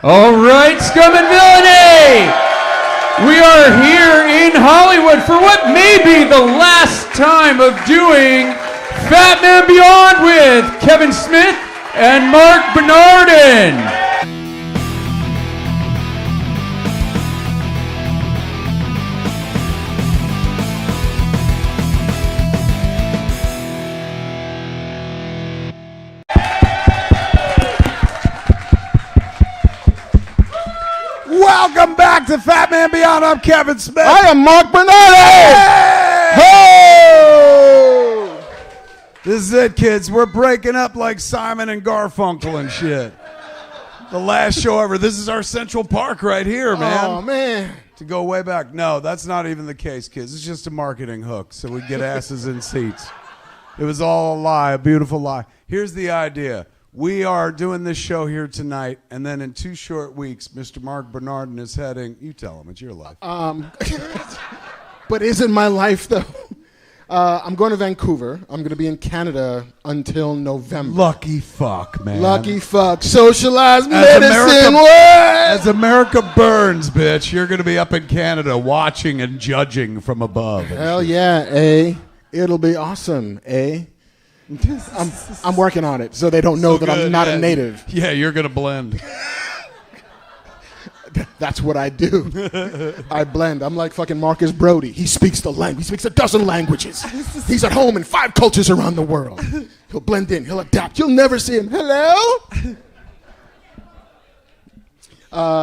All right, Scum and Villainy! We are here in Hollywood for what may be the last time of doing Fat Man Beyond with Kevin Smith and Marc Bernardin. Welcome back to Fat Man Beyond. I'm Kevin Smith. I am Marc Bernardin. Hey! Ho! This is it, kids. We're breaking up like Simon and Garfunkel and shit. The last show ever. This is our Central Park right here, man. Oh, man. To go way back. No, that's not even the case, kids. It's just a marketing hook so we get asses in seats. It was all a lie, a beautiful lie. Here's the idea. We are doing this show here tonight, and then in 2 short weeks, Mr. Marc Bernardin is heading. You tell him, it's your life. But isn't my life, though? I'm going to Vancouver. I'm going to be in Canada until November. Lucky fuck, man. Lucky fuck. Socialized medicine. As America burns, bitch, you're going to be up in Canada watching and judging from above. Hell yeah, eh? It'll be awesome, eh? I'm working on it so they don't know that I'm not a native. Yeah, you're going to blend. That's what I do. I blend. I'm like fucking Marcus Brody. He speaks the language. He speaks a dozen languages. He's at home in 5 cultures around the world. He'll blend in. He'll adapt. You'll never see him. Hello?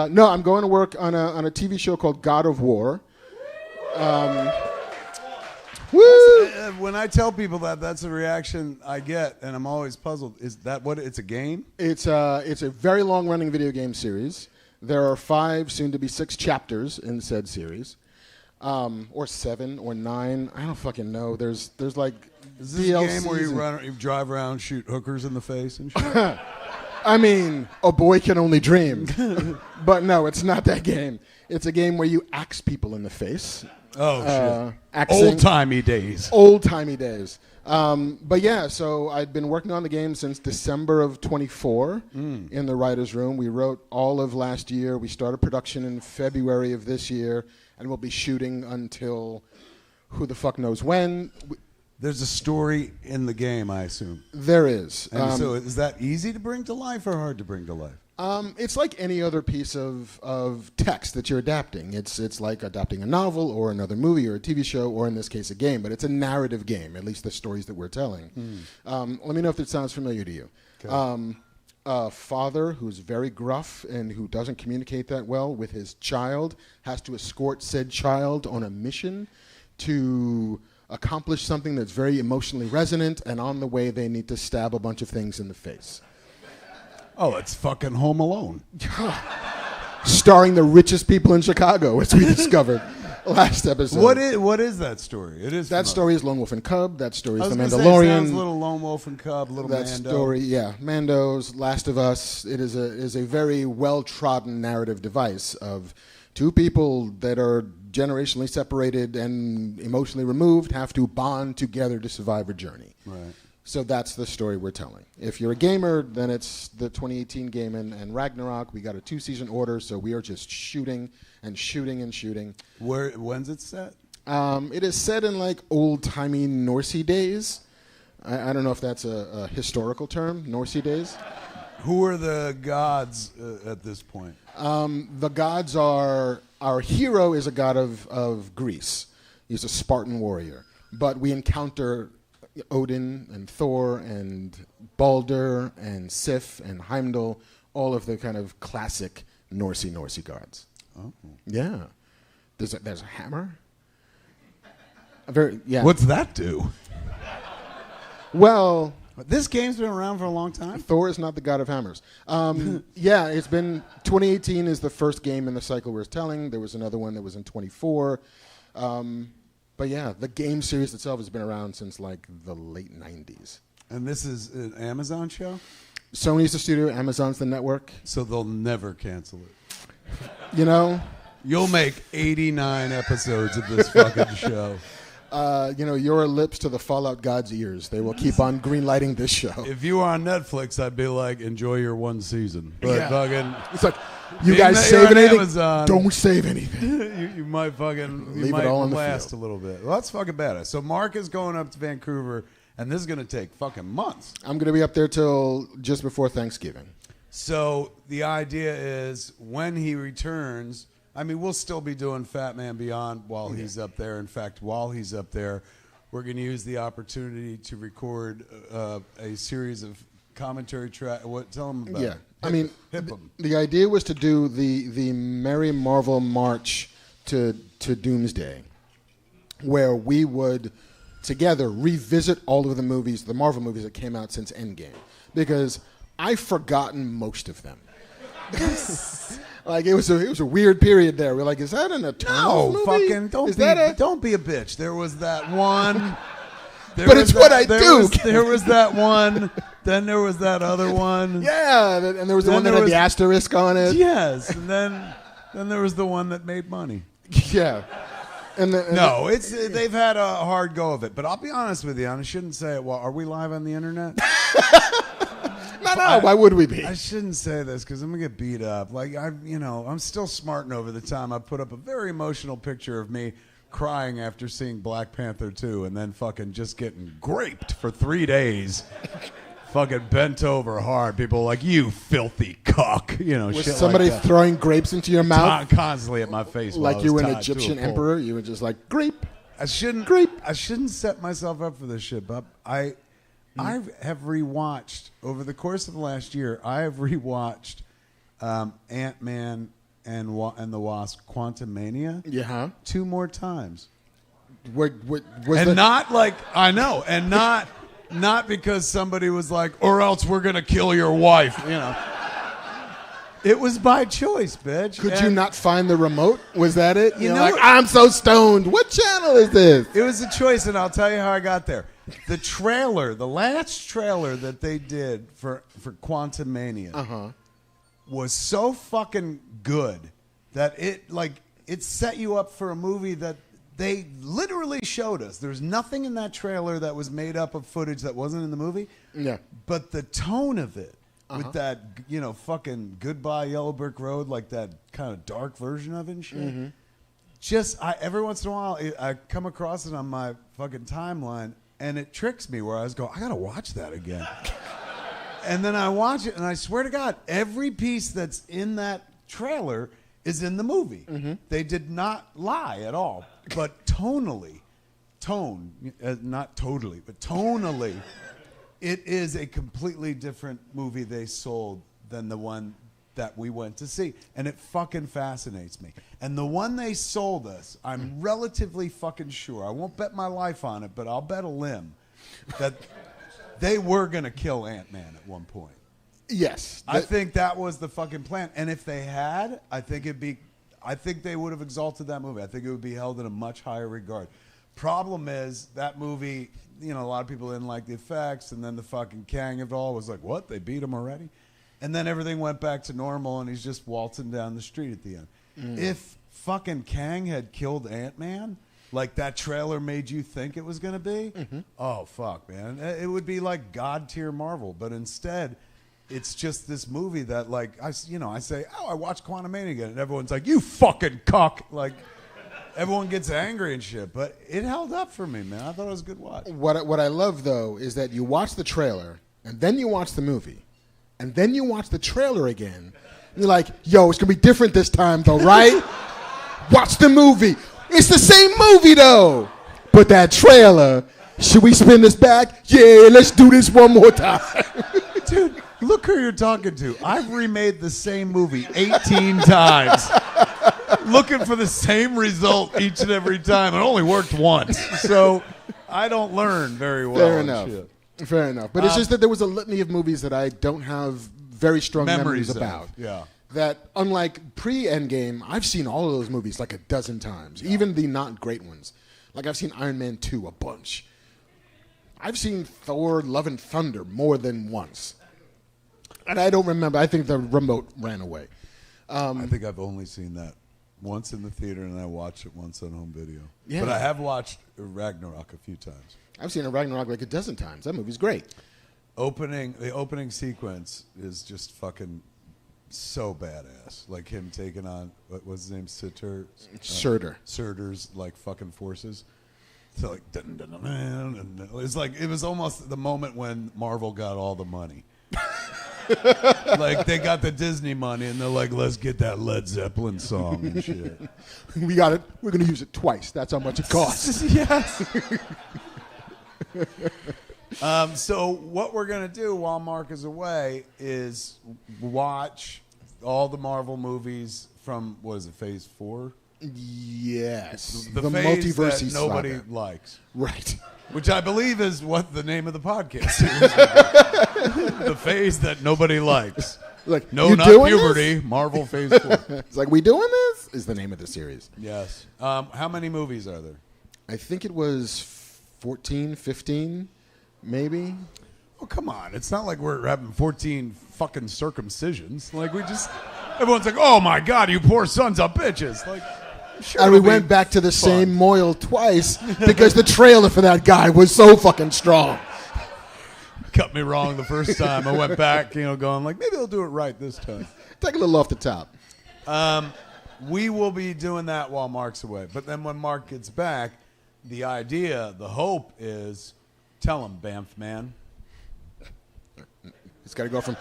No, I'm going to work on a TV show called God of War. Woo! When I tell people that, that's the reaction I get, and I'm always puzzled. Is that what it's a game? It's a very long-running video game series. There are 5, soon to be 6 chapters in said series, or 7 or 9. I don't fucking know. There's like is this a game where you drive around, shoot hookers in the face and shit? I mean, a boy can only dream. But no, it's not that game. It's a game where you axe people in the face. Oh, shit. Old-timey days. Old-timey days. But yeah, so I'd been working on the game since December of 24 in the writer's room. We wrote all of last year. We started production in February of this year, and we'll be shooting until who the fuck knows when. There's a story in the game, I assume. There is. And so is that easy to bring to life or hard to bring to life? It's like any other piece of text that you're adapting. It's like adapting a novel or another movie or a TV show or, in this case, a game. But it's a narrative game, at least the stories that we're telling. Let me know if it sounds familiar to you. Okay. A father who's very gruff and who doesn't communicate that well with his child has to escort said child on a mission to accomplish something that's very emotionally resonant, and on the way they need to stab a bunch of things in the face. Oh, it's fucking Home Alone. Starring the richest people in Chicago, as we discovered last episode. What is that story? It is that story is Lone Wolf and Cub. That story is The Mandalorian. Say, it sounds a little Lone Wolf and Cub, a little that Mando. Story, yeah, Mando's, Last of Us. It is a very well-trodden narrative device of 2 people that are generationally separated and emotionally removed have to bond together to survive a journey. Right. So that's the story we're telling. If you're a gamer, then it's the 2018 game and Ragnarok. We got a 2-season order, so we are just shooting and shooting and shooting. When's it set? It is set in like old-timey Norse days. I don't know if that's a historical term, Norse days. Who are the gods at this point? The gods are... Our hero is a god of Greece. He's a Spartan warrior. But we encounter Odin and Thor and Balder and Sif and Heimdall, all of the kind of classic Norse gods. Oh. Yeah. There's a hammer. Yeah. What's that do? Well... This game's been around for a long time. Thor is not the god of hammers. Yeah, it's been... 2018 is the first game in the cycle we're telling. There was another one that was in 24. But yeah, the game series itself has been around since like the late 90s. And this is an Amazon show? Sony's the studio, Amazon's the network. So they'll never cancel it. You know? You'll make 89 episodes of this fucking show. your lips to the Fallout God's ears. They will keep on greenlighting this show. If you were on Netflix, I'd be like, enjoy your one season. But fucking, it's like, you guys saving anything? Amazon, don't save anything. you might fucking leave it all in the last field. a little bit. Well, that's fucking badass. So Mark is going up to Vancouver, and this is going to take fucking months. I'm going to be up there till just before Thanksgiving. So the idea is when he returns, I mean, we'll still be doing Fat Man Beyond while he's up there. In fact, while he's up there, we're going to use the opportunity to record a series of commentary track. What? Tell them about it. Hip 'em. The idea was to do the Merry Marvel March to Doomsday, where we would together revisit all of the movies, the Marvel movies that came out since Endgame, because I've forgotten most of them. Like it was a weird period there. We're like, is that an Eternals movie? Fucking don't be a bitch. There was that one. But it's what I do. There was that one. Then there was that other one. Yeah, and there was the one that had the asterisk on it. Yes, and then there was the one that made money. Yeah. They've had a hard go of it. But I'll be honest with you, and I shouldn't say it. Well, are we live on the internet? No, why would we be? I shouldn't say this because I'm gonna get beat up. Like I'm still smarting over the time I put up a very emotional picture of me crying after seeing Black Panther 2 and then fucking just getting graped for 3 days. Fucking bent over hard. People like, you filthy cuck. Was shit somebody like throwing grapes into your mouth? Constantly at my face. Like you were an Egyptian emperor? You were just like, grape. I shouldn't set myself up for this shit, but I have rewatched, over the course of the last year, I have rewatched Ant-Man and the Wasp: Quantumania. Yeah. 2 more times. Not because somebody was like, or else we're gonna kill your wife. It was by choice, bitch. Could you not find the remote? Was that it? I'm so stoned. What channel is this? It was a choice, and I'll tell you how I got there. The last trailer that they did for Quantumania was so fucking good that it set you up for a movie that they literally showed us. There's nothing in that trailer that was made up of footage that wasn't in the movie. Yeah. But the tone of it, with that, fucking Goodbye Yellow Brick Road, like that kind of dark version of it and shit. Mm-hmm. Every once in a while, I come across it on my fucking timeline, and it tricks me where I was going, I gotta watch that again. And then I watch it, and I swear to God, every piece that's in that trailer is in the movie. Mm-hmm. They did not lie at all. But tonally, not totally, but tonally, it is a completely different movie they sold than the one that we went to see. And it fucking fascinates me. And the one they sold us, I'm relatively fucking sure, I won't bet my life on it, but I'll bet a limb that they were going to kill Ant-Man at one point. Yes. I think that was the fucking plan. And if they had, I think they would have exalted that movie. I think it would be held in a much higher regard. Problem is, that movie, a lot of people didn't like the effects, and then the fucking Kang of it all was like, what? They beat him already? And then everything went back to normal, and he's just waltzing down the street at the end. If fucking Kang had killed Ant-Man, like that trailer made you think it was going to be, oh, fuck, man. It would be like God-tier Marvel, but instead, it's just this movie that, I say, I watched Quantumania again, and everyone's like, you fucking cuck. Like, everyone gets angry and shit, but it held up for me, man. I thought it was a good watch. What I love, though, is that you watch the trailer, and then you watch the movie, and then you watch the trailer again, and you're like, yo, it's going to be different this time, though, right? Watch the movie. It's the same movie, though. But that trailer, should we spin this back? Yeah, let's do this one more time. Dude, look who you're talking to. I've remade the same movie 18 times. Looking for the same result each and every time. It only worked once. So I don't learn very well. Fair enough. Fair enough. But it's just that there was a litany of movies that I don't have very strong memories about. Yeah. That, unlike pre-Endgame, I've seen all of those movies like a dozen times. Yeah. Even the not great ones. Like I've seen Iron Man 2 a bunch. I've seen Thor Love and Thunder more than once. And I don't remember. I think the remote ran away. I think I've only seen that once in the theater, and I watched it once on home video. Yeah. But I have watched Ragnarok a few times. I've seen a Ragnarok like a dozen times. That movie's great. The opening sequence is just fucking so badass. Like him taking on, what was his name? Surtur's like fucking forces. So like, dun, dun, dun, dun, dun, dun. It's like, it was almost the moment when Marvel got all the money. Like they got the Disney money and they're like, let's get that Led Zeppelin song and shit. We got it. We're going to use it twice. That's how much it costs. Yes. So what we're going to do while Mark is away is watch all the Marvel movies from, what is it, Phase 4? Yes. The multiverse that nobody likes. Right. Which I believe is what the name of the podcast is. The phase that nobody likes. Like, no, not puberty. This? Marvel Phase 4. It's like, we doing this? Is the name of the series. Yes. How many movies are there? I think it was 14, 15, maybe. Oh, come on. It's not like we're having 14 fucking circumcisions. Like, everyone's like, oh my God, you poor sons of bitches. Like, sure, and we went back to the same moil twice because the trailer for that guy was so fucking strong. Cut me wrong the first time. I went back, going like, maybe they'll do it right this time. Take a little off the top. We will be doing that while Mark's away. But then when Mark gets back, the idea, the hope is, tell him, Banff man. It's got to go from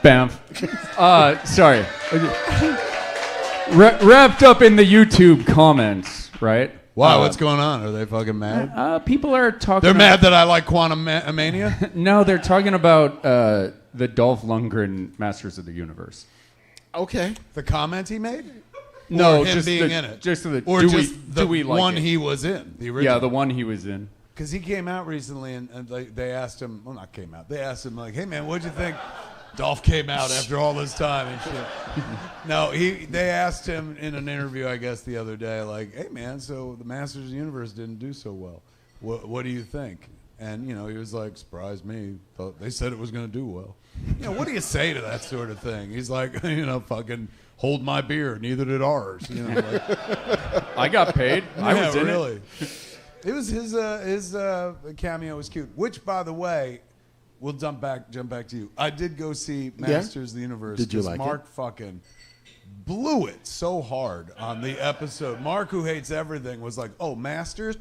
Banff. Sorry. Wrapped up in the YouTube comments, right? Wow, what's going on? Are they fucking mad? People are talking. They're mad that I like Quantum Mania? No, they're talking about the Dolph Lundgren Masters of the Universe. Okay. The comment he made? No, or him just being the, in it. Just the or do we like one it? he was in, the original. Yeah, the one he was in. Because he came out recently, and they asked him. Well, not came out. They asked him like, "Hey man, what'd you think?" Dolph came out after all this time and shit. No, they asked him in an interview, I guess, the other day, like, "Hey man, so the Masters of the Universe didn't do so well. What do you think?" And he was like, "Surprised me. Thought they said it was going to do well." What do you say to that sort of thing? He's like, fucking hold my beer. Neither did ours. Like, I got paid. I was in really. it. It was his cameo was cute. Which, by the way, we'll jump back to you. I did go see Masters of the Universe. Did you like Mark fucking blew it so hard on the episode. Mark, who hates everything, was like, "Oh, Masters."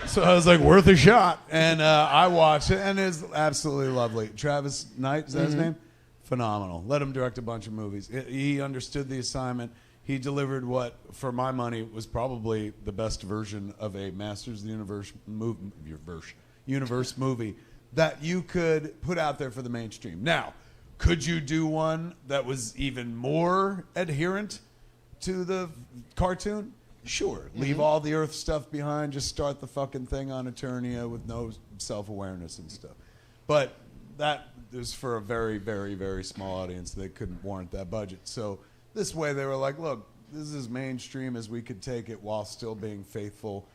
So I was like, worth a shot. And I watched it, and it's absolutely lovely. Travis Knight, is that his name? Phenomenal. Let him direct a bunch of movies. He understood the assignment. He delivered what, for my money, was probably the best version of a Masters of the Universe movie that you could put out there for the mainstream. Now, could you do one that was even more adherent to the cartoon? Sure. Leave all the Earth stuff behind. Just start the fucking thing on Eternia with no self-awareness and stuff. But that was for a very, very, very small audience. They couldn't warrant that budget. So this way they were like, look, this is as mainstream as we could take it while still being faithful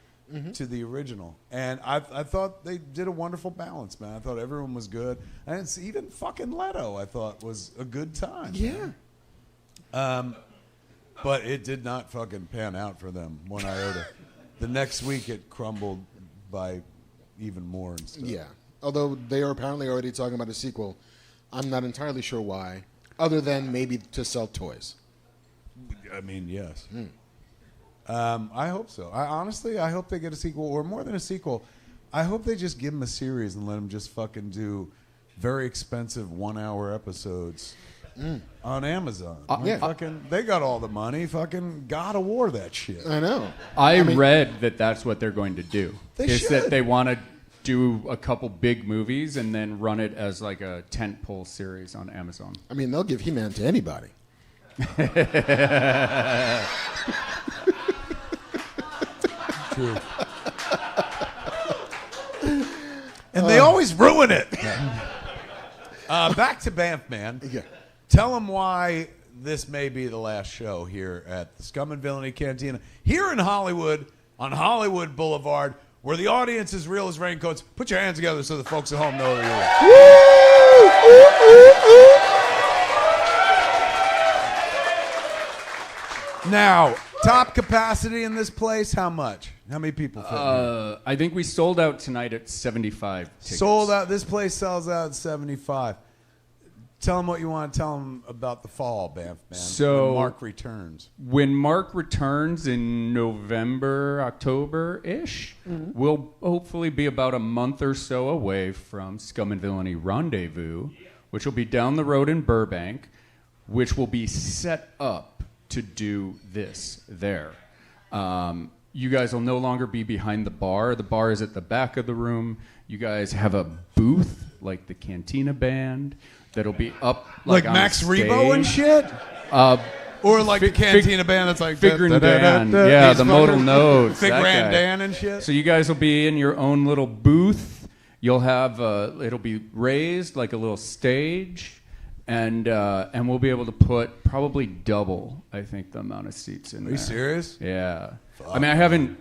to the original. And I thought they did a wonderful balance, man. I thought everyone was good. And it's even fucking Leto, I thought, was a good time. Yeah. But it did not fucking pan out for them, one iota. The next week it crumbled by even more and stuff. Yeah. Although they are apparently already talking about a sequel. I'm not entirely sure why, other than maybe to sell toys. I mean, yes. I hope so. I hope they get a sequel, or more than a sequel. I hope they just give them a series and let them just fucking do very expensive 1-hour episodes on Amazon. Fucking, they got all the money. Fucking God of War that shit. I know. I read that that's what they're going to do. Should. That they want to do a couple big movies and then run it as like a tentpole series on Amazon. I mean, they'll give He-Man to anybody. True. And they always ruin it. Back to Banff, man. Yeah. Tell them why this may be the last show here at the Scum and Villainy Cantina here in Hollywood, on Hollywood Boulevard, where the audience is real as raincoats. Put your hands together so the folks at home know who you are. Now, top capacity in this place, how much? How many people fit in here? I think we sold out tonight at 75 tickets. Sold out. This place sells out at 75. Tell them what you want to tell them about the fall, Banff, man. So when Mark returns. When Mark returns in November, October-ish, we'll hopefully be about a month or so away from Scum and Villainy Rendezvous, which will be down the road in Burbank, which will be set up to do this there. You guys will no longer be behind the bar. The bar is at the back of the room. You guys have a booth like the Cantina band that'll be up like on Max stage. Rebo and shit? Or like the Cantina band that's like... Figuring Dan. Yeah, the modal notes. Fig Grand Dan and shit? So you guys will be in your own little booth. You'll have... it'll be raised like a little stage. And we'll be able to put probably double, I think, the amount of seats in there. Are you serious? Yeah. I mean, I haven't...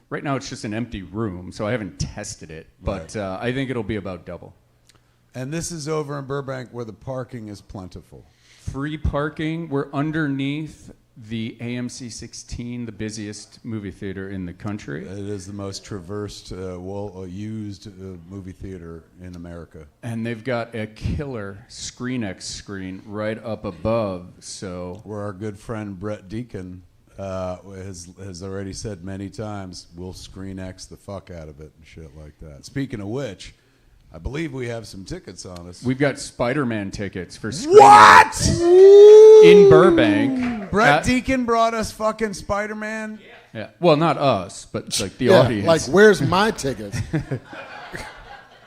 Right now, it's just an empty room, so I haven't tested it. But I think it'll be about double. And this is over in Burbank where the parking is plentiful. Free parking. We're underneath the AMC 16, the busiest movie theater in the country. It is the most traversed, used movie theater in America. And they've got a killer ScreenX screen right up above. So where our good friend Brett Deacon has already said many times, we'll ScreenX the fuck out of it and shit like that. Speaking of which, I believe we have some tickets on us. We've got Spider-Man tickets for ScreenX. What? In Burbank. Brett Deacon brought us fucking Spider-Man? Yeah. Well, not us, but like the audience. Like, where's my tickets?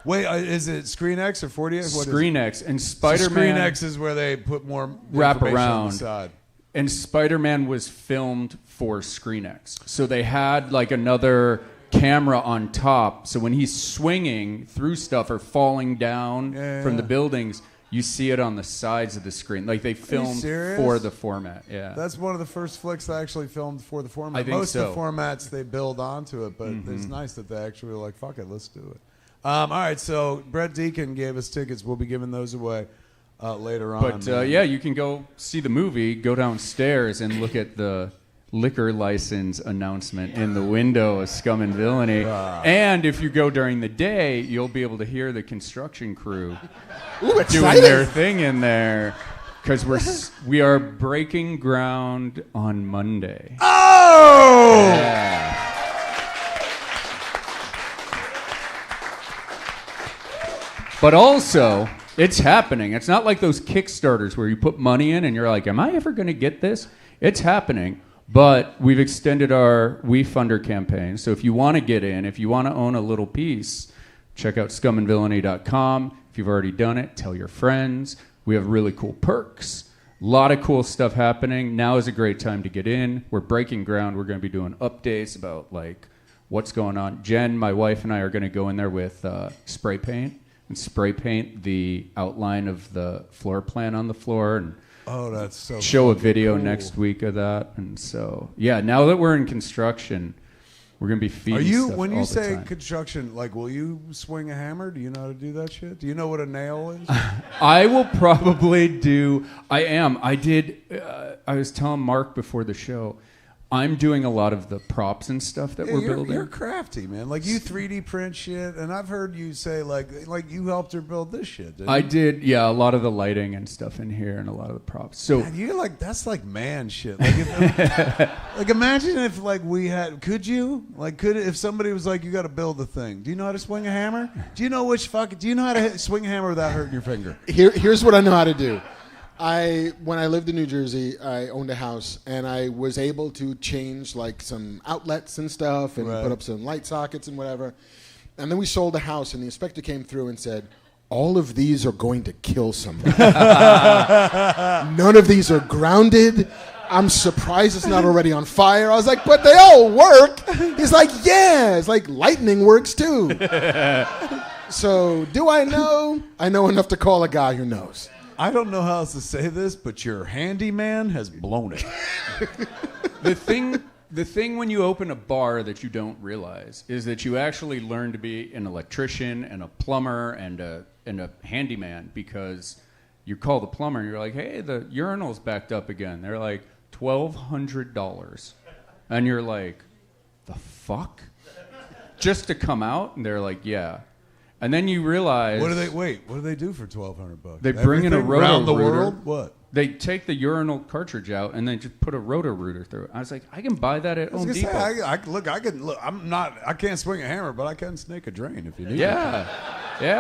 Wait, is it ScreenX or 40X? What ScreenX. And Spider-Man... So ScreenX is where they put more wrap information around. on the side. And Spider-Man was filmed for ScreenX. So they had like another camera on top, so when he's swinging through stuff or falling down from the buildings, you see it on the sides of the screen. Like they filmed for the format. Yeah, that's one of the first flicks that actually filmed for the format. I think Most so. of the formats they build onto it, but it's nice that they actually were like, fuck it, let's do it. All right, so Brett Deacon gave us tickets. We'll be giving those away later on. But yeah, you can go see the movie, go downstairs and look at the liquor license announcement in the window of Scum and Villainy. And if you go during the day, you'll be able to hear the construction crew doing their thing in there, because we are breaking ground on Monday. Oh! Yeah. But also, it's happening. It's not like those Kickstarters where you put money in and you're like, am I ever going to get this? It's happening. But we've extended our Wefunder campaign. So if you want to get in, if you want to own a little piece, check out scumandvillainy.com. If you've already done it, tell your friends. We have really cool perks. A lot of cool stuff happening. Now is a great time to get in. We're breaking ground. We're going to be doing updates about like what's going on. Jen, my wife, and I are going to go in there with spray paint and spray paint the outline of the floor plan on the floor and that's so show a video cool. next week of that. And so, yeah, now that we're in construction, we're going to be feeding stuff when all you the say time. construction, like, will you swing a hammer? Do you know how to do that shit? Do you know what a nail is? I will probably do. I am. I did. I was telling Mark before the show, I'm doing a lot of the props and stuff that we're building. You're crafty, man. Like, you 3D print shit, and I've heard you say, like you helped her build this shit, didn't you? I did, yeah, a lot of the lighting and stuff in here and a lot of the props. So God, you're like, that's like man shit. Like, like imagine if like we had, could you? Like, if somebody was like, you got to build the thing. Do you know how to swing a hammer? Do you know do you know how to swing a hammer without hurting your finger? Here's what I know how to do. When I lived in New Jersey, I owned a house, and I was able to change like some outlets and stuff and put up some light sockets and whatever. And then we sold the house, and the inspector came through and said, all of these are going to kill somebody. None of these are grounded. I'm surprised it's not already on fire. I was like, but they all work. He's like, yeah. It's like lightning works too. So do I know? I know enough to call a guy who knows. I don't know how else to say this, but your handyman has blown it. the thing when you open a bar that you don't realize is that you actually learn to be an electrician and a plumber and a handyman, because you call the plumber and you're like, hey, the urinal's backed up again. They're like, $1,200. And you're like, the fuck? Just to come out? And they're like, yeah. And then you realize... What do they do for $1,200? They bring in a roto-rooter. Around the world? What? They take the urinal cartridge out and then just put a roto-rooter through it. I was like, I can buy that at Home Depot. I can't swing a hammer, but I can snake a drain if you need it. Yeah.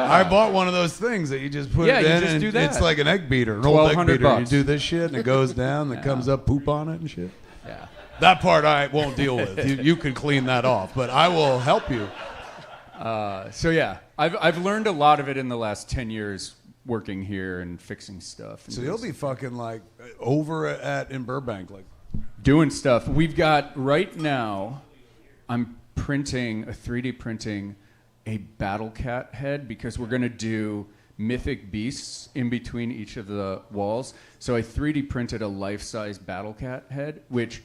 I bought one of those things that you just put it in. Yeah, you just do that. It's like an egg beater, an old egg beater. $1,200. You do this shit and it goes down and it comes up poop on it and shit. Yeah. That part I won't deal with. You can clean that off, but I will help you. So yeah, I've learned a lot of it in the last 10 years working here and fixing stuff. And so you'll be fucking like over in Burbank, like doing stuff. We've got right now, I'm printing, 3D printing a Battle Cat head because we're going to do mythic beasts in between each of the walls. So I 3D printed a life-size Battle Cat head, which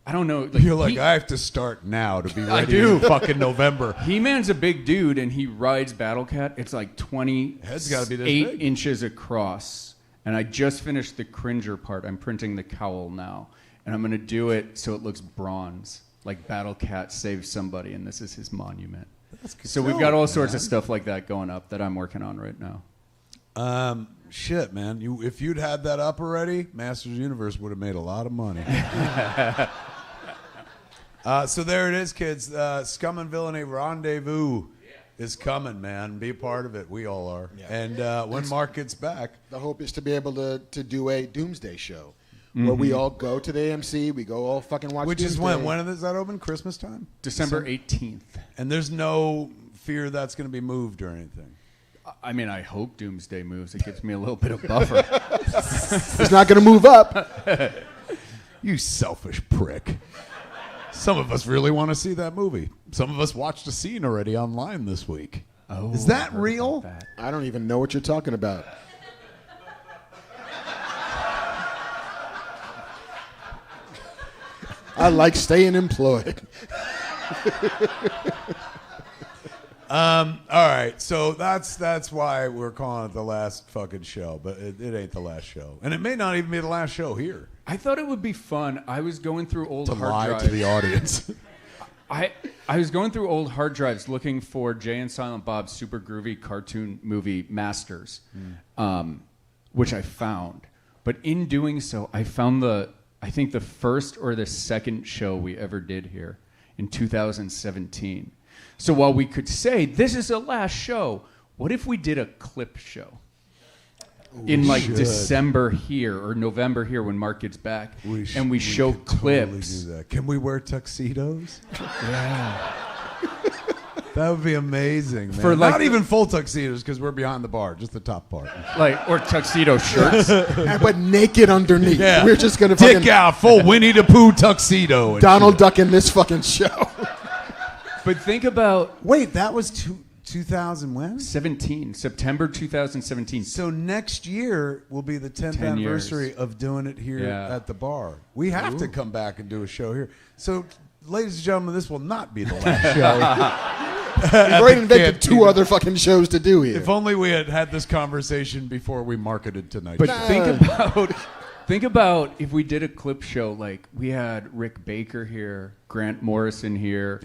I don't know. You're like, I have to start now to be ready. I do. In fucking November. He-Man's a big dude, and he rides Battle Cat. It's like 28 inches across. And I just finished the cringer part. I'm printing the cowl now. And I'm going to do it so it looks bronze. Like Battle Cat saved somebody, and this is his monument. So we've got all sorts of stuff like that going up that I'm working on right now. Shit, man. If you'd had that up already, Masters of the Universe would have made a lot of money. So there it is, kids. Scum and Villainy Rendezvous is coming, man. Be a part of it. We all are. Yeah. And when Mark gets back... The hope is to be able to do a Doomsday show where we all go to the AMC, we go all fucking watch Which Doomsday. is when? When is that open? Christmas time? December 18th. And there's no fear that's going to be moved or anything? I mean, I hope Doomsday moves. It gives me a little bit of buffer. It's not going to move up. You selfish prick. Some of us really want to see that movie. Some of us watched a scene already online this week. Oh, is that real? That. I don't even know what you're talking about. I like staying employed. All right, so that's why we're calling it the last fucking show, but it ain't the last show, and it may not even be the last show here. I thought it would be fun. I was going through old to hard lie drives. to the audience. I was going through old hard drives looking for Jay and Silent Bob's super groovy cartoon movie Masters, which I found. But in doing so, I found I think the first or the second show we ever did here in 2017. So while we could say, this is the last show, what if we did a clip show? In like December here or November here when Mark gets back, we show clips. Totally do that. Can we wear tuxedos? Yeah. That would be amazing, man. For like not even full tuxedos because we're behind the bar, just the top part. Or tuxedo shirts. But naked underneath. Yeah. We're just going to dick out, full Winnie the Pooh tuxedo. Donald Duck in this fucking show. But think about... Wait, that was 2000 when? 17. September 2017. So next year will be the 10th anniversary of doing it here at the bar. We have to come back and do a show here. So, ladies and gentlemen, this will not be the last show. We've already invented two other fucking shows to do here. If only we had this conversation before we marketed tonight. But think about if we did a clip show, like we had Rick Baker here, Grant Morrison here,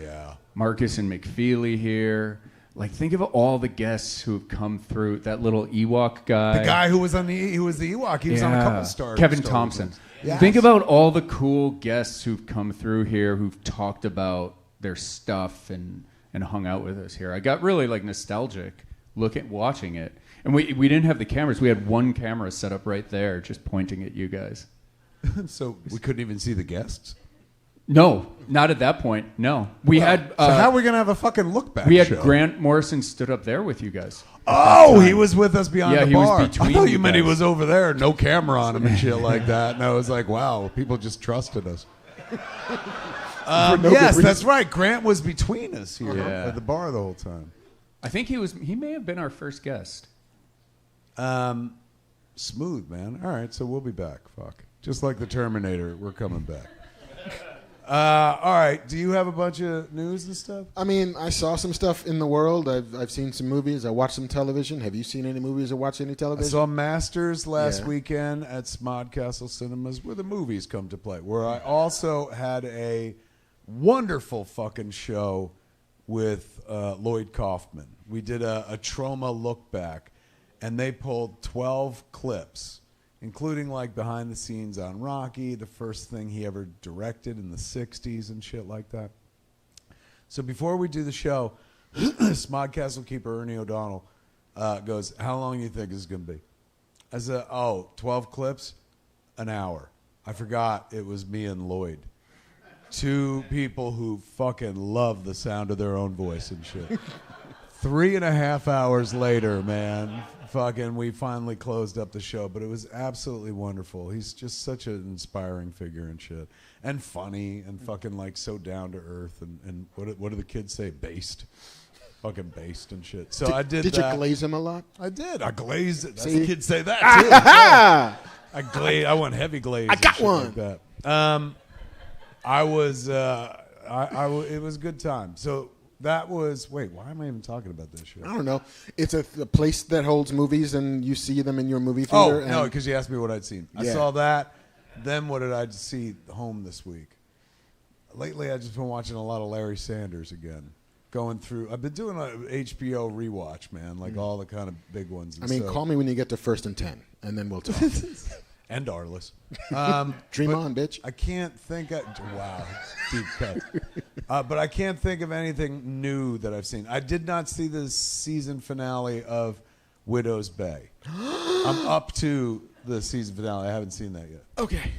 Marcus and McFeely here. Like, think of all the guests who have come through. That little Ewok guy. The guy who was the Ewok. He was on a couple stars. Kevin Thompson. Yes. Think about all the cool guests who've come through here who've talked about their stuff and hung out with us here. I got really like nostalgic watching it. And we didn't have the cameras. We had one camera set up right there just pointing at you guys. So we couldn't even see the guests? No, not at that point. No. We had. So how are we going to have a fucking look back? We had show? Grant Morrison stood up there with you guys. Oh, he was with us behind the bar. Yeah, he was between. I thought you meant he was over there, no camera on him and shit like that. And I was like, wow, people just trusted us. Yes, that's right. Grant was between us here at the bar the whole time. I think he may have been our first guest. Smooth, man. All right, so we'll be back. Fuck. Just like the Terminator, we're coming back. All right. Do you have a bunch of news and stuff? I mean, I saw some stuff in the world. I've seen some movies. I watched some television. Have you seen any movies or watched any I television? saw Masters last weekend at Smodcastle Cinemas, where the movies come to play. Where I also had a wonderful fucking show with Lloyd Kaufman. We did a trauma look back, and they pulled 12 clips, including like behind the scenes on Rocky, the first thing he ever directed in the 60s and shit like that. So before we do the show, Smodcastle keeper Ernie O'Donnell goes, how long do you think this is going to be? I said, 12 clips? An hour. I forgot it was me and Lloyd. Two people who fucking love the sound of their own voice and shit. 3.5 hours later, man, fucking we finally closed up the show, but it was absolutely wonderful. He's just such an inspiring figure and shit. And funny and fucking like so down to earth and what do the kids say? Based. Fucking based and shit. So I did that. Did you glaze him a lot? I did. I glazed it. See? The kids say that too. Yeah. I went heavy glaze. I got one. Like that. I was. It was a good time. So that was. Wait, why am I even talking about this shit? I don't know. It's a place that holds movies, and you see them in your movie Oh theater. no, because you asked me what I'd seen. I saw that. Then what did I see home this week? Lately, I've just been watching a lot of Larry Sanders again. Going through. I've been doing an HBO rewatch, man. Like all the kind of big ones. I mean, call me when you get to First and 10, and then we'll talk. And Arliss. Dream on, bitch. I can't think of... Wow. Deep cut. But I can't think of anything new that I've seen. I did not see the season finale of Widow's Bay. I'm up to the season finale. I haven't seen that yet. Okay.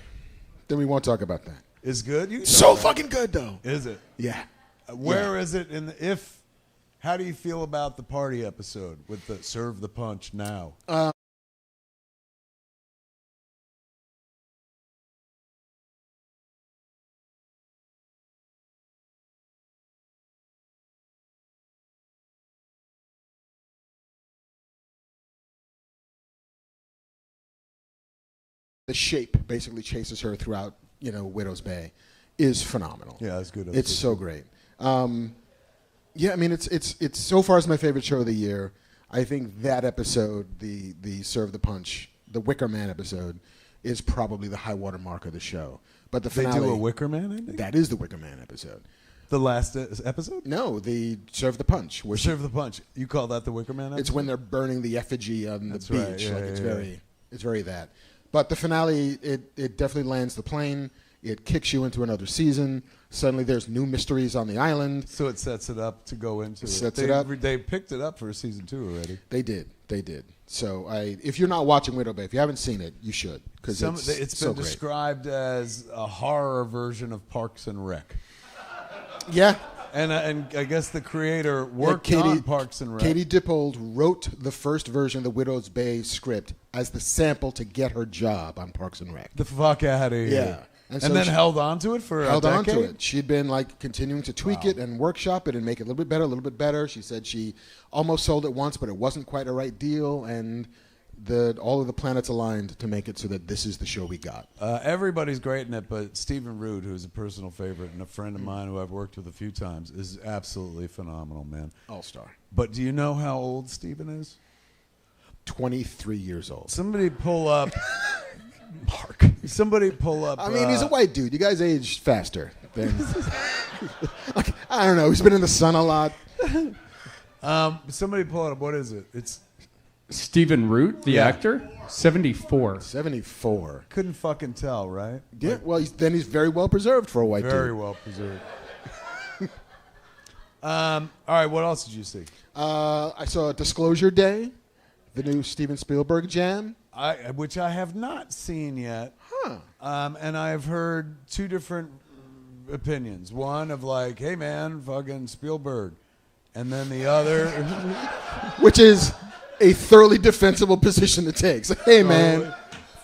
Then we won't talk about that. Is good? So fucking good, though. Is it? Yeah. Where is it in the... How do you feel about the party episode with the Serve the Punch Now? The shape basically chases her throughout, Widow's Bay, is phenomenal. Yeah, it's good. It's so great. Yeah, I mean, it's so far as my favorite show of the year. I think that episode, the Serve the Punch, the Wicker Man episode, is probably the high water mark of the show. But the finale, they do a Wicker Man ending? That is the Wicker Man episode. The last episode? No, the Serve the Punch. Serve the Punch. You call that the Wicker Man episode? It's when they're burning the effigy on the beach. Right. Yeah, It's very that. But the finale, it definitely lands the plane. It kicks you into another season. Suddenly there's new mysteries on the island. So it sets it up to go into They picked it up for season 2 already. They did. So if you're not watching Widow Bay, if you haven't seen it, you should. Because it's been described as a horror version of Parks and Rec. Yeah. And I guess the creator worked on Parks and Rec. Katie Dippold wrote the first version of the Widow's Bay script as the sample to get her job on Parks and Rec. The fuck out of here. Yeah. And then held on to it for a decade? Held on to it. She'd been continuing to tweak it and workshop it and make it a little bit better. She said she almost sold it once, but it wasn't quite a right deal. And all of the planets aligned to make it so that this is the show we got. Everybody's great in it, but Stephen Root, who's a personal favorite and a friend of mine who I've worked with a few times, is absolutely phenomenal, man. All-star. But do you know how old Stephen is? 23 years old. Somebody pull up... Mark. Somebody pull up... I mean, he's a white dude. You guys age faster than... I don't know. He's been in the sun a lot. Somebody pull it up. What is it? It's... Stephen Root, the actor? 74. 74. Couldn't fucking tell, right? Yeah, well, then he's very well preserved for a white dude. Very well preserved. All right, what else did you see? I saw Disclosure Day, the new Steven Spielberg jam. Which I have not seen yet. Huh. And I've heard two different opinions. One of like, hey man, fucking Spielberg. And then the other... Which is a thoroughly defensible position to take. So, hey man,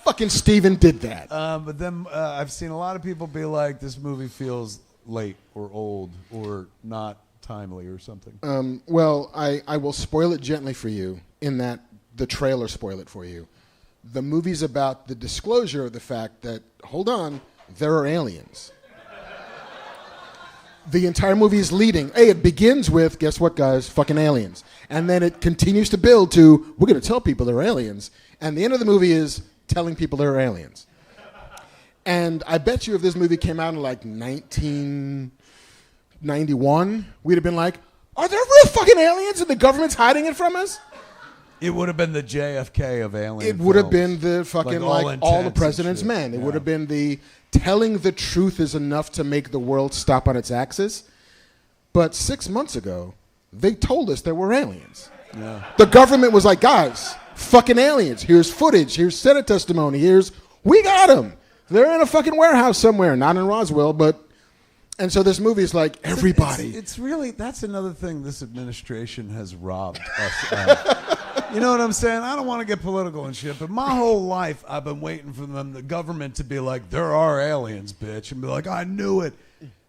fucking Steven did that. But then I've seen a lot of people be like, this movie feels late or old or not timely or something. Well, I will spoil it gently for you in that the trailer spoiled it for you. The movie's about the disclosure of the fact that, hold on, there are aliens. The entire movie is leading. Hey, it begins with, guess what, guys? Fucking aliens. And then it continues to build to, we're going to tell people they're aliens. And the end of the movie is telling people they're aliens. And I bet you if this movie came out in like 1991, we'd have been like, are there real fucking aliens and the government's hiding it from us? It would have been the JFK of alien It would have films. been the fucking, Like, all the Intents President's and shit. Men. It Yeah. would have been the telling the truth is enough to make the world stop on its axis. But 6 months ago, they told us there were aliens. Yeah. The government was like, guys, fucking aliens. Here's footage. Here's Senate testimony. We got them. They're in a fucking warehouse somewhere. Not in Roswell, but... And so this movie is like, everybody. It's really, that's another thing this administration has robbed us of. You know what I'm saying? I don't want to get political and shit, but my whole life I've been waiting for them, the government, to be like, there are aliens, bitch. And be like, I knew it.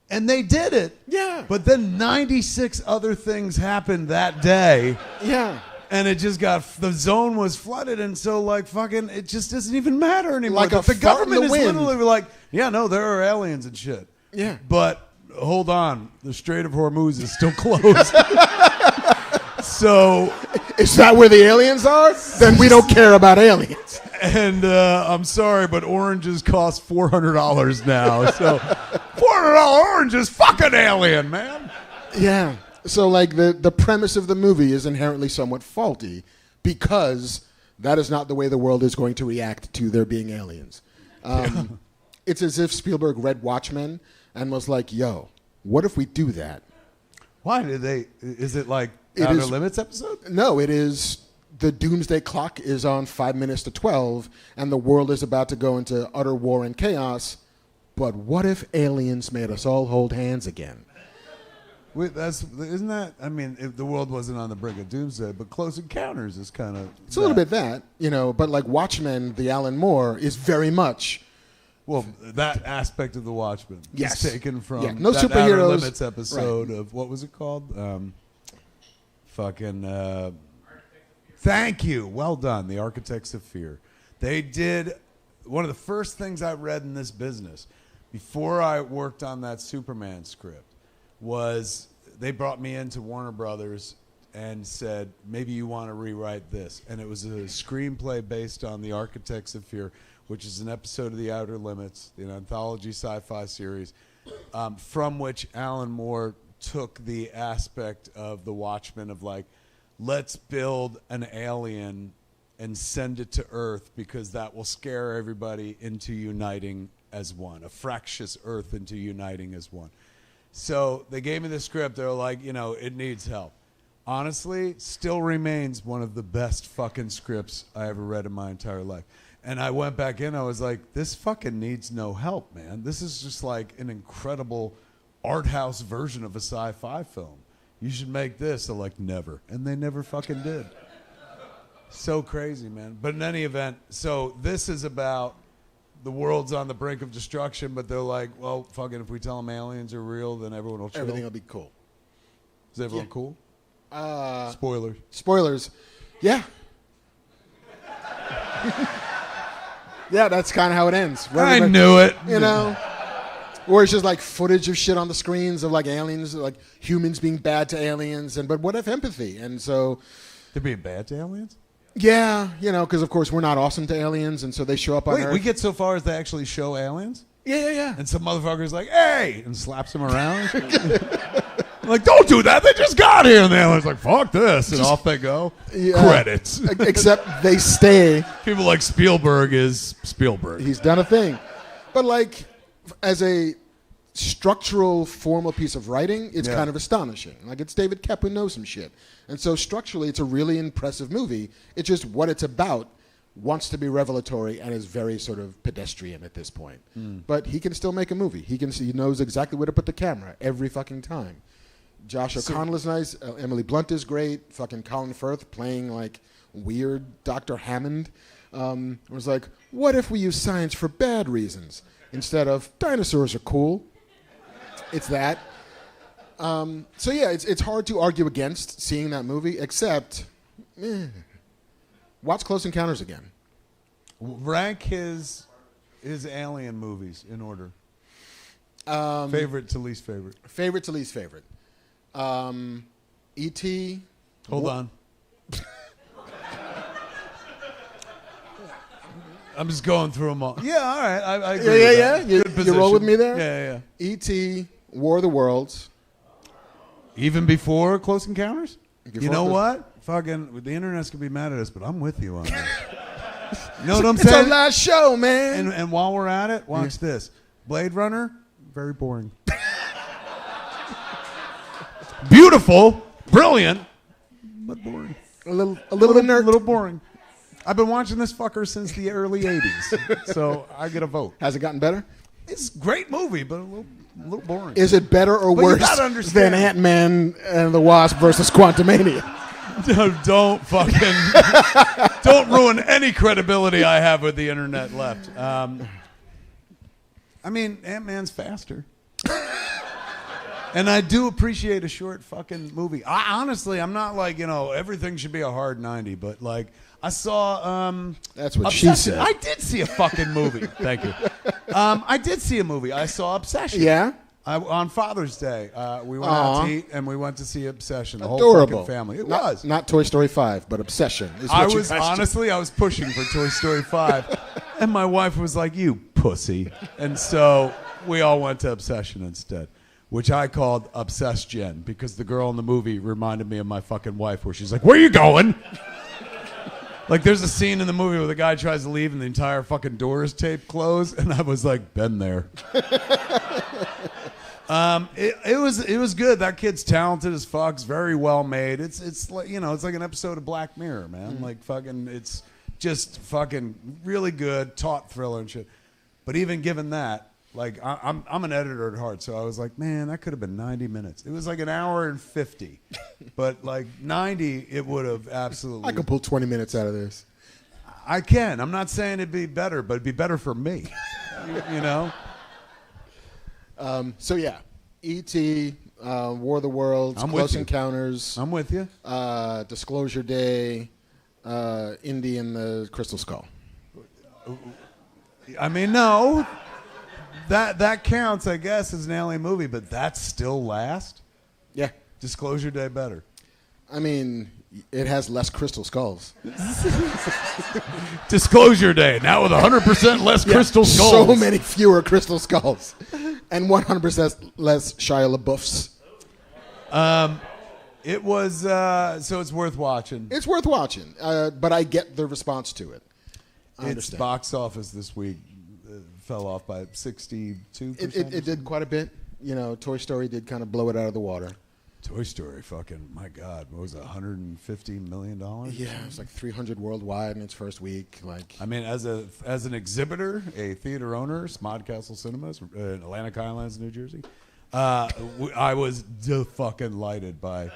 And they did it. Yeah. But then 96 other things happened that day. Yeah. And it just the zone was flooded, and so like fucking, it just doesn't even matter anymore. Like a the fart in government the is wind. literally like, yeah, no, there are aliens and shit. Yeah. But hold on, the Strait of Hormuz is still closed. So, Is that where the aliens are? Then we don't care about aliens. and I'm sorry, but oranges cost $400 now. So, $400 oranges, fucking alien, man. Yeah. So like the premise of the movie is inherently somewhat faulty because that is not the way the world is going to react to there being aliens. It's as if Spielberg read Watchmen and was like, yo, what if we do that? Why did they? Is it like It Outer is- Limits episode? No, it is the doomsday clock is on 5 minutes to 12 and the world is about to go into utter war and chaos. But what if aliens made us all hold hands again? Wait, isn't that? I mean, if the world wasn't on the brink of doomsday, but Close Encounters is kind of. It's a little bit that, but like Watchmen, the Alan Moore, is very much. Well, that aspect of the Watchmen Yes. is taken from Yeah, no that Outer superheroes. Limits episode of what was it called? Thank you. Well done. The Architects of Fear. They did one of the first things I read in this business before I worked on that Superman script was they brought me into Warner Brothers and said, maybe you want to rewrite this. And it was a screenplay based on The Architects of Fear, which is an episode of The Outer Limits, an anthology sci-fi series, from which Alan Moore took the aspect of The Watchmen of like, let's build an alien and send it to Earth because that will scare everybody into uniting as one, a fractious Earth into uniting as one. So they gave me the script. They were like, it needs help. Honestly, still remains one of the best fucking scripts I ever read in my entire life. And I went back in. I was like, this fucking needs no help, man. This is just like an incredible art house version of a sci-fi film. You should make this. They're like, never. And they never fucking did. So crazy, man. But in any event, so this is about the world's on the brink of destruction, but they're like, well, fucking, if we tell them aliens are real, then everyone will chill. Everything will be cool. Is everyone cool? Spoilers. Spoilers. Yeah. Yeah, that's kind of how it ends. I knew it. Or it's just like footage of shit on the screens of like aliens, like humans being bad to aliens, but what if empathy? And so, They're being bad to aliens? yeah, because of course we're not awesome to aliens, and so they show up on Wait, Earth. we get so far as they actually show aliens? Yeah. And some motherfucker's like, hey! And slaps him around. Like, don't do that. They just got here. And the alien's like, fuck this. And off they go. Yeah. Credits. Except they stay. People like Spielberg is Spielberg. He's done a thing. But like, as a structural, formal piece of writing, it's kind of astonishing. Like, it's David Koepp who knows some shit. And so structurally, it's a really impressive movie. It's just what it's about wants to be revelatory and is very sort of pedestrian at this point. But he can still make a movie. He knows exactly where to put the camera every fucking time. Josh O'Connell is nice. Emily Blunt is great. Fucking Colin Firth playing like weird Dr. Hammond. It was like, what if we use science for bad reasons instead of dinosaurs are cool? It's that. So yeah, it's hard to argue against seeing that movie, except watch Close Encounters again. Rank his alien movies in order. Favorite to least favorite. Favorite to least favorite. E.T. Hold on. I'm just going through them all. Yeah, all right. I agree with that. You roll with me there? Yeah. E.T., War of the Worlds. Even before Close Encounters? You know Close- what? Fucking, the internet's going to be mad at us, but I'm with you on that. You know what I'm It's our saying? last show, man. And while we're at it, watch this. Blade Runner, very boring. Beautiful, brilliant, but boring. a little inert. A little boring. I've been watching this fucker since the early 80s, so I get a vote. Has it gotten better? It's a great movie, but a little boring. Is it better or But you worse gotta understand. than Ant-Man and the Wasp versus Quantumania? Don't ruin any credibility I have with the internet left. I mean, Ant-Man's faster. And I do appreciate a short fucking movie. Honestly, I'm not like, everything should be a hard 90, but like, I saw... That's what Obsession. she said. I did see a fucking movie. Thank you. I did see a movie. I saw Obsession. Yeah? On Father's Day, we went out to eat, and we went to see Obsession. The whole Adorable. fucking family. It not, was. Not Toy Story 5, but Obsession. Is what I you was guys honestly, I was pushing for Toy Story 5, and my wife was like, "You pussy," and so we all went to Obsession instead, which I called Obsession because the girl in the movie reminded me of my fucking wife, where she's like, "Where you going?" Like, there's a scene in the movie where the guy tries to leave and the entire fucking door is taped closed, and I was like, "Been there." It was good. That kid's talented as fuck. It's very well made. It's like it's like an episode of Black Mirror, man. Like fucking, it's just fucking really good, taut thriller and shit. But even given that, like I'm an editor at heart, so I was like, man, that could have been 90 minutes. It was like an hour and 50, but like 90, it would have absolutely. I could pull 20 minutes out of this. I can. I'm not saying it'd be better, but it'd be better for me. you know. So yeah, E.T., War of the Worlds, I'm Close with you. Encounters, I'm with you. Disclosure Day, Indy and the Crystal Skull. I mean, no, that counts, I guess, as an alien movie, but that's still last. Yeah, Disclosure Day better. I mean, it has less crystal skulls. Disclosure Day now with 100% less crystal skulls. So many fewer crystal skulls, and 100% less Shia LaBeoufs. It was so it's worth watching. It's worth watching, but I get the response to it. I Its understand. box office this week fell off by 62%. It did quite a bit. Toy Story did kind of blow it out of the water. Toy Story, fucking, my God, what was it, $150 million? Yeah, it was like 300 worldwide in its first week. Like, I mean, as an exhibitor, a theater owner, Smodcastle Cinemas in Atlantic Highlands, New Jersey, I was fucking lighted by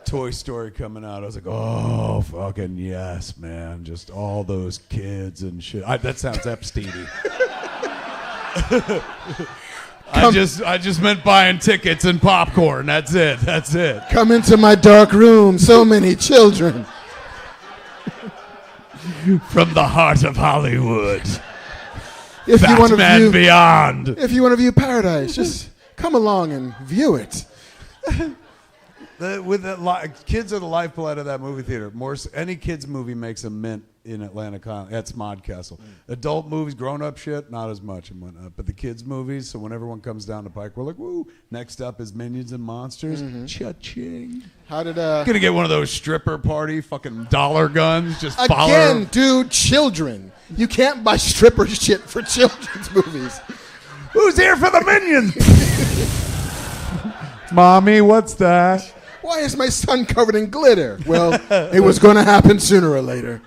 Toy Story coming out. I was like, oh, fucking yes, man. Just all those kids and shit. That sounds Epstein-y. I just meant buying tickets and popcorn. That's it. come into my dark room, so many children. From the heart of Hollywood. If you want to Batman view, Beyond. if you want to view paradise, just come along and view it. Kids are the lifeblood of that movie theater. Any kids movie makes a mint in Atlantic Highlands. That's Modcastle. Adult movies, grown-up shit, not as much and whatnot. But the kids movies, so when everyone comes down the pike, we're like, woo. Next up is Minions and Monsters. Cha-ching. How did Gonna get one of those stripper party fucking dollar guns. Just follow. again, dude? Children. You can't buy stripper shit for children's movies. Who's here for the Minions? Mommy, what's that? Why is my son covered in glitter? Well, it was going to happen sooner or later.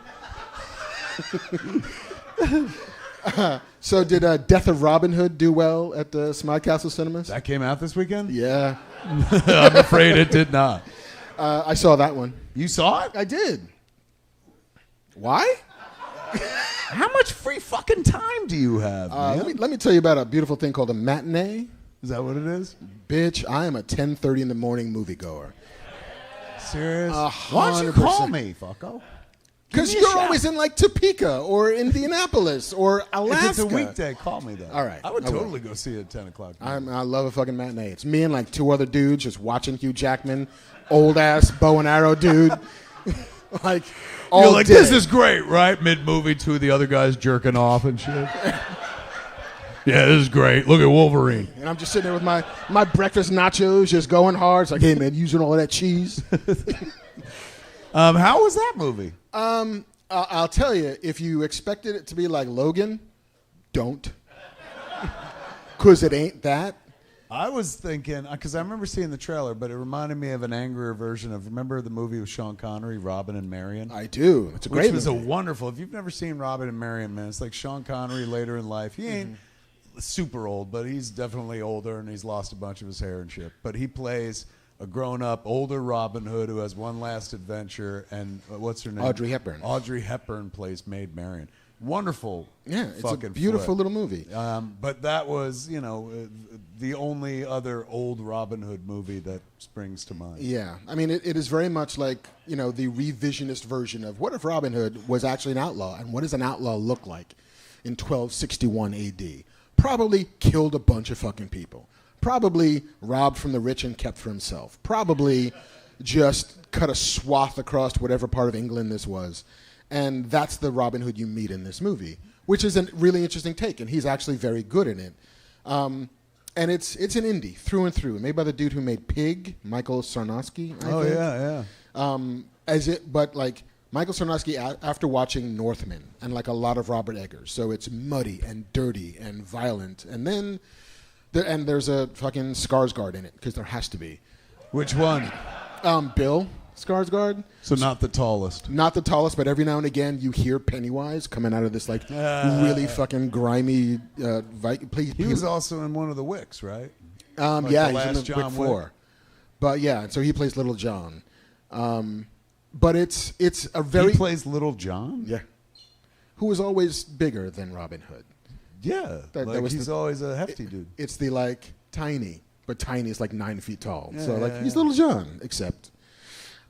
So did Death of Robin Hood do well at the Smodcastle Cinemas? That came out this weekend? Yeah. I'm afraid it did not. I saw that one. You saw it? I did. Why? How much free fucking time do you have, man? Let me tell you about a beautiful thing called a matinee. Is that what it is? Bitch, I am a 10:30 in the morning moviegoer. Serious? 100%. Why don't you call me, fucko? Because you're always in like Topeka or Indianapolis or Alaska. If it's a weekday, call me though. All right. I would totally go see it at 10 o'clock. I love a fucking matinee. It's me and like 2 other dudes just watching Hugh Jackman, old ass bow and arrow dude. Like all You're like, day. this is great, right? Mid-movie, 2 of the other guys jerking off and shit. Yeah, this is great. Look at Wolverine. And I'm just sitting there with my breakfast nachos just going hard. It's like, hey man, using all of that cheese. How was that movie? I'll tell you, if you expected it to be like Logan, don't. Because it ain't that. I was thinking, because I remember seeing the trailer, but it reminded me of an angrier version of, remember the movie with Sean Connery, Robin and Marion? I do. It's a great Which was movie. a wonderful, if you've never seen Robin and Marion, man, it's like Sean Connery later in life. He ain't super old, but he's definitely older, and he's lost a bunch of his hair and shit. But he plays a grown-up, older Robin Hood who has one last adventure, and what's her name? Audrey Hepburn. Audrey Hepburn plays Maid Marian. Wonderful. Yeah, it's a fucking beautiful flick. little movie. But that was, the only other old Robin Hood movie that springs to mind. Yeah, I mean, it is very much like, the revisionist version of what if Robin Hood was actually an outlaw, and what does an outlaw look like in 1261 AD? Probably killed a bunch of fucking people. Probably robbed from the rich and kept for himself. Probably just cut a swath across whatever part of England this was. And that's the Robin Hood you meet in this movie, which is a really interesting take, and he's actually very good in it. And it's an indie through and through, made by the dude who made Pig, Michael Sarnowski. I think. Yeah. But like Michael Sarnowski, after watching Northman and like a lot of Robert Eggers, so it's muddy and dirty and violent, and then there's a fucking Skarsgård in it because there has to be. Which one? Bill Skarsgård. So not the tallest. Not the tallest, but every now and again you hear Pennywise coming out of this like really fucking grimy. He was also in one of the Wicks, right? Yeah, the he's in last the John Wick 4. But yeah, so he plays Little John. But it's a very He plays Little John? yeah, who was always bigger than Robin Hood. Yeah. He's always a hefty dude. It's the like tiny, but tiny is like 9 feet tall. So like he's Little John, except.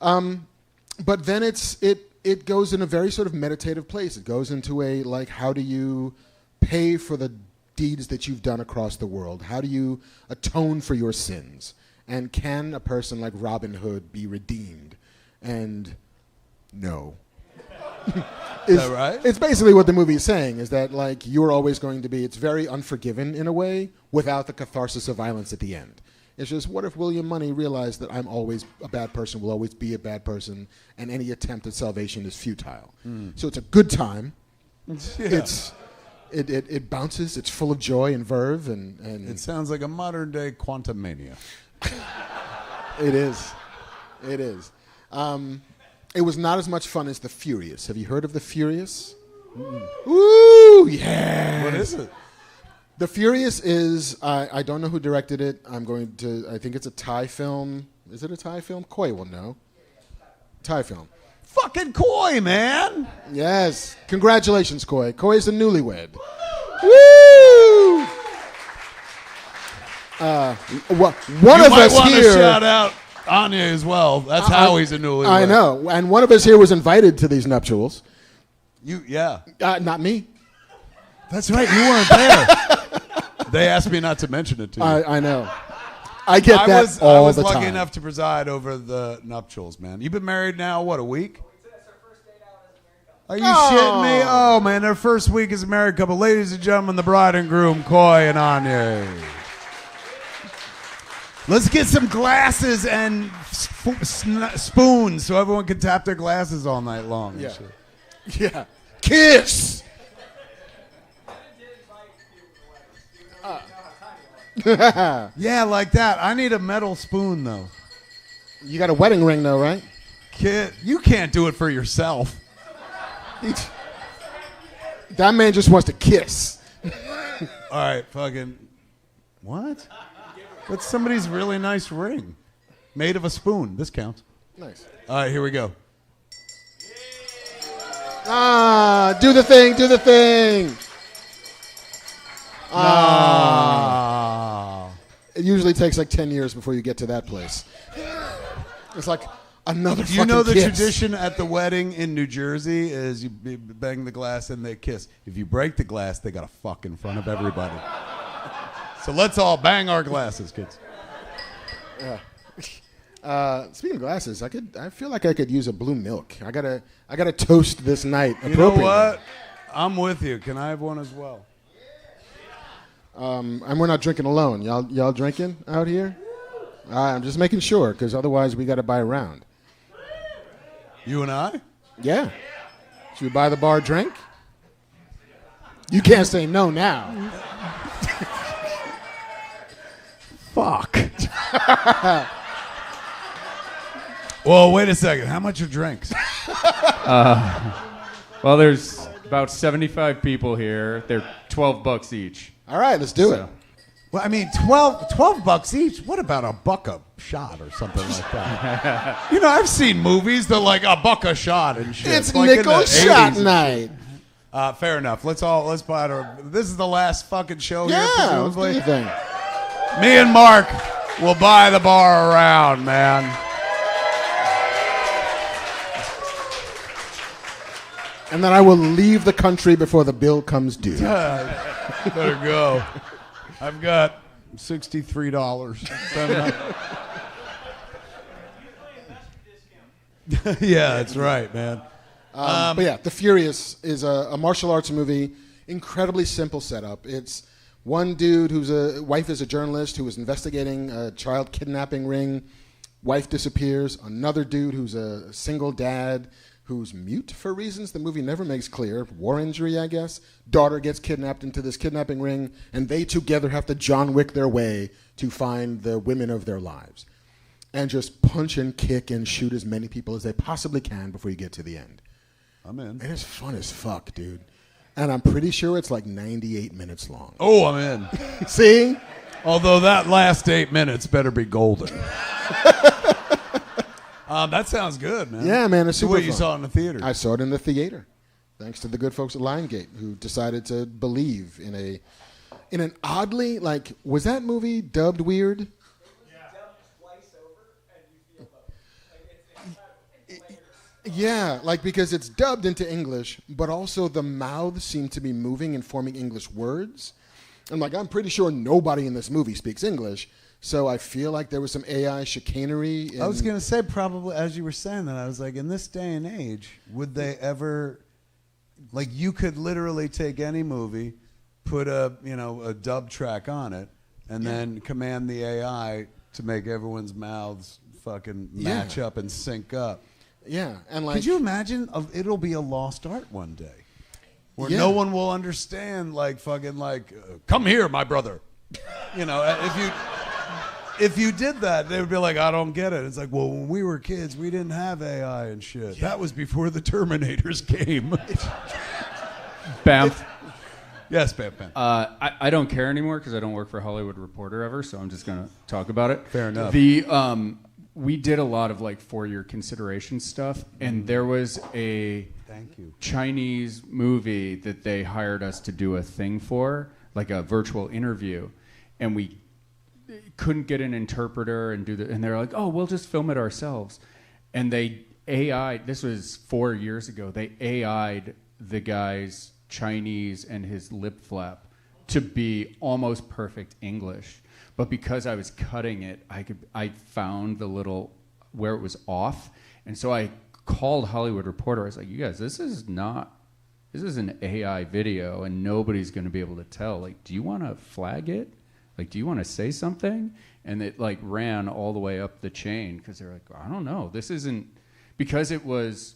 But then it goes in a very sort of meditative place. It goes into a like, how do you pay for the deeds that you've done across the world? How do you atone for your sins? And can a person like Robin Hood be redeemed? And no. Is that right? It's basically what the movie is saying, is that like you're always going to be, it's very Unforgiven in a way, without the catharsis of violence at the end. It's just, what if William Money realized that I'm always a bad person, will always be a bad person, and any attempt at salvation is futile. So it's a good time. Yeah. It bounces, it's full of joy and verve, and It sounds like a modern day Quantumania. it is. It was not as much fun as The Furious. Have you heard of The Furious? Ooh, yeah. What is it? The Furious is, I don't know who directed it. I think it's a Thai film. Is it a Thai film? Koi will know. Thai film. Fucking Koi, man. Yes. Congratulations, Koi. Koi is a newlywed. Woo! One of us want here. to shout out Anya as well. That's how he's a newlywed. I know. And one of us here was invited to these nuptials. Yeah. Not me. That's right. You weren't there. They asked me not to mention it to you. I know. I get that all I was the lucky time. enough to preside over the nuptials, man. You've been married now, what, a week? Are you shitting me? Oh, man, their first week as a married couple. Ladies and gentlemen, the bride and groom, Koi and Anya. Let's get some glasses and spoons so everyone can tap their glasses all night long. Yeah. Yeah. Kiss! Yeah, like that. I need a metal spoon, though. You got a wedding ring, though, right? Kid, you can't do it for yourself. That man just wants to kiss. All right, fucking... What? That's somebody's really nice ring. Made of a spoon. This counts. Nice. All right, here we go. Do the thing, do the thing. It usually takes like 10 years before you get to that place. It's like another Do you know the kiss. tradition at the wedding in New Jersey is you bang the glass and they kiss. If you break the glass, they got to fuck in front of everybody. So let's all bang our glasses, kids. Speaking of glasses, I feel like I could use a blue milk. I gotta toast this night You know appropriately. what? I'm with you. Can I have one as well? And we're not drinking alone. Y'all drinking out here? All right, I'm just making sure, because otherwise we got to buy a round. You and I? Yeah. Should we buy the bar a drink? You can't say no now. Fuck. Well, wait a second. How much are drinks? Well, there's about 75 people here. They're $12 each. All right, let's do it. Well, I mean, 12 bucks each. What about a buck a shot or something like that? You know, I've seen movies that are like a buck a shot and shit. It's like in the nickel shot 80s. night. Fair enough. Let's buy it. This is the last fucking show here. Yeah, let's do presumably. anything. Me and Mark will buy the bar around, man. And then I will leave the country before the bill comes due. Better go. I've got $63. Yeah, that's right, man. But yeah, The Furious is a martial arts movie. Incredibly simple setup. It's one dude whose wife is a journalist who is investigating a child kidnapping ring. Wife disappears. Another dude who's a single dad who's mute for reasons the movie never makes clear. War injury, I guess. Daughter gets kidnapped into this kidnapping ring, and they together have to John Wick their way to find the women of their lives. And just punch and kick and shoot as many people as they possibly can before you get to the end. I'm in. And it's fun as fuck, dude. And I'm pretty sure it's like 98 minutes long. Oh, I'm in. See? Although that last 8 minutes better be golden. That sounds good, man. Yeah, man, it's super What you fun. saw in the theater. I saw it in the theater, thanks to the good folks at Lionsgate who decided to believe in an oddly, like, was that movie dubbed weird? Yeah, like, because it's dubbed into English, but also the mouths seem to be moving and forming English words. And, like, I'm pretty sure nobody in this movie speaks English, so I feel like there was some AI chicanery. I was going to say, probably, as you were saying that, I was like, in this day and age, would they ever, like, you could literally take any movie, put a dub track on it, and then command the AI to make everyone's mouths fucking match up and sync up. Yeah, and like, Could you imagine? It'll be a lost art one day, where Yeah. no one will understand. Like fucking come here, my brother. You know, if you did that, they would be like, I don't get it. It's like, well, when we were kids, we didn't have AI and shit. Yeah. That was before the Terminators came. Bam. Yes, Bam Bam. I don't care anymore because I don't work for Hollywood Reporter ever, so I'm just going to talk about it. Fair enough. We did a lot of like for your consideration stuff, and there was a Chinese movie that they hired us to do a thing for, like a virtual interview, and we couldn't get an interpreter and and they're like, oh, we'll just film it ourselves. And they AI'd, this was 4 years ago, they AI'd the guy's Chinese and his lip flap to be almost perfect English. But because I was cutting it, I found the little where it was off, and so I called Hollywood Reporter. I was like, "You guys, this is an AI video, and nobody's going to be able to tell. Like, do you want to flag it? Like, do you want to say something?" And it like ran all the way up the chain because they're like, "I don't know. This isn't because it was,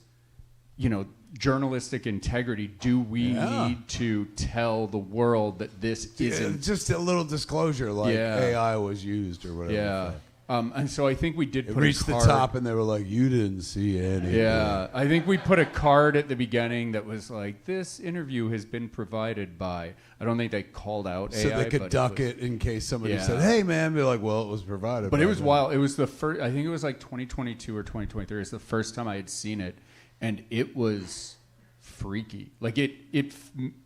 journalistic integrity. Do we need to tell the world that this isn't just a little disclosure, like AI was used or whatever. Yeah. And so I think we did It put reached a the card. top, and they were like, "You didn't see anything." Yeah, I think we put a card at the beginning that was like, "This interview has been provided by." I don't think they called out So AI, they could but duck was, it in case somebody Yeah. said, "Hey, man," be like, "Well, it was provided." But by it was them." wild. It was the first. I think it was like 2022 or 2023. It's the first time I had seen it, and it was freaky. Like it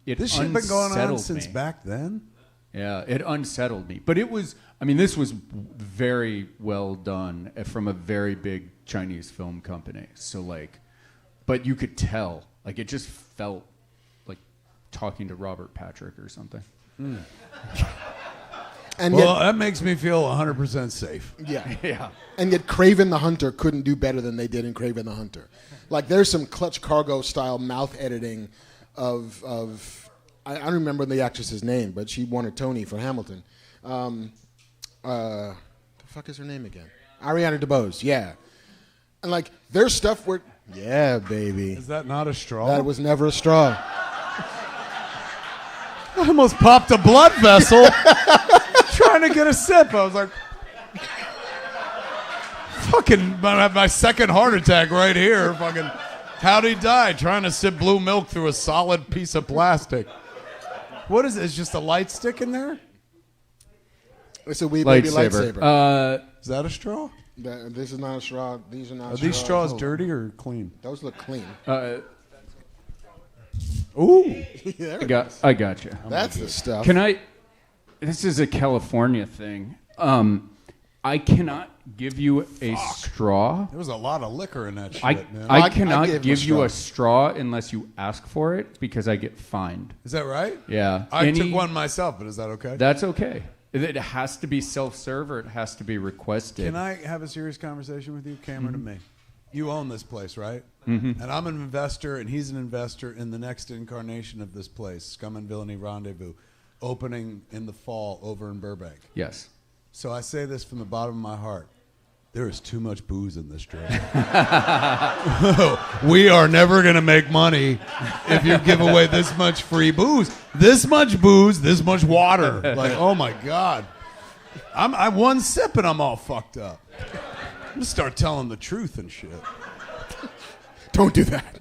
This shit been going on unsettled since me. back then. Yeah, it unsettled me. But it was, I mean, this was very well done from a very big Chinese film company. So, like, but you could tell, like, it just felt like talking to Robert Patrick or something. Mm. And well, yet, that makes me feel 100% safe. yeah. Yeah. And yet Kraven the Hunter couldn't do better than they did in Kraven the Hunter. Like, there's some Clutch Cargo style mouth editing of I don't remember the actress's name, but she won a Tony for Hamilton. The fuck is her name again? Ariana DeBose, yeah. And, like, there's stuff where, yeah, baby. Is that not a straw? That was never a straw. I almost popped a blood vessel trying to get a sip. I was like, fucking, I have my second heart attack right here. Fucking, how'd he die? Trying to sip blue milk through a solid piece of plastic. What is it? Is just a light stick in there? It's a wee baby lightsaber. Is that a straw? This is not a straw. These are not Are these straws dirty or clean? Those look clean. Ooh. I got you. That's the stuff. This is a California thing. I cannot give you a straw. There was a lot of liquor in that shit, man. I cannot give you a straw unless you ask for it because I get fined. Is that right? Yeah. I took one myself, but is that okay? That's okay. It has to be self-serve or it has to be requested. Can I have a serious conversation with you, Cameron and me? You own this place, right? Mm-hmm. And I'm an investor, and he's an investor in the next incarnation of this place, Scum and Villainy Rendezvous, opening in the fall over in Burbank. Yes. So I say this from the bottom of my heart. There is too much booze in this drink. We are never going to make money if you give away this much free booze. This much booze, this much water. Like, oh my God. I one sip and I'm all fucked up. I'm going to start telling the truth and shit. Don't do that.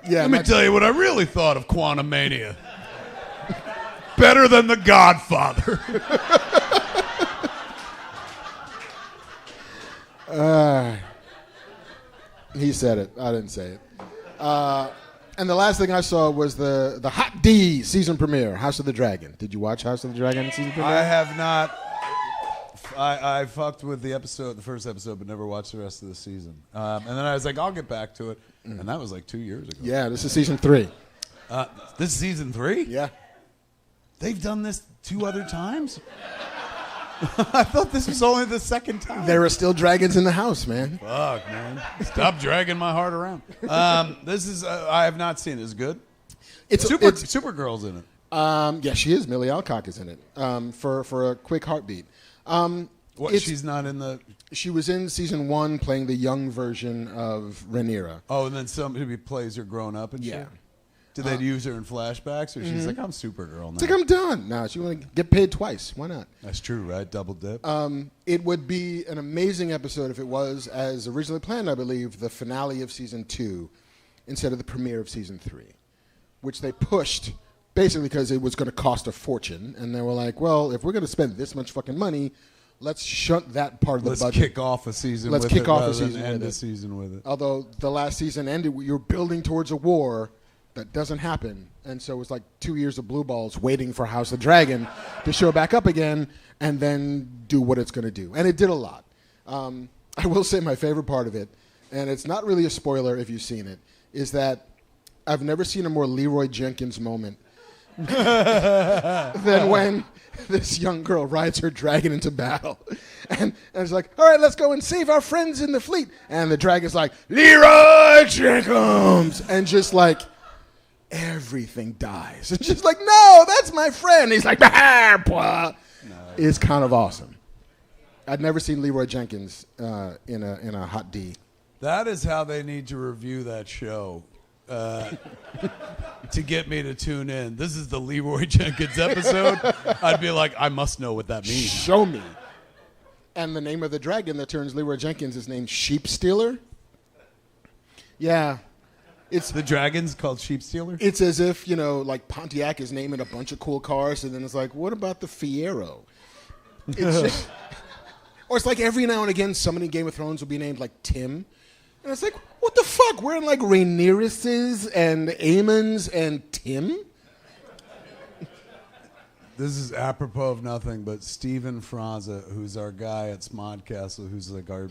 Yeah. Let me tell you what I really thought of Quantum Mania. Better than The Godfather. He said it. I didn't say it. And the last thing I saw was the Hot D season premiere, House of the Dragon. Did you watch House of the Dragon season premiere? I have not. I fucked with the first episode, but never watched the rest of the season. And then I was like, I'll get back to it. And that was like 2 years ago. Yeah, this is season 3. This is season 3? Yeah. They've done this 2 other times? I thought this was only the second time. There are still dragons in the house, man. Fuck, man. Stop dragging my heart around. This is, I have not seen it. Is it good? Supergirl's in it. Yeah, she is. Millie Alcock is in it for a quick heartbeat. She's not in the... She was in season 1 playing the young version of Rhaenyra. Oh, and then somebody plays her grown up and shit? Yeah. Did they use her in flashbacks? Or she's like, I'm Supergirl now? It's like, I'm done. No, she want to get paid twice. Why not? That's true, right? Double dip. It would be an amazing episode if it was, as originally planned, I believe, the finale of season 2 instead of the premiere of season 3, which they pushed basically because it was going to cost a fortune. And they were like, well, if we're going to spend this much fucking money, let's shunt that part of the budget. Let's kick off a season with it. Let's kick off rather a than season end with a it. season with it. Although the last season ended, you're building towards a war that doesn't happen. And so it's like 2 years of blue balls waiting for House of Dragon to show back up again and then do what it's going to do. And it did a lot. I will say my favorite part of it, and it's not really a spoiler if you've seen it, is that I've never seen a more Leroy Jenkins moment than when this young girl rides her dragon into battle. And it's like, all right, let's go and save our friends in the fleet. And the dragon's like, Leroy Jenkins! And just like, everything dies. It's just like, no, that's my friend. He's like, no. It's kind of awesome. I'd never seen Leroy Jenkins in a Hot D. That is how they need to review that show to get me to tune in. This is the Leroy Jenkins episode. I'd be like, I must know what that means. Show me. And the name of the dragon that turns Leroy Jenkins is named Sheep Stealer. Yeah. It's the dragon's called Sheep Stealer? It's as if, like Pontiac is naming a bunch of cool cars, and then it's like, what about the Fiero? It's just, or it's like every now and again, somebody in Game of Thrones will be named like Tim. And it's like, what the fuck? We're in like Rhaenyra's and Aemon's and Tim? This is apropos of nothing, but Steven Franza, who's our guy at Smodcastle, who's like our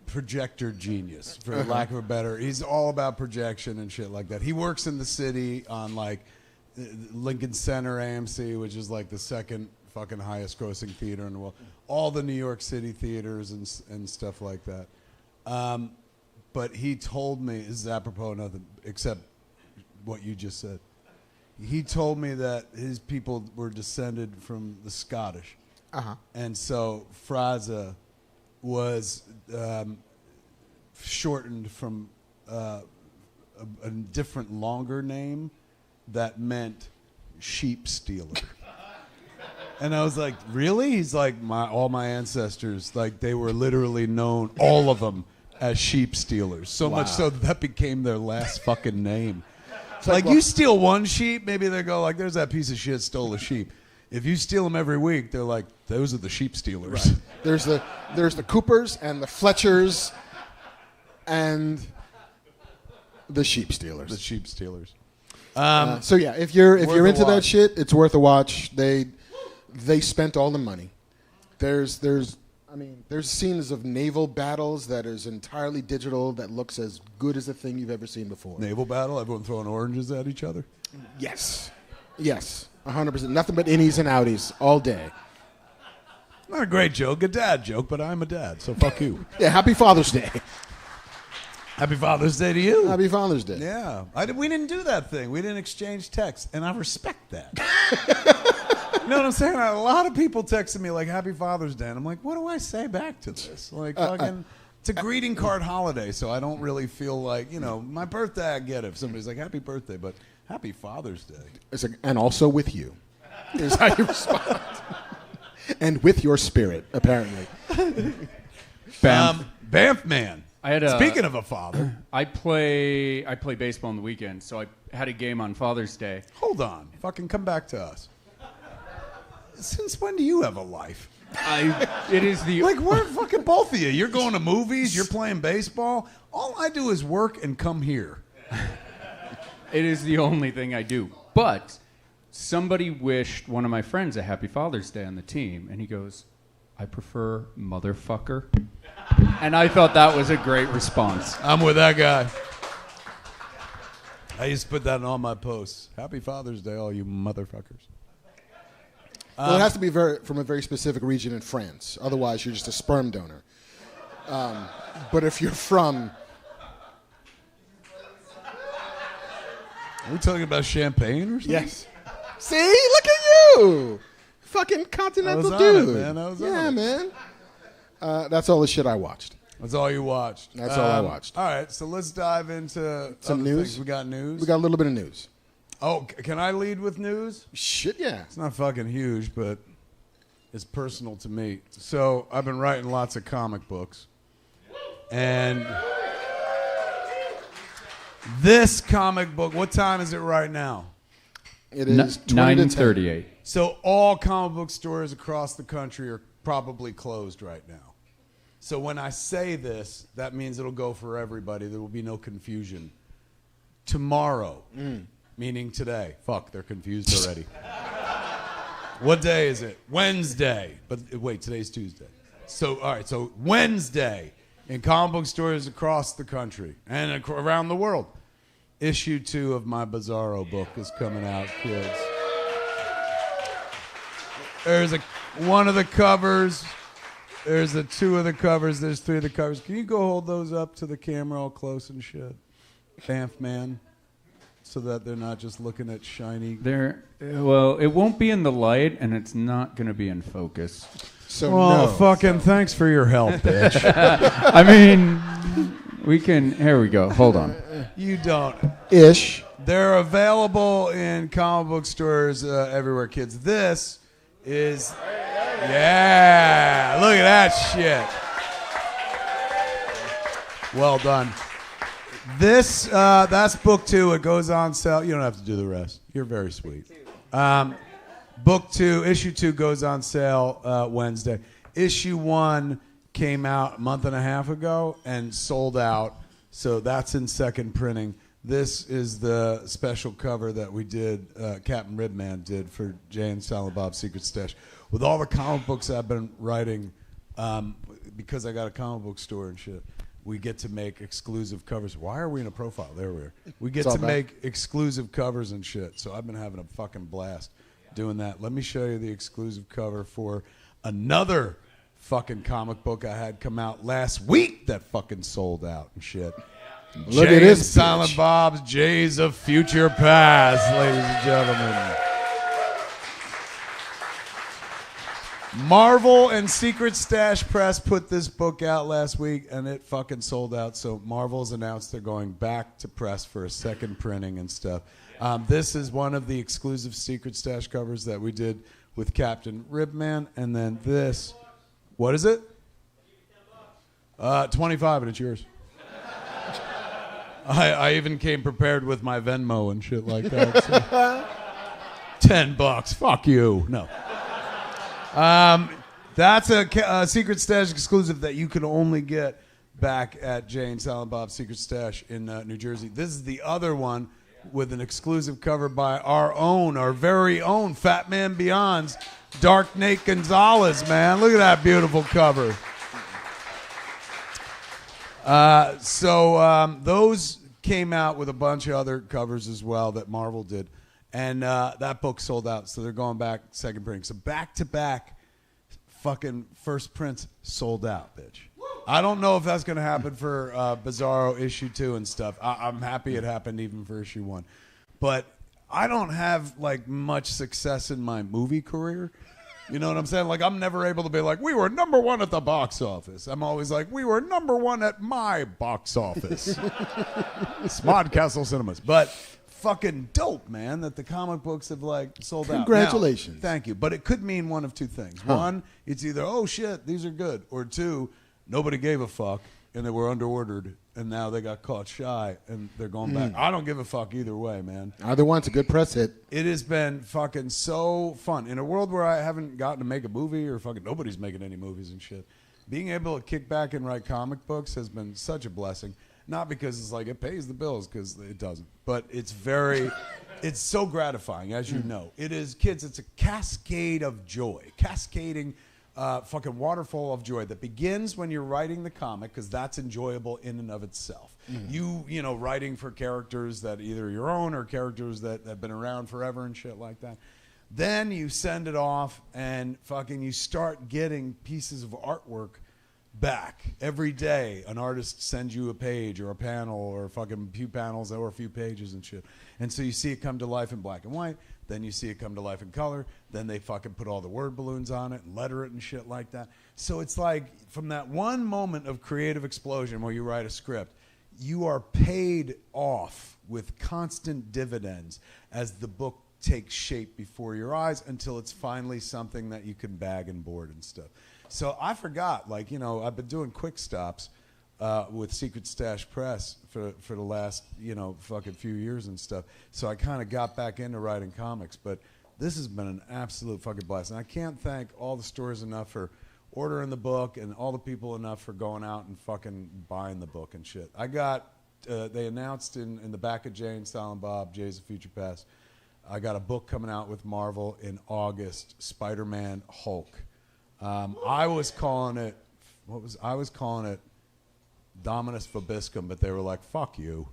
projector genius, for lack of a better. He's all about projection and shit like that. He works in the city on like Lincoln Center AMC, which is like the second fucking highest grossing theater in the world. All the New York City theaters and stuff like that. But he told me, this is apropos of nothing except what you just said. He told me that his people were descended from the Scottish. And so Fraza was shortened from a different, longer name that meant sheep stealer. And I was like, really? He's like, all my ancestors, like they were literally known, all of them, as sheep stealers. So much so that became their last fucking name. It's like you steal one sheep, maybe they go like, there's that piece of shit stole a sheep. If you steal them every week, they're like, those are the sheep stealers. Right. There's the Coopers and the Fletchers and the sheep stealers. The sheep stealers. So yeah, if you're into that watch. shit, it's worth a watch. They spent all the money. There's scenes of naval battles that is entirely digital that looks as good as a thing you've ever seen before. Naval battle? Everyone throwing oranges at each other? Yes. 100%. Nothing but innies and outies all day. Not a great joke, a dad joke, but I'm a dad, so fuck you. Yeah, happy Father's Day. Happy Father's Day to you. Happy Father's Day. Yeah. We didn't do that thing. We didn't exchange texts, and I respect that. You know what I'm saying? A lot of people texted me like, Happy Father's Day, and I'm like, what do I say back to this? Like, fucking, it's a greeting card holiday, so I don't really feel like, my birthday, I get it. If somebody's like, Happy birthday, but Happy Father's Day. And also with you is how you respond. And with your spirit, apparently. Banff man. Speaking of a father. I play baseball on the weekend, so I had a game on Father's Day. Hold on. Fucking come back to us. Since when do you have a life? It is the... Like, we're fucking both of you. You're going to movies. You're playing baseball. All I do is work and come here. It is the only thing I do. But somebody wished one of my friends a Happy Father's Day on the team, and he goes, I prefer motherfucker. And I thought that was a great response. I'm with that guy. I used to put that in all my posts. Happy Father's Day, all you motherfuckers. Well, it has to be from a very specific region in France. Otherwise, you're just a sperm donor. But if you're from... Are we talking about champagne or something? Yes. See? Look at you! Fucking continental dude. I was on it. Man. That's all the shit I watched. That's all you watched. That's all I watched. All right, so let's dive into some other news. Things. We got news. We got a little bit of news. Oh, can I lead with news? Shit, yeah. It's not fucking huge, but it's personal to me. So I've been writing lots of comic books. And this comic book, what time is it right now? It is 9:38. So all comic book stores across the country are probably closed right now. So when I say this, that means it'll go for everybody. There will be no confusion. Tomorrow, meaning today. Fuck, they're confused already. What day is it? Wednesday. But wait, today's Tuesday. So, all right, so Wednesday in comic book stores across the country and around the world. Issue 2 of my Bizarro book is coming out, kids. There's one of the covers. There's 2 of the covers. There's 3 of the covers. Can you go hold those up to the camera all close and shit? Banff man. So that they're not just looking at shiny. Well, it won't be in the light, and it's not going to be in focus. So well, no. fucking thanks for your help, bitch. I mean, we can... Here we go. Hold on. You don't. Ish. They're available in comic book stores everywhere, kids. This is... Yeah, look at that shit. Well done. This, that's book 2. It goes on sale. You don't have to do the rest. You're very sweet. Book 2, issue 2 goes on sale Wednesday. Issue 1 came out a month and a half ago and sold out. So that's in second printing. This is the special cover that we did, Captain Ribman did for Jay and Silent Bob's Secret Stash. With all the comic books I've been writing, because I got a comic book store and shit, we get to make exclusive covers. Why are we in a profile? There we are. We get to make exclusive covers and shit. So I've been having a fucking blast doing that. Let me show you the exclusive cover for another fucking comic book I had come out last week that fucking sold out and shit. Look Jay at this and Silent Bob's Jays of Future Past, ladies and gentlemen. Marvel and Secret Stash Press put this book out last week, and it fucking sold out. So Marvel's announced they're going back to press for a second printing and stuff. This is one of the exclusive Secret Stash covers that we did with Captain Ribman, and then this. What is it? 25, and it's yours. I even came prepared with my Venmo and shit like that. So. $10. Fuck you. No. That's a Secret Stash exclusive that you can only get back at Jay and Silent Bob's Secret Stash in New Jersey. This is the other one with an exclusive cover by our very own Fat Man Beyond's Dark Nate Gonzalez, man. Look at that beautiful cover. Those came out with a bunch of other covers as well that Marvel did. And that book sold out, so they're going back second printing. So back-to-back fucking first prints sold out, bitch. I don't know if that's going to happen for Bizarro issue 2 and stuff. I'm happy it happened even for issue 1. But I don't have, like, much success in my movie career. You know what I'm saying? Like, I'm never able to be like, we were number 1 at the box office. I'm always like, we were number 1 at my box office. Smodcastle Cinemas. But fucking dope, man, that the comic books have, like, sold out. Congratulations. Now, thank you. But it could mean one of two things. One, it's either, oh, shit, these are good. Or two, nobody gave a fuck, and they were underordered, and now they got caught shy, and they're going back. I don't give a fuck either way, man. Either one's a good press hit. It has been fucking so fun. In a world where I haven't gotten to make a movie, or fucking nobody's making any movies and shit, being able to kick back and write comic books has been such a blessing. Not because it's like it pays the bills, because it doesn't. But it's it's so gratifying, as you know. It is, kids, it's a cascade of joy. Cascading fucking waterfall of joy that begins when you're writing the comic, because that's enjoyable in and of itself. You know, writing for characters that either your own or characters that have been around forever and shit like that. Then you send it off and fucking you start getting pieces of artwork back every day. An artist sends you a page or a panel or fucking a few panels or a few pages and shit. And so you see it come to life in black and white. Then you see it come to life in color. Then they fucking put all the word balloons on it and letter it and shit like that. So it's like from that one moment of creative explosion where you write a script, you are paid off with constant dividends as the book takes shape before your eyes until it's finally something that you can bag and board and stuff. So I forgot, like, you know, I've been doing quick stops with Secret Stash Press for the last, you know, fucking few years and stuff. So I kind of got back into writing comics. But this has been an absolute fucking blast. And I can't thank all the stores enough for ordering the book and all the people enough for going out and fucking buying the book and shit. I got, they announced in the back of Jay and Silent Bob, Jays of Future Past, I got a book coming out with Marvel in August, Spider-Man Hulk. I was calling it Dominus Vobiscum, but they were like, fuck you.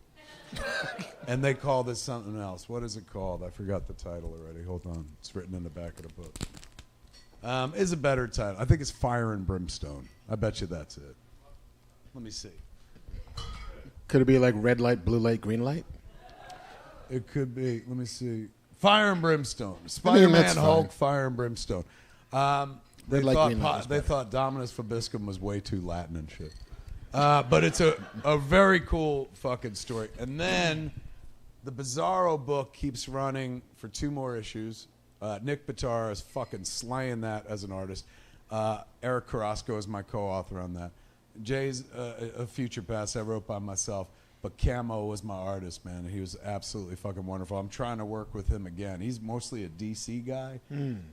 And they called it something else. What is it called? I forgot the title already. Hold on. It's written in the back of the book. Is a better title. I think it's Fire and Brimstone. I bet you that's it. Let me see. Could it be like red light, blue light, green light? It could be. Let me see. Fire and Brimstone. Spider-Man, Hulk, Fire and Brimstone. They thought Dominus Vobiscum was way too Latin and shit. But it's a very cool fucking story. And then the Bizarro book keeps running for 2 more issues. Nick Bitar is fucking slaying that as an artist. Eric Carrasco is my co-author on that. Jay's a Future Past I wrote by myself. But Camo was my artist, man. He was absolutely fucking wonderful. I'm trying to work with him again. He's mostly a DC guy,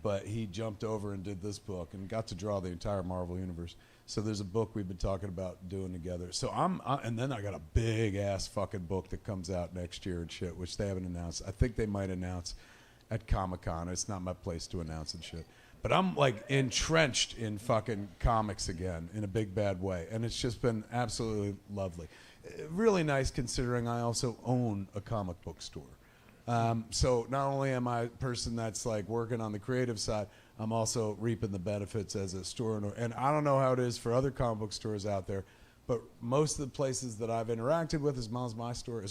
but he jumped over and did this book and got to draw the entire Marvel universe. So there's a book we've been talking about doing together. So and then I got a big ass fucking book that comes out next year and shit, which they haven't announced. I think they might announce at Comic-Con. It's not my place to announce and shit. But I'm like entrenched in fucking comics again in a big bad way. And it's just been absolutely lovely. Really nice considering I also own a comic book store. So not only am I a person that's like working on the creative side, I'm also reaping the benefits as a store owner. And I don't know how it is for other comic book stores out there, but most of the places that I've interacted with, as well as my store,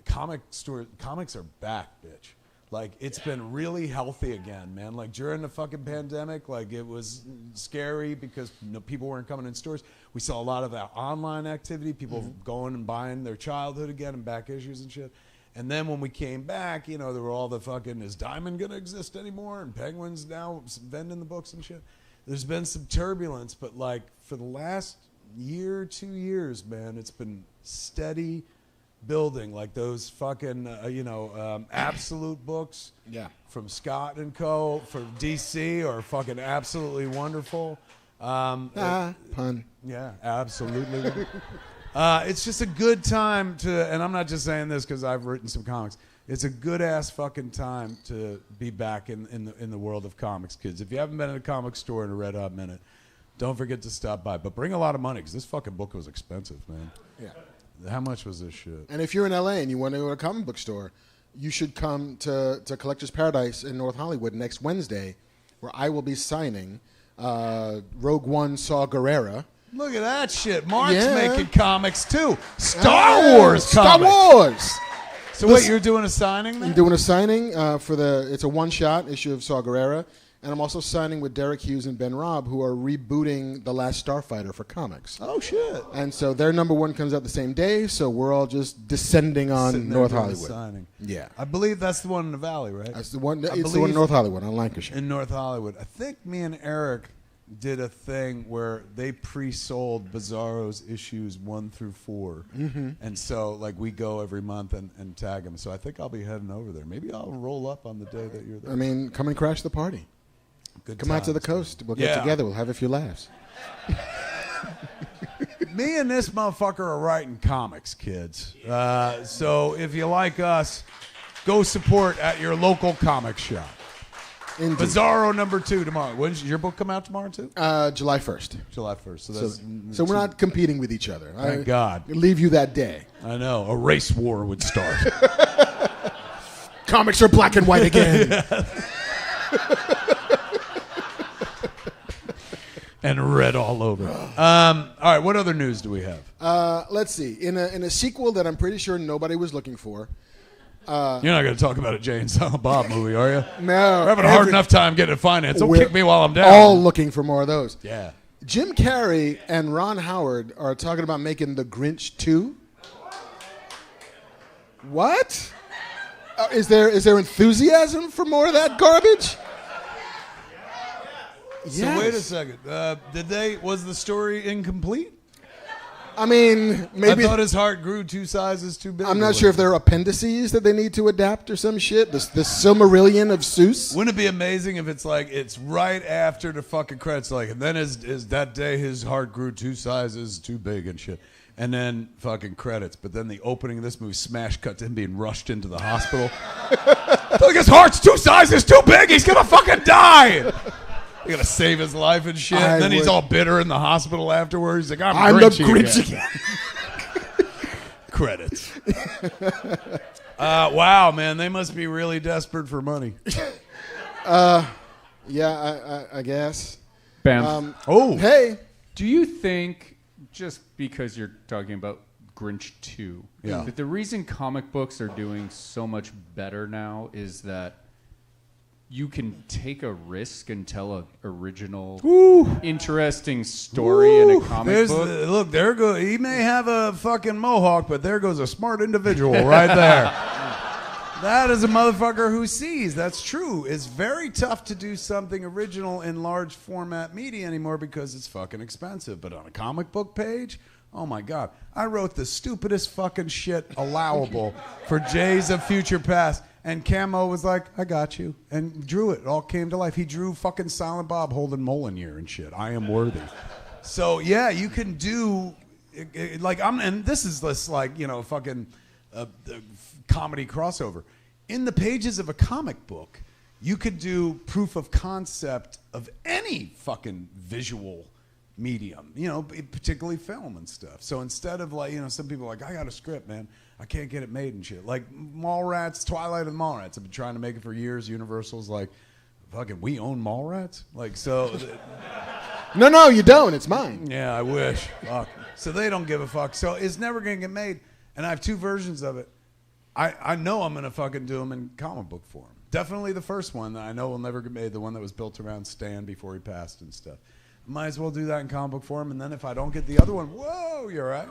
comics are back, bitch. Like, it's been really healthy again, man. Like, during the fucking pandemic, like, it was scary because people weren't coming in stores. We saw a lot of that online activity, people going and buying their childhood again and back issues and shit. And then when we came back, there were all the fucking, is Diamond going to exist anymore? And Penguin's now vending the books and shit. There's been some turbulence, but, like, for the last year, 2 years, man, it's been steady building, like those fucking Absolute books from Scott and Co. from DC are fucking absolutely wonderful. Pun. Yeah, absolutely. It's just a good time to, and I'm not just saying this because I've written some comics. It's a good ass fucking time to be back in the world of comics, kids. If you haven't been in a comic store in a red hot minute, don't forget to stop by. But bring a lot of money because this fucking book was expensive, man. Yeah. How much was this shit? And if you're in LA and you want to go to a comic book store, you should come to Collector's Paradise in North Hollywood next Wednesday, where I will be signing Rogue One Saw Gerrera. Look at that shit. Mark's Yeah. making comics too. Star Wars comics. Star Wars. So wait, you're doing a signing there? I'm doing a signing it's a one-shot issue of Saw Gerrera. And I'm also signing with Derek Hughes and Ben Robb, who are rebooting The Last Starfighter for comics. Oh, shit. And so their number one comes out the same day, so we're all just descending on North Hollywood. Signing. Yeah. I believe that's the one in the Valley, right? That's the one. It's the one in North Hollywood, on Lancashire. In North Hollywood. I think me and Eric did a thing where they pre-sold Bizarro's issues 1 through 4. Mm-hmm. And so, like, we go every month and tag them. So I think I'll be heading over there. Maybe I'll roll up on the day that you're there. I mean, come and crash the party. Good Come out to the coast. We'll get together. We'll have a few laughs. Me and this motherfucker are writing comics, kids. So if you like us, go support at your local comic shop. Indeed. Bizarro #2 tomorrow. When does your book come out tomorrow too? July 1st. July 1st. So we're not competing with each other. Thank God. Leave you that day. I know. A race war would start. Comics are black and white again. And red all over. All right, what other news do we have? Let's see. In a sequel that I'm pretty sure nobody was looking for. You're not going to talk about a Jay and Silent Bob movie, are you? No. We're having a hard enough time getting it financed. Don't kick me while I'm down. All looking for more of those. Yeah. Jim Carrey and Ron Howard are talking about making The Grinch 2. What? Is there enthusiasm for more of that garbage? So Yes. wait a second. Was the story incomplete? I mean, maybe. I thought his heart grew 2 sizes too big. I'm not sure if there are appendices that they need to adapt or some shit. The Silmarillion of Seuss. Wouldn't it be amazing if it's like it's right after the fucking credits, like, and then is that day his heart grew 2 sizes too big and shit, and then fucking credits. But then the opening of this movie, smash cut to him being rushed into the hospital. Like his heart's 2 sizes too big. He's gonna fucking die. You gotta save his life and shit. And then he's all bitter in the hospital afterwards. He's like, I'm the Grinchy Grinch again. Credits. Wow, man, they must be really desperate for money. Yeah, I guess. Bam. Hey. Do you think, just because you're talking about Grinch 2, that the reason comic books are doing so much better now is that you can take a risk and tell an original, interesting story in a comic book? Look, there goes. He may have a fucking mohawk, but there goes a smart individual right there. That is a motherfucker who sees. That's true. It's very tough to do something original in large format media anymore because it's fucking expensive. But on a comic book page, oh my God. I wrote the stupidest fucking shit allowable for Jays of Future Past. And Camo was like, I got you. And drew it. It all came to life. He drew fucking Silent Bob holding Mjolnir and shit. I am worthy. So yeah, you can do and this is this like fucking comedy crossover. In the pages of a comic book, you could do proof of concept of any fucking visual medium, particularly film and stuff. So instead of some people are like, I got a script, man, I can't get it made and shit. Like Mallrats, Twilight of the Mallrats. I've been trying to make it for years. Universal's like, fucking, we own Mallrats? Like, so. No, you don't. It's mine. Yeah, I wish. Fuck. So they don't give a fuck. So it's never going to get made. And I have 2 versions of it. I know I'm going to fucking do them in comic book form. Definitely the first one that I know will never get made, the one that was built around Stan before he passed and stuff. Might as well do that in comic book form. And then if I don't get the other one, whoa, you're right.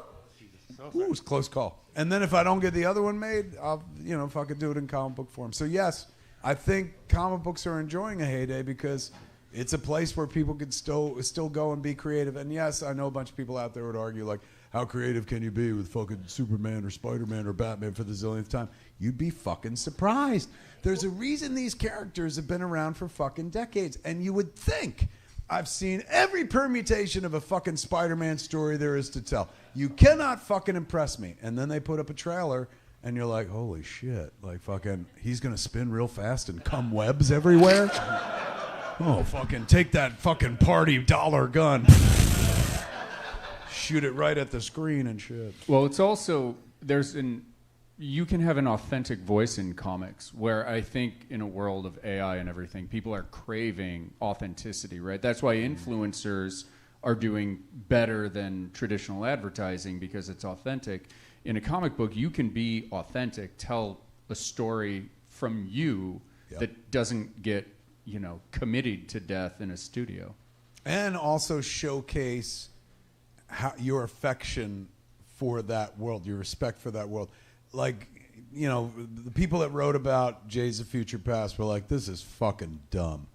Ooh, it's a close call. And then if I don't get the other one made, I'll, fucking do it in comic book form. So yes, I think comic books are enjoying a heyday because it's a place where people can still go and be creative. And yes, I know a bunch of people out there would argue, like, how creative can you be with fucking Superman or Spider-Man or Batman for the zillionth time? You'd be fucking surprised. There's a reason these characters have been around for fucking decades. And you would think I've seen every permutation of a fucking Spider-Man story there is to tell. You cannot fucking impress me. And then they put up a trailer and you're like, holy shit. Like fucking, he's going to spin real fast and come webs everywhere? Oh, fucking take that fucking party dollar gun. Shoot it right at the screen and shit. Well, it's also, you can have an authentic voice in comics where I think in a world of AI and everything, people are craving authenticity, right? That's why influencers are doing better than traditional advertising because it's authentic. In a comic book, you can be authentic, tell a story from you that doesn't get committed to death in a studio. And also showcase your affection for that world, your respect for that world. Like, the people that wrote about Days of Future Past were like, this is fucking dumb.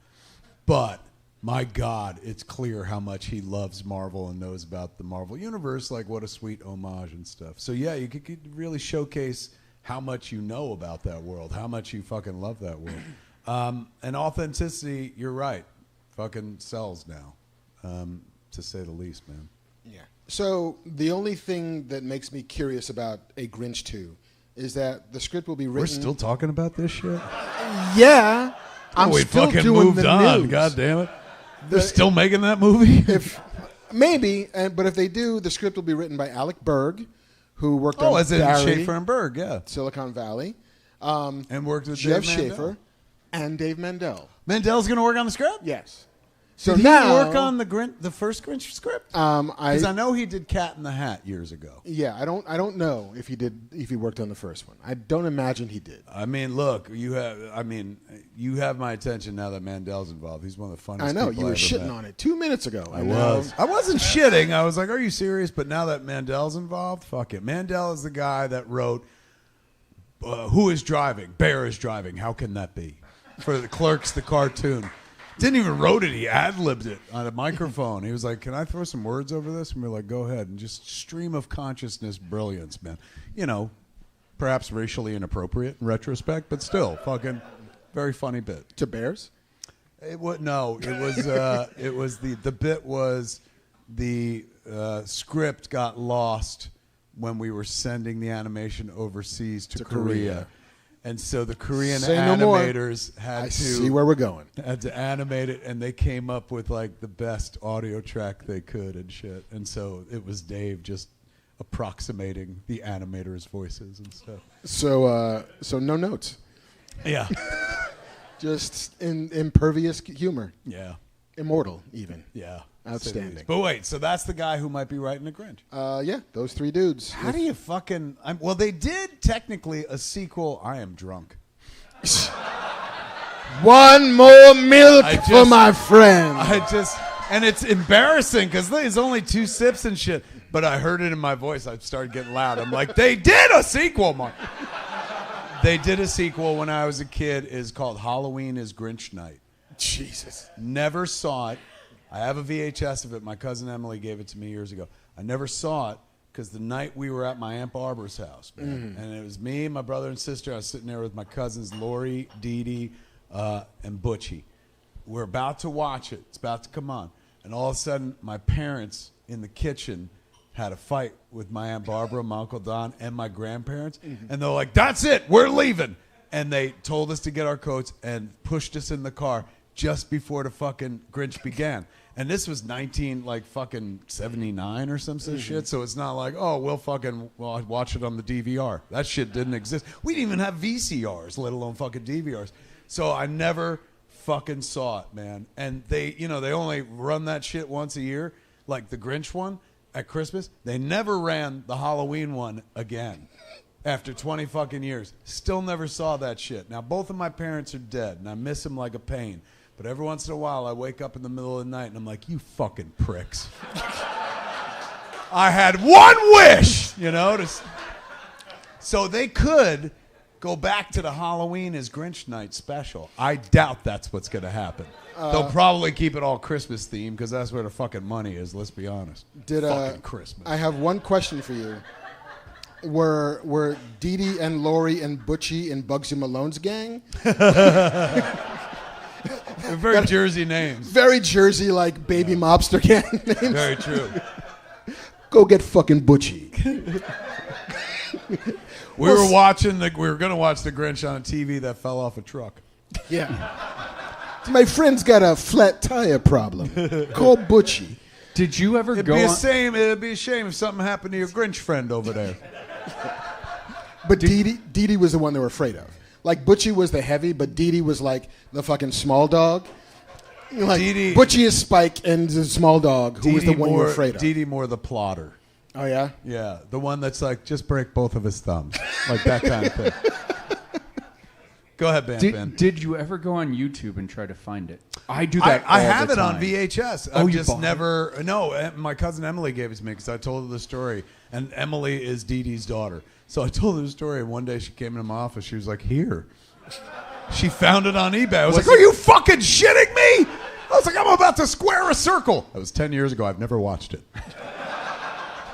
But, my God, it's clear how much he loves Marvel and knows about the Marvel Universe. Like, what a sweet homage and stuff. So, yeah, you could really showcase how much you know about that world, how much you fucking love that world. And authenticity, you're right, fucking sells now, to say the least, man. Yeah. So the only thing that makes me curious about A Grinch 2 is that the script will be written. We're still talking about this shit? Yeah. I'm we still fucking doing moved the on. news. God damn it. They're still making that movie? Maybe, but if they do, the script will be written by Alec Berg, who worked on as in Barry, Schaefer and Berg, yeah. Silicon Valley. And worked with Jeff Dave Mandel. Schaefer and Dave Mandel. Mandel's going to work on the script? Yes. So did he work on the first Grinch script? Because I know he did Cat in the Hat years ago. Yeah, I don't know if he worked on the first one. I don't imagine he did. I mean, look, you have my attention now that Mandel's involved. He's one of the funniest. I know people you were I ever shitting met. on it 2 minutes ago. I wasn't shitting. I was like, are you serious? But now that Mandel's involved, fuck it. Mandel is the guy that wrote Who is Driving? Bear is Driving. How can that be? For the Clerks, the cartoon. Didn't even wrote it. He ad-libbed it on a microphone. He was like, can I throw some words over this? And we're like, go ahead. And just stream of consciousness brilliance, man. Perhaps racially inappropriate in retrospect, but still, fucking very funny bit. To bears? It was the bit was the script got lost when we were sending the animation overseas to Korea. And so the Korean animators had see where we're going. Had to animate it, and they came up with like the best audio track they could and shit. And so it was Dave just approximating the animators' voices and stuff. So no notes. Yeah. Just impervious humor. Yeah. Immortal, even. Yeah. Outstanding. But wait, so that's the guy who might be writing a Grinch. Yeah, those 3 dudes. How do you fucking... well, they did technically a sequel. I am drunk. One more milk for my friend. And it's embarrassing because there's only 2 sips and shit. But I heard it in my voice. I started getting loud. I'm like, they did a sequel, Mark. They did a sequel when I was a kid. It's called Halloween is Grinch Night. Jesus. Never saw it. I have a VHS of it. My cousin Emily gave it to me years ago. I never saw it because the night we were at my Aunt Barbara's house, man, and it was me, my brother, and sister. I was sitting there with my cousins, Lori, Dee Dee, and Butchie. We're about to watch it. It's about to come on. And all of a sudden, my parents in the kitchen had a fight with my Aunt Barbara, my Uncle Don, and my grandparents. And they're like, that's it, we're leaving. And they told us to get our coats and pushed us in the car just before the fucking Grinch began. And this was 79 or some sort of shit. So it's not like, oh, we'll watch it on the DVR. That shit didn't exist. We didn't even have VCRs, let alone fucking DVRs. So I never fucking saw it, man. And they only run that shit once a year, like the Grinch one at Christmas. They never ran the Halloween one again after 20 fucking years. Still never saw that shit. Now, both of my parents are dead, and I miss them like a pain. But every once in a while, I wake up in the middle of the night, and I'm like, you fucking pricks. I had one wish, So they could go back to the Halloween is Grinch night special. I doubt that's what's going to happen. They'll probably keep it all Christmas themed because that's where the fucking money is, let's be honest. Fucking Christmas. I have one question for you. Were Dee Dee and Lori and Butchie in Bugsy Malone's gang? They're very Jersey names. Very Jersey, like baby mobster gang names. Very true. Go get fucking Butchie. We were going to watch the Grinch on a TV that fell off a truck. Yeah. My friend's got a flat tire problem. Call Butchie. Did you ever It'd be a shame if something happened to your Grinch friend over there. But Dee Dee was the one they were afraid of. Like, Butchie was the heavy, but Dee Dee was like the fucking small dog. Like, Butchie is Spike and the small dog, who was the one you were afraid of. Dee Dee more the plotter. Oh, yeah? Yeah, the one that's like, just break both of his thumbs. Like that kind of thing. Go ahead, Ben. Did you ever go on YouTube and try to find it? I do that I all have the it time. on VHS. Oh, I've you just bought never... No, my cousin Emily gave it to me because I told her the story. And Emily is Dee Dee's daughter. So I told her the story, and one day she came into my office. She was like, here. She found it on eBay. I was like, are you fucking shitting me? I was like, I'm about to square a circle. That was 10 years ago. I've never watched it.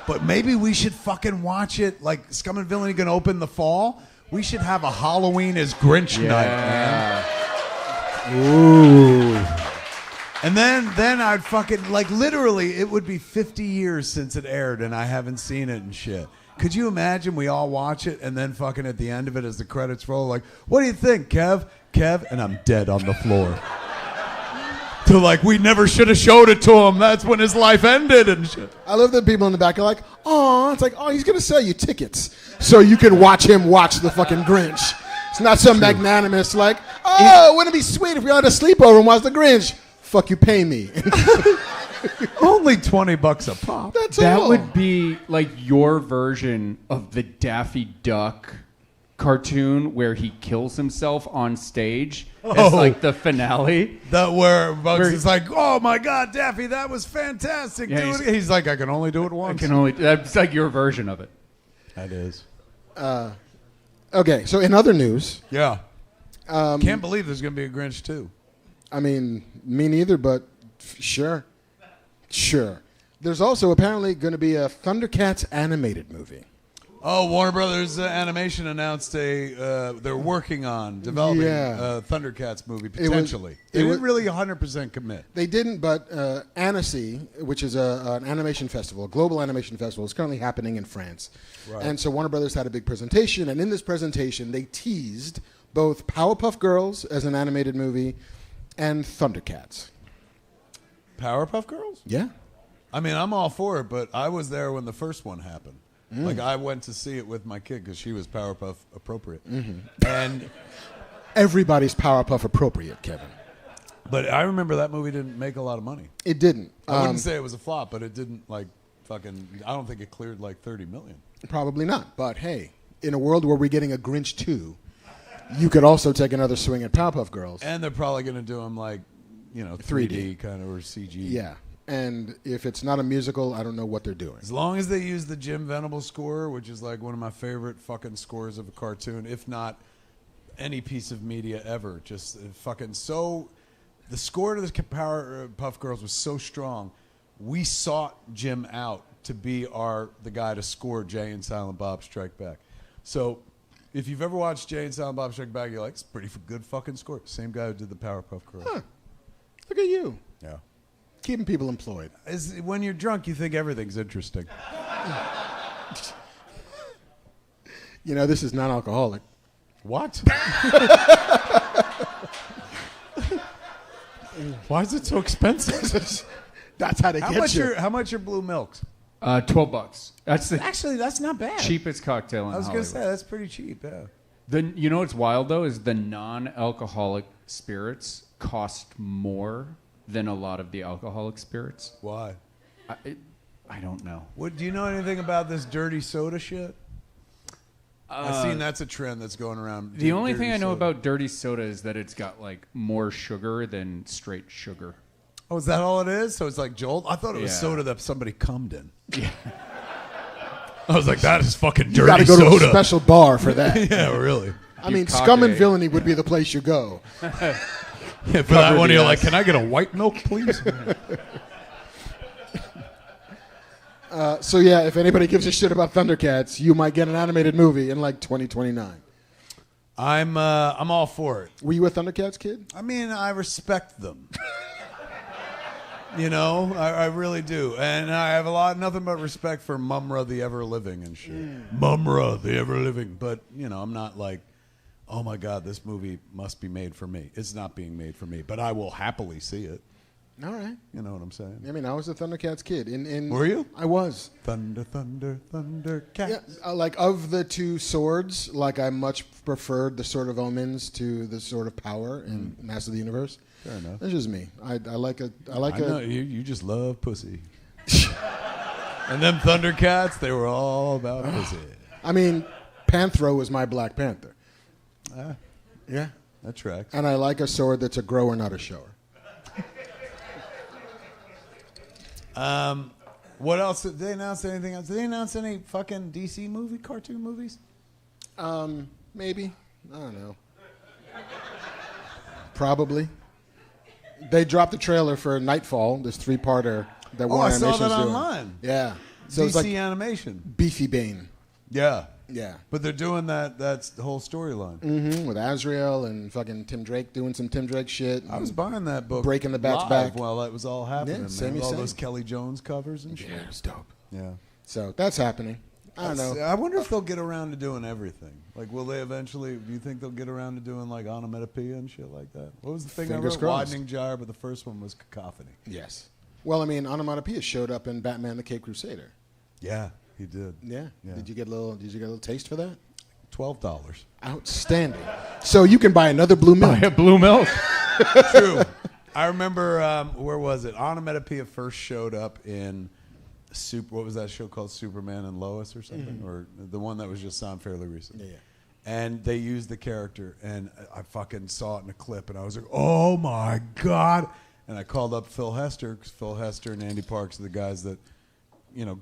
But maybe we should fucking watch it. Like, Scum and Villainy going to open the fall. We should have a Halloween is Grinch night, man. Ooh. And then I'd fucking, like, literally, it would be 50 years since it aired, and I haven't seen it and shit. Could you imagine we all watch it, and then fucking at the end of it, as the credits roll, like, what do you think, Kev? And I'm dead on the floor. To like, we never should have showed it to him. That's when his life ended and shit. I love that people in the back are like, oh, it's like, oh, he's going to sell you tickets so you can watch him watch the fucking Grinch. It's not some magnanimous like, oh, wouldn't it be sweet if we all had a sleepover and watch the Grinch? Fuck you, pay me. Only $20 a pop. That's That all. would be like your version of the Daffy Duck cartoon where he kills himself on stage. It's like the finale. Where Bugs is like, oh my God, Daffy, that was fantastic. Yeah, dude. He's like, I can only do it once. That's like your version of it. That is. Okay, so in other news. Yeah. Can't believe there's going to be a Grinch too. I mean, me neither, but sure. Sure. There's also apparently going to be a Thundercats animated movie. Oh, Warner Brothers Animation announced they're working on developing a Thundercats movie, potentially. They didn't really 100% commit. They didn't, but Annecy, which is an animation festival, a global animation festival, is currently happening in France. Right. And so Warner Brothers had a big presentation, and in this presentation, they teased both Powerpuff Girls as an animated movie and Thundercats. Powerpuff Girls? Yeah. I mean, I'm all for it, but I was there when the first one happened. Like, I went to see it with my kid because she was Powerpuff appropriate. Mm-hmm. And everybody's Powerpuff appropriate, Kevin. But I remember that movie didn't make a lot of money. It didn't. I wouldn't say it was a flop, but it didn't, like, fucking... I don't think it cleared, like, $30 million. Probably not. But, hey, in a world where we're getting a Grinch 2, you could also take another swing at Powerpuff Girls. And they're probably going to do them, like, 3D kind of, or CG. Yeah. And if it's not a musical, I don't know what they're doing. As long as they use the Jim Venables score, which is like one of my favorite fucking scores of a cartoon, if not any piece of media ever. Just fucking so... The score to the Powerpuff Girls was so strong, we sought Jim out to be the guy to score Jay and Silent Bob Strike Back. So if you've ever watched Jay and Silent Bob Strike Back, you're like, it's a pretty good fucking score. Same guy who did the Powerpuff Girls. Huh. Look at you. Yeah. Keeping people employed. When you're drunk, you think everything's interesting. You know, this is non-alcoholic. What? Why is it so expensive? That's how they get you. How much are blue milks? $12. That's the Actually, that's not bad. cheapest cocktail in I was going to Hollywood. say, that's pretty cheap, yeah. You know what's wild, though, is the non-alcoholic spirits cost more than a lot of the alcoholic spirits. Why? I don't know. Do you know anything about this dirty soda shit? I've seen that's a trend that's going around. The only thing I know soda. about dirty soda is that it's got like more sugar than straight sugar. Oh, is that all it is? So it's like Jolt? I thought it was Yeah. soda that somebody cummed in. Yeah. I was like, that is fucking You got dirty to go soda. to a special bar for that. Yeah, really. I mean, cock Scum and it. Villainy would be the place you go. Yeah, for that one, the you're ass. like, can I get a white milk, please? So yeah, if anybody gives a shit about Thundercats, you might get an animated movie in like 2029. I'm all for it. Were you a Thundercats kid? I mean, I respect them. You know, I really do. And I have nothing but respect for Mumra the Ever Living and shit. Mumra the Ever Living. But, you know, I'm not like, oh my God, this movie must be made for me. It's not being made for me, but I will happily see it. All right. You know what I'm saying? I mean, I was a Thundercats kid. Were you? I was. Thunder, thunder, thunder, cat. Yeah, like of the two swords, like I much preferred the Sword of Omens to the Sword of Power in Master of the Universe. Fair enough. That's just me. I like a. I know, you just love pussy. And them Thundercats, they were all about pussy. I mean, Panthro was my Black Panther. Yeah. That tracks. And I like a sword that's a grower, not a shower. What else? Did they announce anything else? Did they announce any fucking DC cartoon movies? Maybe. I don't know. Probably. They dropped the trailer for Nightfall, this 3-parter that Oh, Warner I saw Animation's that doing. online. Yeah. So DC it's like animation. Beefy Bane. Yeah. Yeah. But they're doing that's the whole storyline. Mm-hmm. With Azrael and fucking Tim Drake doing some Tim Drake shit. I was buying that book. Breaking the Bat's live back. while that was all happening. Yeah, man. same. All those Kelly Jones covers and shit. Yeah, it's dope. Yeah. So that's happening. I don't know. I wonder if they'll get around to doing everything. Like, will they eventually? Do you think they'll get around to doing like onomatopoeia and shit like that? What was the thing Fingers I wrote? crossed. Widening gyre, but the first one was cacophony. Yes. Well, I mean, onomatopoeia showed up in Batman: The Cape Crusader. Yeah, he did. Yeah. Yeah. Did you get a little taste for that? $12. Outstanding. So you can buy another blue milk. Buy a blue milk. True. I remember where was it? Onomatopoeia first showed up in what was that show called? Superman and Lois or something, or the one that was just on fairly recently. Yeah. And they used the character, and I fucking saw it in a clip, and I was like, oh my God. And I called up Phil Hester, because Phil Hester and Andy Parks are the guys that, you know,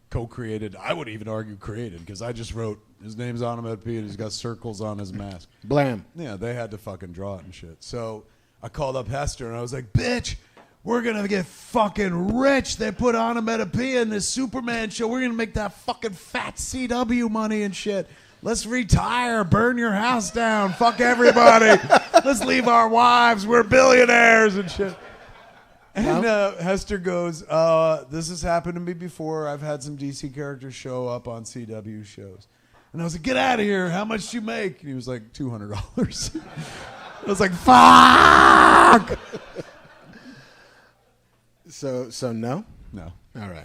co-created, I would even argue created, because I just wrote, his name's Onomatopoeia, and he's got circles on his mask. Blam. Yeah, they had to fucking draw it and shit. So I called up Hester, and I was like, bitch, we're going to get fucking rich. They put onomatopoeia in this Superman show. We're going to make that fucking fat CW money and shit. Let's retire, burn your house down, fuck everybody. Let's leave our wives. We're billionaires and shit. And Hester goes, this has happened to me before. I've had some DC characters show up on CW shows. And I was like, get out of here. How much do you make? And he was like, $200. I was like, fuck. So no? No. All right.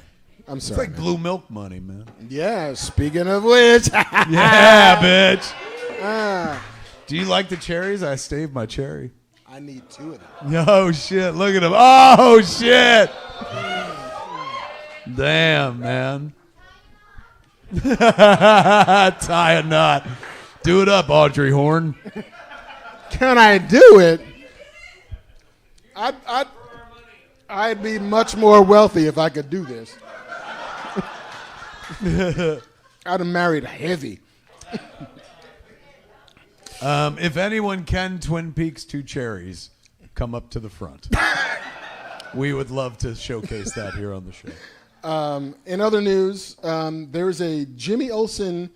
I'm It's sorry. like blue milk money, man. Yeah, speaking of which. Yeah, bitch. Ah, Do you like the cherries? I staved my cherry. I need 2 of them. Oh, shit. Look at him. Oh, shit. Damn, man. Tie a knot. Do it up, Audrey Horne. Can I do it? I'd be much more wealthy if I could do this. I'd have married heavy. If anyone can Twin Peaks 2 cherries, come up to the front. We would love to showcase that here on the show. In other news, there's a Jimmy Olsen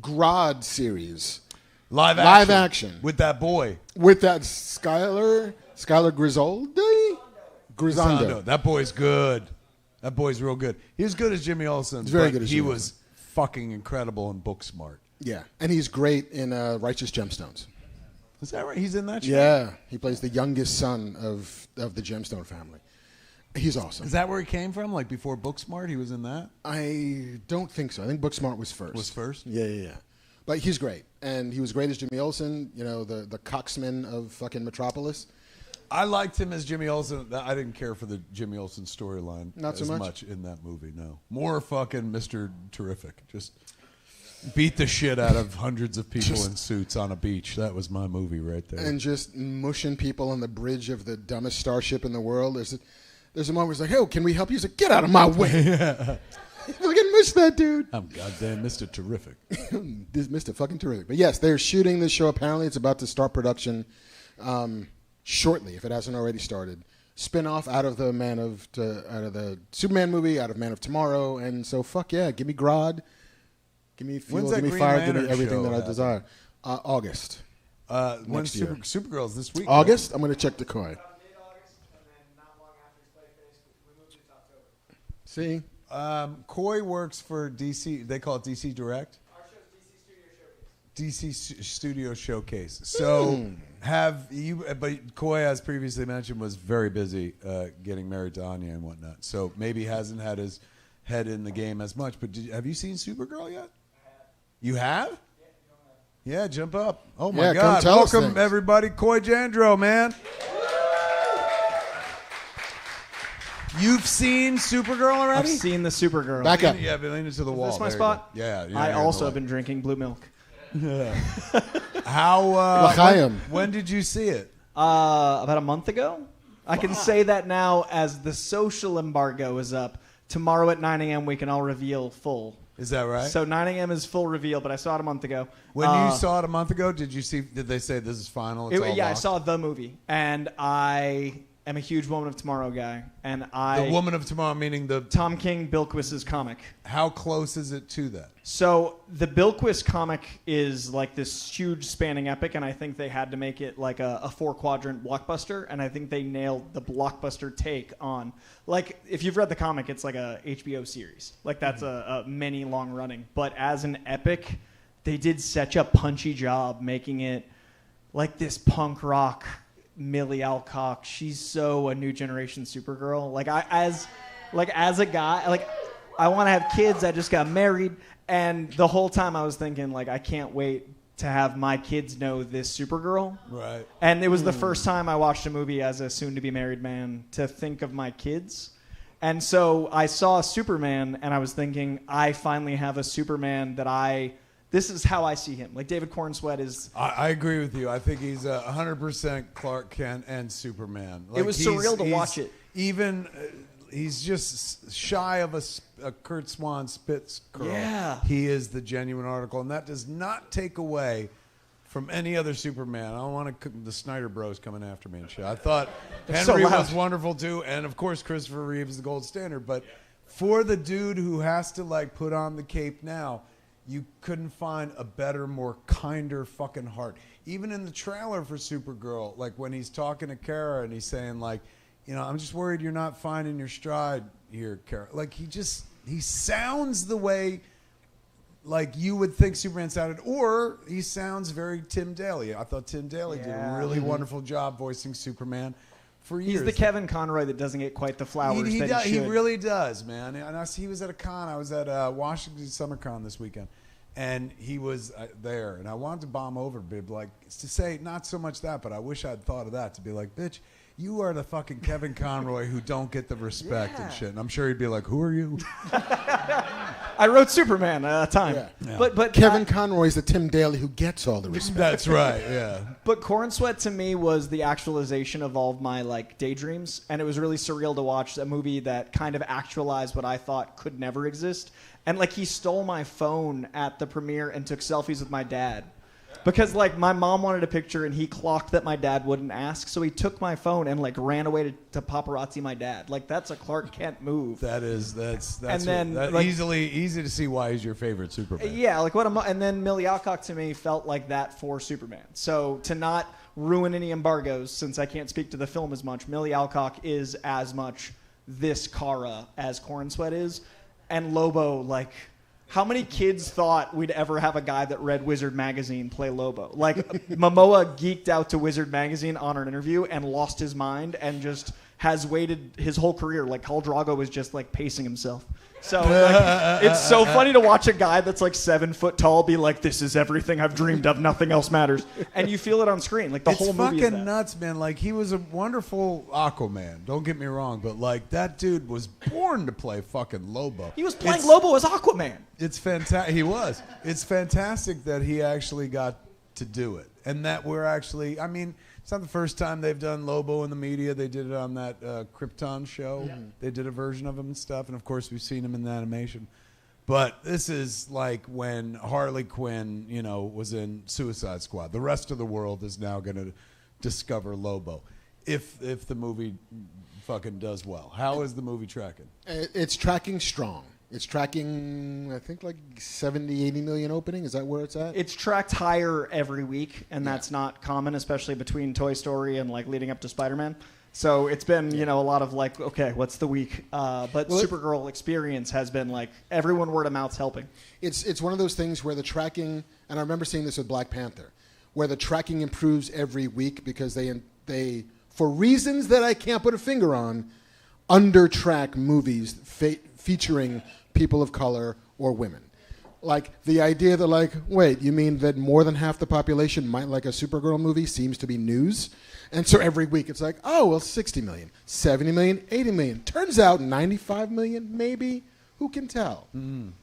Grodd series. Live action. With that boy. With that Skylar Grissoldi? Grisondo. That boy's good. That boy's real good. He was good as Jimmy Olsen. He's very good as He Jimmy was fucking incredible in Booksmart. Yeah, and he's great in Righteous Gemstones. Is that right? He's in that show? Yeah, he plays the youngest son of the Gemstone family. He's awesome. Is that where he came from? Like before Booksmart, he was in that? I don't think so. I think Booksmart was first. Was first? Yeah. But he's great. And he was great as Jimmy Olsen, you know, the coxman of fucking Metropolis. I liked him as Jimmy Olsen. I didn't care for the Jimmy Olsen storyline Not so as much? in that movie, no. More fucking Mr. Terrific. Just beat the shit out of hundreds of people in suits on a beach. That was my movie right there. And just mushing people on the bridge of the dumbest starship in the world. There's a moment where he's like, hey, can we help you? He's like, get out of my way. Yeah. Fucking mush that dude. I'm goddamn Mr. Terrific. This Mr. fucking Terrific. But yes, they're shooting this show. Apparently it's about to start production shortly, if it hasn't already started. Spin-off out of the Superman movie, out of Man of Tomorrow. And so, fuck yeah, give me Grodd. Give me fuel, give me fire, give me everything that I desire. August. When's Supergirl's this week? August? I'm going to check the coin. See? Coy works for DC. They call it DC Direct? Our show's DC Studio Showcase. DC Studio Showcase. So have you, but Coy, as previously mentioned, was very busy getting married to Anya and whatnot. So maybe hasn't had his head in the game as much. But have you seen Supergirl yet? I have. You have? Yeah, jump up. Oh, my Yeah, God. come tell us Welcome, things. everybody. Coy Jandro, man. You've seen Supergirl already? I've seen the Supergirl. Back up. Yeah, be leaning to the wall. Is this my There you go. spot? Yeah. I you're also in have the been drinking blue milk. How? L'chaim. When did you see it? About a month ago. I can say that now as the social embargo is up. Tomorrow at 9 a.m. we can all reveal full. Is that right? So 9 a.m. is full reveal, but I saw it a month ago. When you saw it a month ago, did they say this is final? It's all Yeah, I locked? saw the movie, and I am a huge Woman of Tomorrow guy. And The Woman of Tomorrow, meaning the... Tom King Bilquis's comic. How close is it to that? So the Bilquis comic is like this huge spanning epic, and I think they had to make it like a 4-quadrant blockbuster, and I think they nailed the blockbuster take on. Like, if you've read the comic, it's like a HBO series. Like, that's a many long running. But as an epic, they did such a punchy job making it like this punk rock Millie Alcock. She's so a new generation Supergirl. Like, as a guy, like, I want to have kids. I just got married. And the whole time I was thinking, like, I can't wait to have my kids know this Supergirl. Right. And it was the first time I watched a movie as a soon-to-be-married man to think of my kids. And so I saw Superman, and I was thinking, I finally have a Superman that this is how I see him. Like, David Cornsweet is... I agree with you. I think he's 100% Clark Kent and Superman. Like, it was surreal to watch it. Even... he's just shy of a Kurt Swan Spitz curl. Yeah. He is the genuine article, and that does not take away from any other Superman. I don't want the Snyder Bros coming after me and shit. I thought Henry was wonderful too, and of course Christopher Reeve is the gold standard. But for the dude who has to like put on the cape now, you couldn't find a better, more kinder fucking heart. Even in the trailer for Supergirl, like when he's talking to Kara and he's saying like, you know, I'm just worried you're not finding your stride here, Kara. Like he sounds the way like you would think Superman sounded, or he sounds very Tim Daly. I thought Tim Daly did a really wonderful job voicing Superman for years. He's the Kevin Conroy that doesn't get quite the flowers he that he should. He really does, man. And he was at a con. I was at Washington Summer Con this weekend, and he was there. And I wanted to bomb over, Bib, like to say not so much that, but I wish I'd thought of that to be like, bitch, you are the fucking Kevin Conroy who don't get the respect and shit. And I'm sure he'd be like, who are you? I wrote Superman at a time. Yeah. But Kevin Conroy's the Tim Daly who gets all the respect. That's right, yeah. But Cornsweet to me was the actualization of all of my like daydreams, and it was really surreal to watch a movie that kind of actualized what I thought could never exist. And like he stole my phone at the premiere and took selfies with my dad. Because like my mom wanted a picture and he clocked that my dad wouldn't ask, so he took my phone and like ran away to paparazzi my dad. Like that's a Clark Kent move. That's And then, like, easy to see why he's your favorite Superman. Yeah, like and then Millie Alcock to me felt like that for Superman. So to not ruin any embargoes, since I can't speak to the film as much, Millie Alcock is as much this Kara as Corn Sweat is, and Lobo like. How many kids thought we'd ever have a guy that read Wizard Magazine play Lobo? Like, Momoa geeked out to Wizard Magazine on an interview and lost his mind and just has waited his whole career. Like, Khal Drogo was just, like, pacing himself. So, like, it's so funny to watch a guy that's, like, 7 foot tall be like, this is everything I've dreamed of. Nothing else matters. And you feel it on screen. Like, the whole movie is that. It's fucking nuts, man. Like, he was a wonderful Aquaman. Don't get me wrong. But, like, that dude was born to play fucking Lobo. He was playing Lobo as Aquaman. It's fantastic. He was. It's fantastic that he actually got to do it. And that we're actually, I mean, it's not the first time they've done Lobo in the media. They did it on that Krypton show. Yeah. They did a version of him and stuff. And, of course, we've seen him in the animation. But this is like when Harley Quinn, you know, was in Suicide Squad. The rest of the world is now going to discover Lobo if the movie fucking does well. How is the movie tracking? It's tracking strong. It's tracking, I think, like 70, 80 million opening. Is that where it's at? It's tracked higher every week, and that's not common, especially between Toy Story and like leading up to Spider-Man. So it's been, you know, a lot of like, okay, what's the week? But Supergirl experience has been like everyone word of mouth's helping. It's one of those things where the tracking, and I remember seeing this with Black Panther, where the tracking improves every week because they for reasons that I can't put a finger on, under-track movies featuring people of color or women. Like, the idea that, like, wait, you mean that more than half the population might like a Supergirl movie seems to be news? And so every week it's like, oh, well, 60 million, 70 million, 80 million. Turns out 95 million, maybe. Who can tell?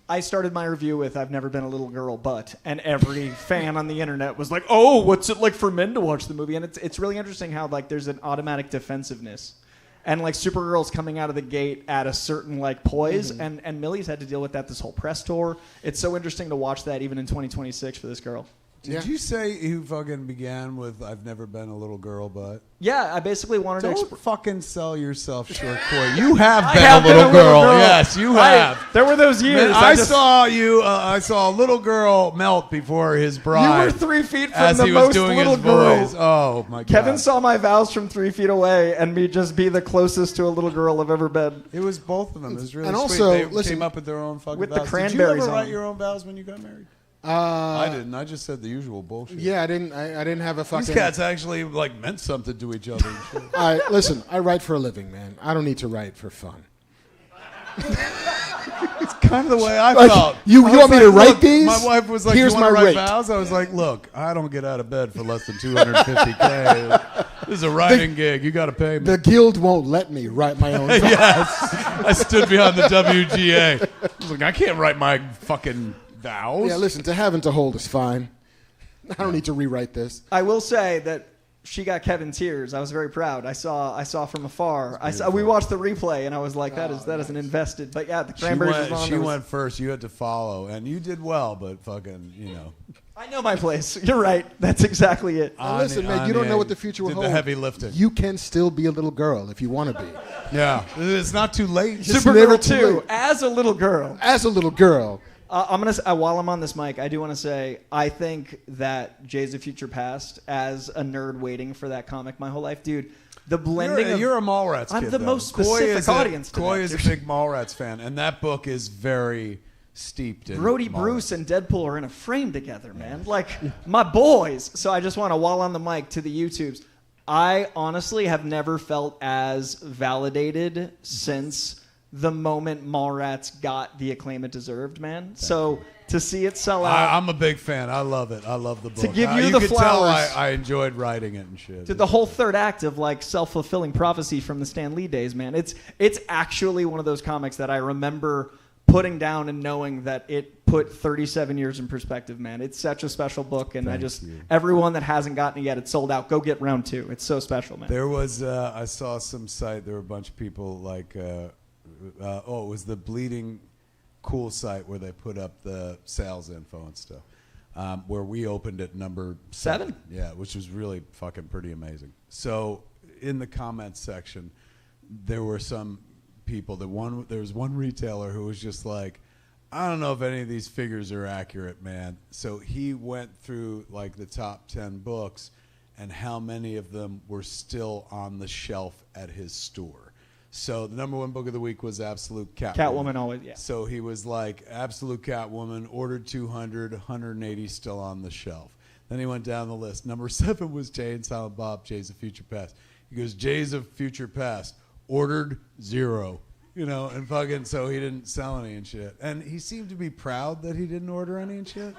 I started my review with I've never been a little girl, and every fan on the internet was like, oh, what's it like for men to watch the movie? And it's really interesting how, like, there's an automatic defensiveness. And, like, Supergirl's coming out of the gate at a certain, like, poise, and Millie's had to deal with that this whole press tour. It's so interesting to watch that even in 2026 for this girl. Did you say you fucking began with I've never been a little girl, but... Yeah, I basically wanted to... Don't fucking sell yourself short, Corey. You have been a little girl. Yes, you have. There were those years. Man, I saw you. I saw a little girl melt before his bride. You were 3 feet from the most little girl. Oh, my God. Kevin saw my vows from 3 feet away and me just be the closest to a little girl I've ever been. It was both of them. It was really and sweet. Also, they came up with their own fucking with vows. the cranberries. Did you ever on write your own vows when you got married? I didn't. I just said the usual bullshit. Yeah, I didn't have a fucking... These cats actually like meant something to each other. And shit. Listen, I write for a living, man. I don't need to write for fun. It's kind of the way I felt. You want me to write these? My wife was like, here's you my want to write rate. vows? I was like, look, I don't get out of bed for less than $250K. This is a writing gig. You got to pay me. The guild won't let me write my own vows. Yes. I stood behind the WGA. I was like, I can't write my fucking vows. Yeah, listen, to have and to hold is fine. I don't need to rewrite this. I will say that she got Kevin tears. I was very proud. I saw from afar. We watched the replay, and I was like, that is an invested. But yeah, the cranberries was on. She went first. You had to follow, and you did well. But fucking, you know. I know my place. You're right. That's exactly it. Listen, man, you don't know what the future will hold. Did the heavy lifting. You can still be a little girl if you want to be. Yeah, it's not too late. Supergirl 2, as a little girl. As a little girl. I'm gonna while I'm on this mic, I do want to say I think that Days of Future Past, as a nerd waiting for that comic my whole life, dude. The blending. You're a Mallrats kid. I'm the though. most specific audience. Coy is a big Mallrats fan, and that book is very steeped in Brody Mallrats. Bruce and Deadpool are in a frame together, man. Like my boys. So I just want to, while on the mic, to the YouTubes. I honestly have never felt as validated since the moment Mallrats got the acclaim it deserved, man. So to see it sell out. I'm a big fan. I love it. I love the book. To give you the the could flowers. Tell I enjoyed writing it and shit. To the whole third act of like self-fulfilling prophecy from the Stan Lee days, man. It's actually one of those comics that I remember putting down and knowing that it put 37 years in perspective, man. It's such a special book, and everyone that hasn't gotten it yet, it's sold out. Go get round 2. It's so special, man. There was I saw some site. There were a bunch of people like. It was the Bleeding Cool site where they put up the sales info and stuff. where we opened at number 7. Yeah, which was really fucking pretty amazing. So in the comments section, there were some people there was one retailer who was just like, I don't know if any of these figures are accurate, man. So he went through like the top 10 books and how many of them were still on the shelf at his store. So the number 1 book of the week was Absolute Catwoman. Catwoman always, yeah. So he was like, Absolute Catwoman, ordered 200, 180 still on the shelf. Then he went down the list. Number 7 was Jay and Silent Bob, Jays of Future Past. He goes, Jays of Future Past, ordered 0. You know, and fucking, so he didn't sell any and shit. And he seemed to be proud that he didn't order any and shit.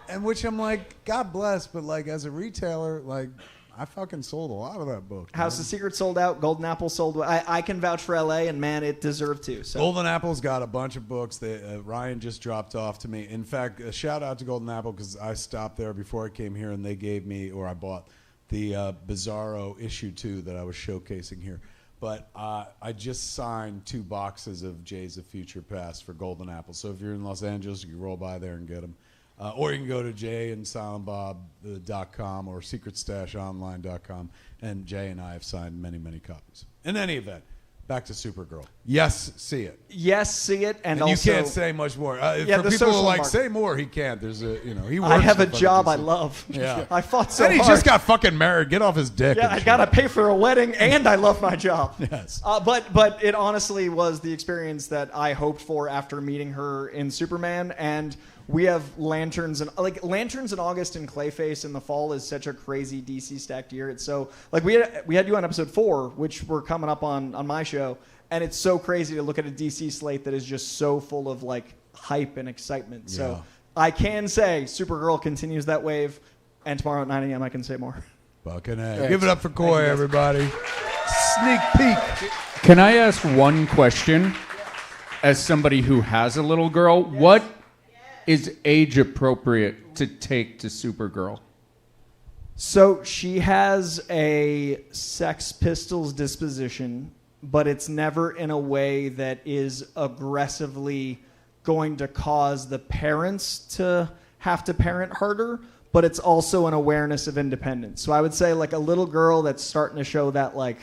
And which I'm like, God bless, but like as a retailer, like, I fucking sold a lot of that book. House of Secrets sold out. Golden Apple sold. I can vouch for LA, and man, it deserved to. So. Golden Apple's got a bunch of books that Ryan just dropped off to me. In fact, a shout out to Golden Apple because I stopped there before I came here, and they gave me, or I bought the Bizarro issue 2 that I was showcasing here. But I just signed 2 boxes of Jays of Future Past for Golden Apple. So if you're in Los Angeles, you can roll by there and get them. Or you can go to jayandsilentbob.com or secretstashonline.com, and Jay and I have signed many, many copies. In any event, back to Supergirl. Yes, see it. Yes, see it, and also you can't say much more. Yeah, for the people who social like market. say more, he can't. There's a he works. I have for a job I fucking love. Yeah. I fought so and he hard. just got fucking married. Get off his dick. Yeah, and I shit. gotta pay for a wedding, and I love my job. Yes. But it honestly was the experience that I hoped for after meeting her in Superman, and we have Lanterns in August and Clayface in the fall is such a crazy DC stacked year. It's so like we had you on episode 4, which we're coming up on my show, and it's so crazy to look at a DC slate that is just so full of like hype and excitement. So Yeah. I can say Supergirl continues that wave, and tomorrow at 9 a.m. I can say more. Fucking A. Give it up for Coy, everybody. Sneak peek. Can I ask one question as somebody who has a little girl? What is age appropriate to take to Supergirl? So she has a Sex Pistols disposition, but it's never in a way that is aggressively going to cause the parents to have to parent harder, but it's also an awareness of independence. So I would say like a little girl that's starting to show that like,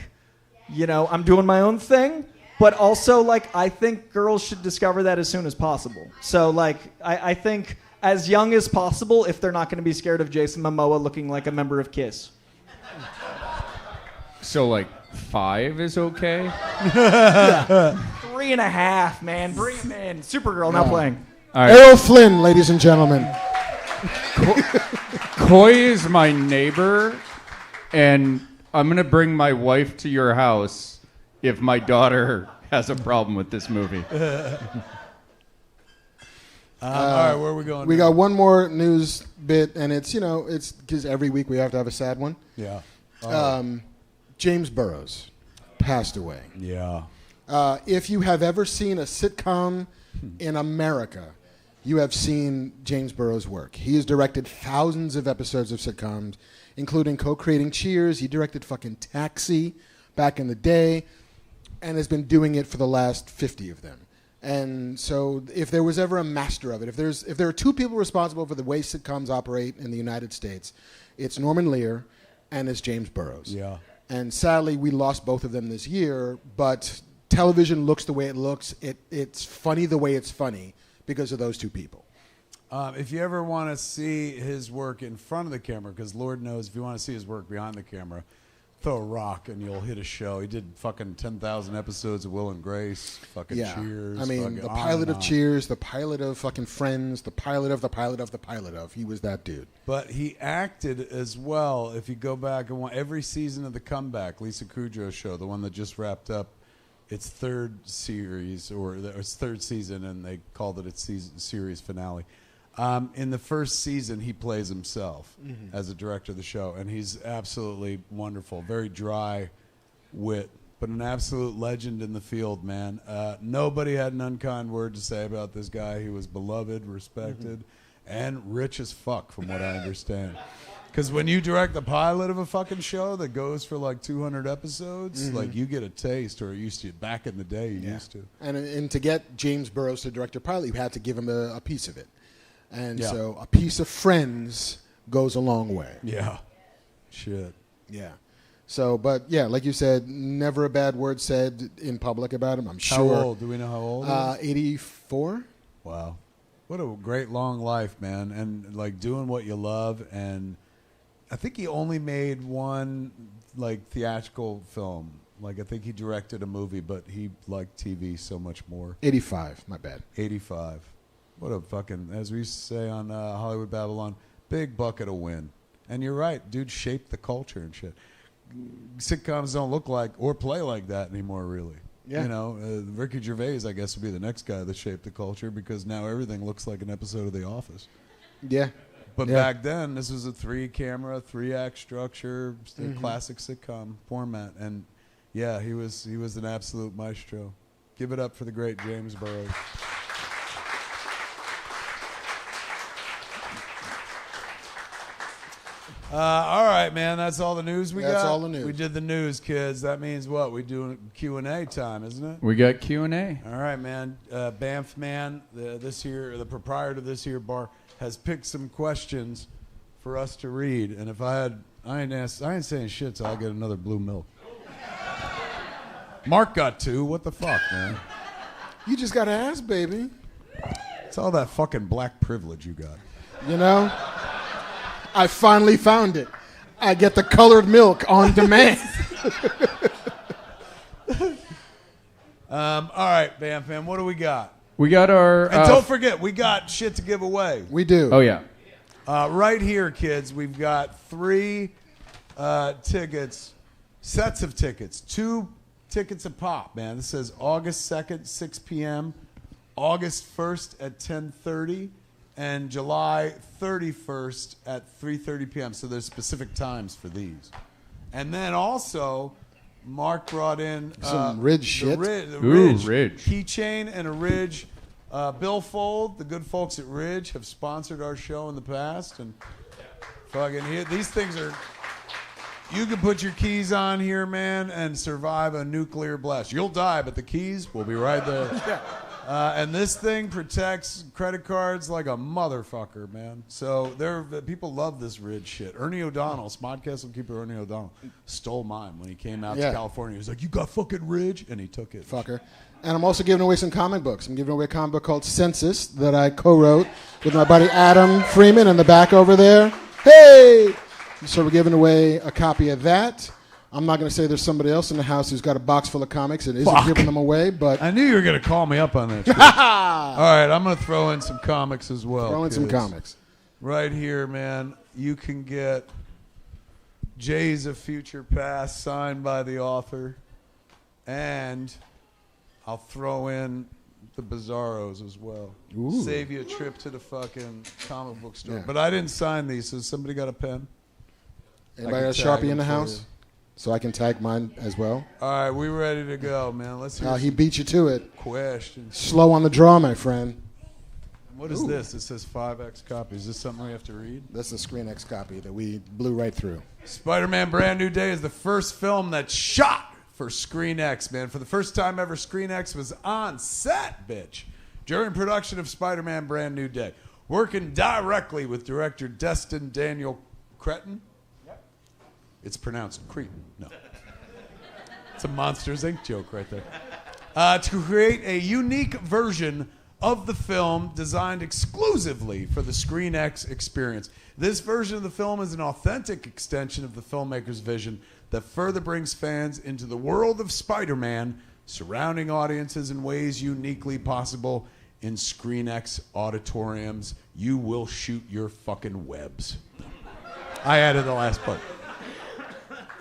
you know, I'm doing my own thing, but also like I think girls should discover that as soon as possible. So like I think as young as possible if they're not going to be scared of Jason Momoa looking like a member of KISS. So like 5 is okay? 3.5, man. Bring him in. Supergirl now playing. All right. Errol Flynn, ladies and gentlemen. Coy is my neighbor, and I'm going to bring my wife to your house if my daughter has a problem with this movie. All right, where are we going? We now? got one more news bit, and it's because every week we have to have a sad one. Yeah. James Burrows passed away. Yeah. If you have ever seen a sitcom in America, you have seen James Burrows' work. He has directed thousands of episodes of sitcoms, including co-creating Cheers. He directed fucking Taxi back in the day, and has been doing it for the last 50 of them. And so if there was ever a master of it, if there are 2 people responsible for the way sitcoms operate in the United States, it's Norman Lear and it's James Burrows. Yeah. And sadly, we lost both of them this year, but television looks the way it looks. It's funny the way it's funny because of those 2 people. If you ever want to see his work in front of the camera, because Lord knows if you want to see his work behind the camera, throw a rock and you'll hit a show. He did fucking 10,000 episodes of Will and Grace, fucking Cheers. I mean, the pilot of Cheers, the pilot of fucking Friends, the pilot of the pilot of the pilot of. He was that dude. But he acted as well. If you go back and watch every season of The Comeback, Lisa Kudrow's show, the one that just wrapped up its 3rd series, or its 3rd season, and they called it its series finale. In the first season, he plays himself as a director of the show, and he's absolutely wonderful. Very dry wit, but an absolute legend in the field, man. Nobody had an unkind word to say about this guy. He was beloved, respected, and rich as fuck, from what I understand. Because when you direct the pilot of a fucking show that goes for like 200 episodes, like you get a taste, or used to back in the day, you used to. And to get James Burrows to direct a pilot, you had to give him a piece of it. And Yeah. so a piece of Friends goes a long way. Yeah. Shit. Yeah. So, but yeah, like you said, never a bad word said in public about him. I'm How sure. old? Do we know how old? 84. Wow. What a great long life, man. And like doing what you love. And I think he only made one like theatrical film. Like I think he directed a movie, but he liked TV so much more. 85. My bad. 85. What a fucking, as we used to say on Hollywood Babylon, big bucket of win. And you're right, dude shaped the culture and shit. Sitcoms don't look like or play like that anymore, really. Yeah. You know, Ricky Gervais, I guess, would be the next guy that shaped the culture because now everything looks like an episode of The Office. Yeah. But Yeah. back then, this was a 3-camera, 3-act structure, classic sitcom format. And yeah, he was an absolute maestro. Give it up for the great James Burrows. All right, man. That's all the news we got. That's all the news. We did the news, kids. That means what? We do Q&A time, isn't it? We got Q&A. All right, man. Banff man, the proprietor of this here bar has picked some questions for us to read. And if I ain't saying shit, so I'll get another blue milk. Mark got 2. What the fuck, man? You just got to ask, baby. It's all that fucking black privilege you got. You know? I finally found it. I get the colored milk on demand. All right, Bam Fam, what do we got? We got our... And don't forget, we got shit to give away. We do. Oh, yeah. Right here, kids, we've got 3 tickets, sets of tickets, 2 tickets a pop, man. This says August 2nd, 6 p.m., August 1st at 10:30, and July 31st at 3:30 p.m. So there's specific times for these. And then also, Mark brought in Some Ridge shit. the Ooh, Ridge Ridge. keychain and a Ridge billfold. The good folks at Ridge have sponsored our show in the past, and fucking these things are. You can put your keys on here, man, and survive a nuclear blast. You'll die, but the keys will be right there. And this thing protects credit cards like a motherfucker, man. So people love this Ridge shit. Ernie O'Donnell, Smodcastle keeper Ernie O'Donnell, stole mine when he came out to California. He was like, "You got fucking Ridge?" And he took it. Fucker. And I'm also giving away some comic books. I'm giving away a comic book called Census that I co-wrote with my buddy Adam Freeman in the back over there. Hey! So we're giving away a copy of that. I'm not going to say there's somebody else in the house who's got a box full of comics and isn't giving them away, but... I knew you were going to call me up on that shit. All right, I'm going to throw in some comics as well. Throw in some kids. comics. Right here, man, you can get Jay's of Future Past signed by the author, and I'll throw in the Bizarros as well. Ooh. Save you a trip to the fucking comic book store. Yeah. But I didn't sign these, so somebody got a pen? Anybody I got a can tag Sharpie in them the for house? you. So I can tag mine as well. All right, we ready to go, man. Let's hear He some beat you to it. questions. Slow on the draw, my friend. What is this? It says 5X copies. Is this something we have to read? That's the Screen X copy that we blew right through. Spider-Man Brand New Day is the first film that's shot for Screen X, man. For the first time ever, Screen X was on set, bitch, during production of Spider-Man Brand New Day. Working directly with director Destin Daniel Cretton. Yep. It's pronounced Cretin. No. It's a Monsters, Inc. joke right there. To create a unique version of the film designed exclusively for the Screen X experience. This version of the film is an authentic extension of the filmmaker's vision that further brings fans into the world of Spider-Man, surrounding audiences in ways uniquely possible in Screen X auditoriums. You will shoot your fucking webs. I added the last part.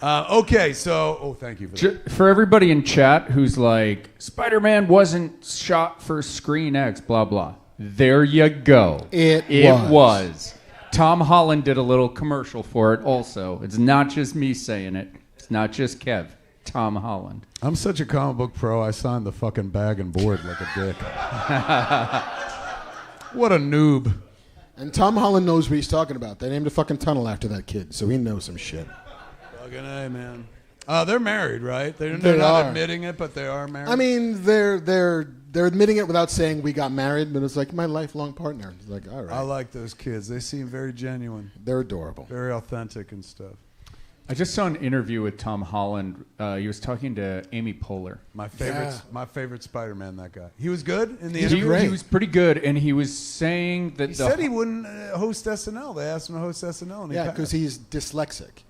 Okay, so thank you for that. For everybody in chat who's like, Spider-Man wasn't shot for Screen X, blah, blah. There you go. It was. Tom Holland did a little commercial for it also. It's not just me saying it. It's not just Kev. Tom Holland. I'm such a comic book pro, I signed the fucking bag and board like a dick. What a noob. And Tom Holland knows what he's talking about. They named a fucking tunnel after that kid, so he knows some shit. Fucking A, man. They're married, right? They're They not are. admitting it, but they are married. I mean, they're they're admitting it without saying we got married, but it's like my lifelong partner. It's like, all right. I like those kids. They seem very genuine, They're adorable. very authentic and stuff. I just saw an interview with Tom Holland. He was talking to Amy Poehler. My favorite Spider-Man. That guy. He was good in the He's interview. great. He was pretty good, and he was saying that He said he wouldn't host SNL. They asked him to host SNL, and he Yeah, passed. because he's dyslexic.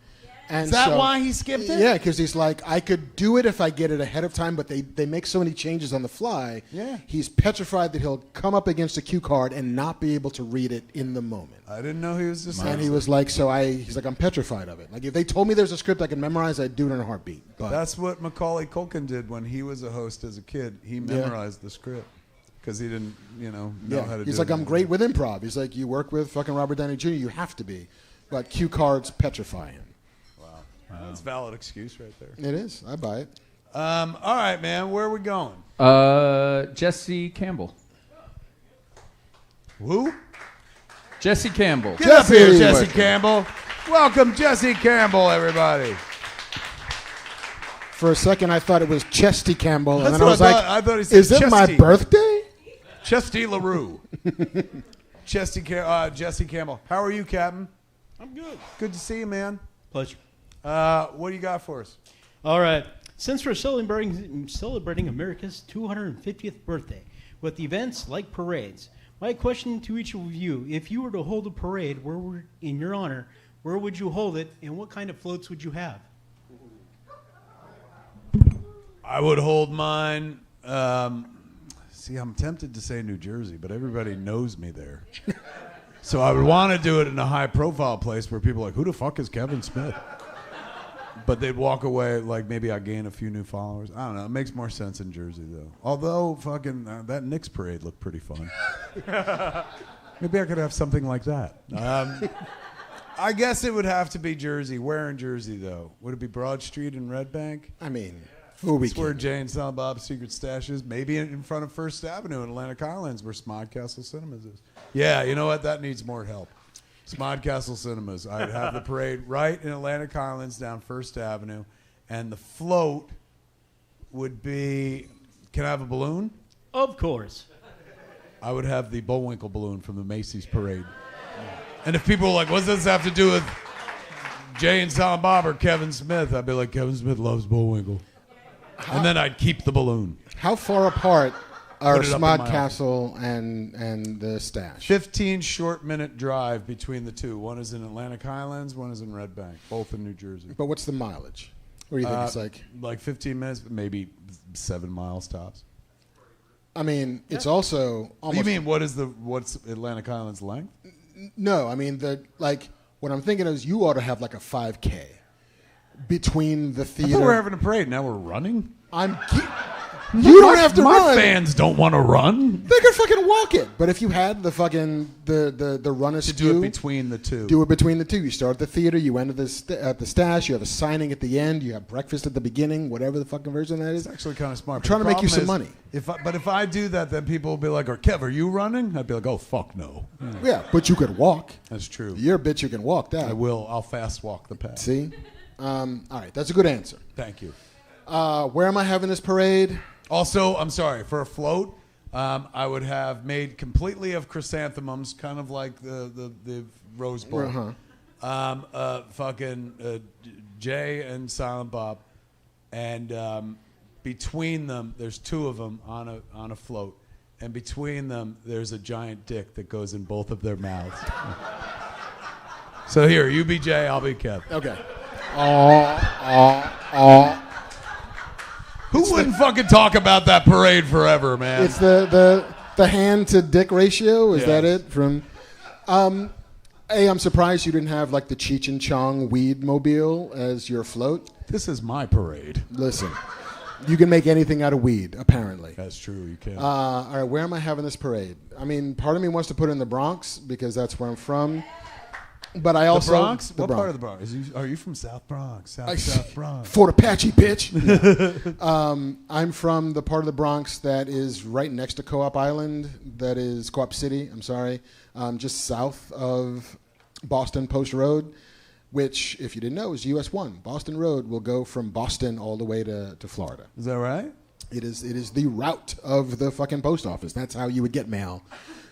And Is that so- why he skipped it? Yeah, because he's like, I could do it if I get it ahead of time, but they make so many changes on the fly. Yeah. He's petrified that he'll come up against a cue card and not be able to read it in the moment. I didn't know he was just. And he was like, he's like, I'm petrified of it. Like, if they told me there's a script I can memorize, I'd do it in a heartbeat. But That's what Macaulay Culkin did when he was a host as a kid. He memorized the script because he didn't, know how to do he's it. like, I'm great with improv. He's like, you work with fucking Robert Downey Jr., you have to be. But cue cards petrify him. That's a valid excuse right there. It is. I buy it. All right, man. Where are we going? Jesse Campbell. Who? Jesse Campbell. Get up here, Jesse. Jesse Campbell. Welcome, Jesse Campbell, everybody. For a second, I thought it was Chesty Campbell, and That's then I what was I like, thought. I thought he said is it my Chesty. birthday? Chesty LaRue. Jesse Campbell. How are you, Captain? I'm good. Good to see you, man. Pleasure. What do you got for us? All right. Since we're celebrating America's 250th birthday with events like parades, my question to each of you, if you were to hold a parade in your honor, where would you hold it, and what kind of floats would you have? I would hold mine. See, I'm tempted to say New Jersey, but everybody knows me there. So I would want to do it in a high-profile place where people are like, who the fuck is Kevin Smith? But they'd walk away like maybe I gain a few new followers. I don't know. It makes more sense in Jersey, though. Although, fucking, that Knicks parade looked pretty fun. Maybe I could have something like that. I guess it would have to be Jersey. Where in Jersey, though? Would it be Broad Street in Red Bank? I mean, who are we That's where kidding? Jay and Silent Bob's secret stash is. Maybe in front of First Avenue in Atlantic Islands where Smodcastle Cinemas is. Yeah, you know what? That needs more help. Smodcastle Cinemas. I'd have the parade right in Atlantic Islands down First Avenue. And the float would be... Can I have a balloon? Of course. I would have the Bullwinkle balloon from the Macy's parade. And if people are like, what does this have to do with Jay and Silent Bob or Kevin Smith? I'd be like, Kevin Smith loves Bullwinkle. And then I'd keep the balloon. How far apart are Put it up in my Smodcastle and the stash? 15 short-minute drive between the two. One is in Atlantic Highlands, one is in Red Bank, both in New Jersey. But what's the mileage? What do you think it's like? Like 15 minutes, maybe 7 miles tops. I mean, it's also almost... You mean what's Atlantic Highlands length? No, I mean, what I'm thinking is you ought to have like a 5K between the I theater... thought we were having a parade. Now we're running? You don't have to My run. fans don't want to run. They could fucking walk it. But if you had the fucking the run To do it between the two. do it between the two. You start at the theater, you end at the stash, you have a signing at the end, you have breakfast at the beginning, whatever the fucking version that is. It's actually kind of smart. I'm trying to make you some money. But if I do that, then people will be like, Kev, are you running? I'd be like, oh, fuck no. Yeah, but you could walk. That's true. You're a bitch, you can walk that. I will. I'll fast walk the path. See? All right, that's a good answer. Thank you. Where am I having this parade? Also, I'm sorry, for a float, I would have made completely of chrysanthemums, kind of like the Rose Bowl. Jay and Silent Bob, and between them, there's two of them on a float, and between them, there's a giant dick that goes in both of their mouths. So here, you be Jay, I'll be Kev. Okay. Who wouldn't fucking talk about that parade forever, man? It's the hand to dick ratio. Is that Yes. it? From, I'm surprised you didn't have like the Cheech and Chong weed mobile as your float. This is my parade. Listen, you can make anything out of weed. Apparently. That's true, you can. All right, where am I having this parade? I mean, part of me wants to put it in the Bronx because that's where I'm from. But I also the Bronx? the What Bronx. part of the Bronx? Are you from South Bronx? South Bronx. Fort Apache, bitch. Yeah. I'm from the part of the Bronx that is right next to Co-op Island. That is Co-op City. I'm sorry, just south of Boston Post Road, which, if you didn't know, is US 1. Boston Road will go from Boston all the way to Florida. Is that right? It is the route of the fucking post office. That's how you would get mail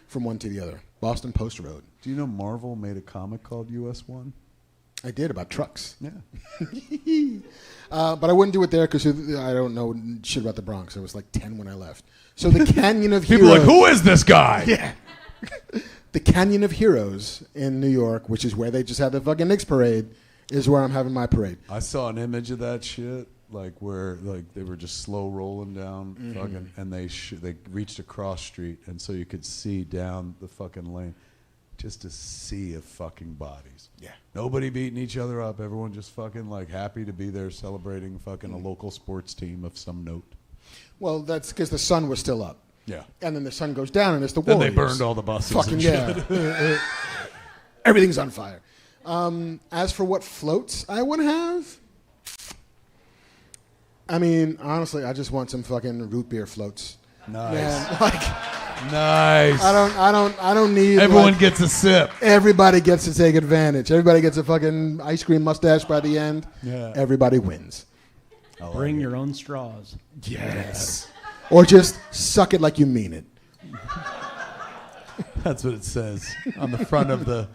from one to the other. Boston Post Road. Do you know Marvel made a comic called US 1? I did, about trucks. Yeah. But I wouldn't do it there because I don't know shit about the Bronx. I was like 10 when I left. So the Canyon of People Heroes. are like, who is this guy? Yeah. The Canyon of Heroes in New York, which is where they just had the fucking Knicks parade, is where I'm having my parade. I saw an image of that shit, like where like they were just slow rolling down, fucking, and they reached a cross street, and so you could see down the fucking lane, just a sea of fucking bodies. Yeah. Nobody beating each other up. Everyone just fucking like happy to be there celebrating fucking a local sports team of some note. Well, that's because the sun was still up. Yeah. And then the sun goes down, and it's the Then Warriors. they burned all the buses. Fucking and yeah. shit. Everything's on fire. As for what floats I want to have, I mean, honestly, I just want some fucking root beer floats. Nice. Man, like, Nice. I don't need. Everyone like, gets a sip. Everybody gets to take advantage. Everybody gets a fucking ice cream mustache by the end. Yeah. Everybody wins. Bring your own straws. Yes. Or just suck it like you mean it. That's what it says on the front of the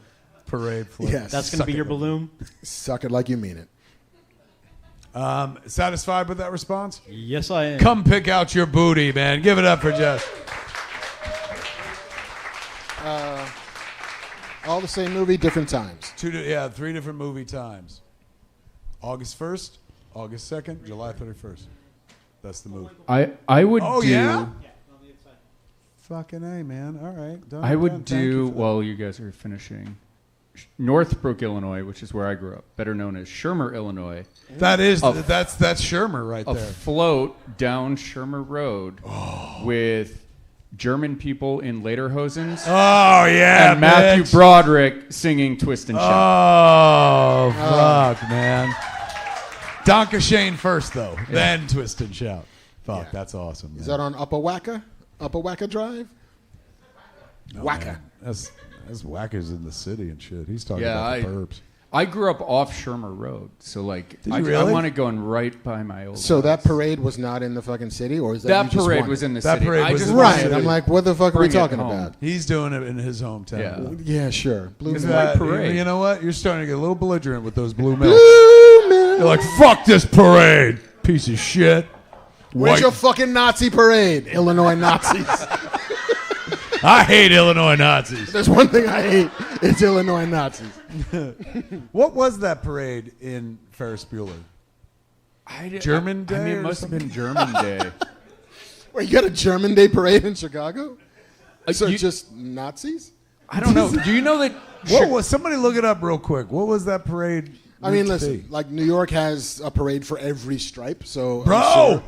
parade float. Yes. That's going to be your balloon? Suck it like you mean it. Satisfied with that response? Yes, I am. Come pick out your booty, man. Give it up for Jess. All the same movie, different times. 3 different movie times. August 1st, August 2nd, July 31st. That's the movie. I would Oh, do. yeah? Fucking A, man. All right. Done, I would done. Thank you do for that. while you guys are finishing. Northbrook, Illinois, which is where I grew up, better known as Shermer, Illinois. That's A- Shermer right A there. float down Shermer Road with German people in lederhosens Oh yeah, and Matthew bitch. Broderick singing "Twist and Shout." Oh fuck, man. Donka Shane first though, then Twist and Shout. Fuck, Yeah. that's awesome. Man. Is that on Upper Wacka? Upper Wacka Drive? No, Wacka. man. That's Wacker's in the city and shit. He's talking Yeah, about the burbs. I grew up off Shermer Road, so like Did I you really? want it going right by my old. So house. that parade was not in the fucking city, or is that That you just parade wanted? was in the That city. parade I was just in the wanted Right. city. I'm like, what the fuck are we Bring it talking home. about? He's doing it in his hometown. Yeah. Yeah, sure. Blue Is Mill. that- parade. You know what? You're starting to get a little belligerent with those blue mills. Blue Mill. You're like, fuck this parade, piece of shit. Where's White- your fucking Nazi parade? Illinois Nazis. I hate Illinois Nazis. There's one thing I hate. It's Illinois Nazis. What was that parade in Ferris Bueller? German Day I mean, it or must have something? been German Day. Wait, you got a German Day parade in Chicago? So you- just Nazis? I don't know. Do you know that? What was? Somebody look it up real quick. What was that parade? I mean, meant to listen, be? like New York has a parade for every stripe, so Bro, I'm sure.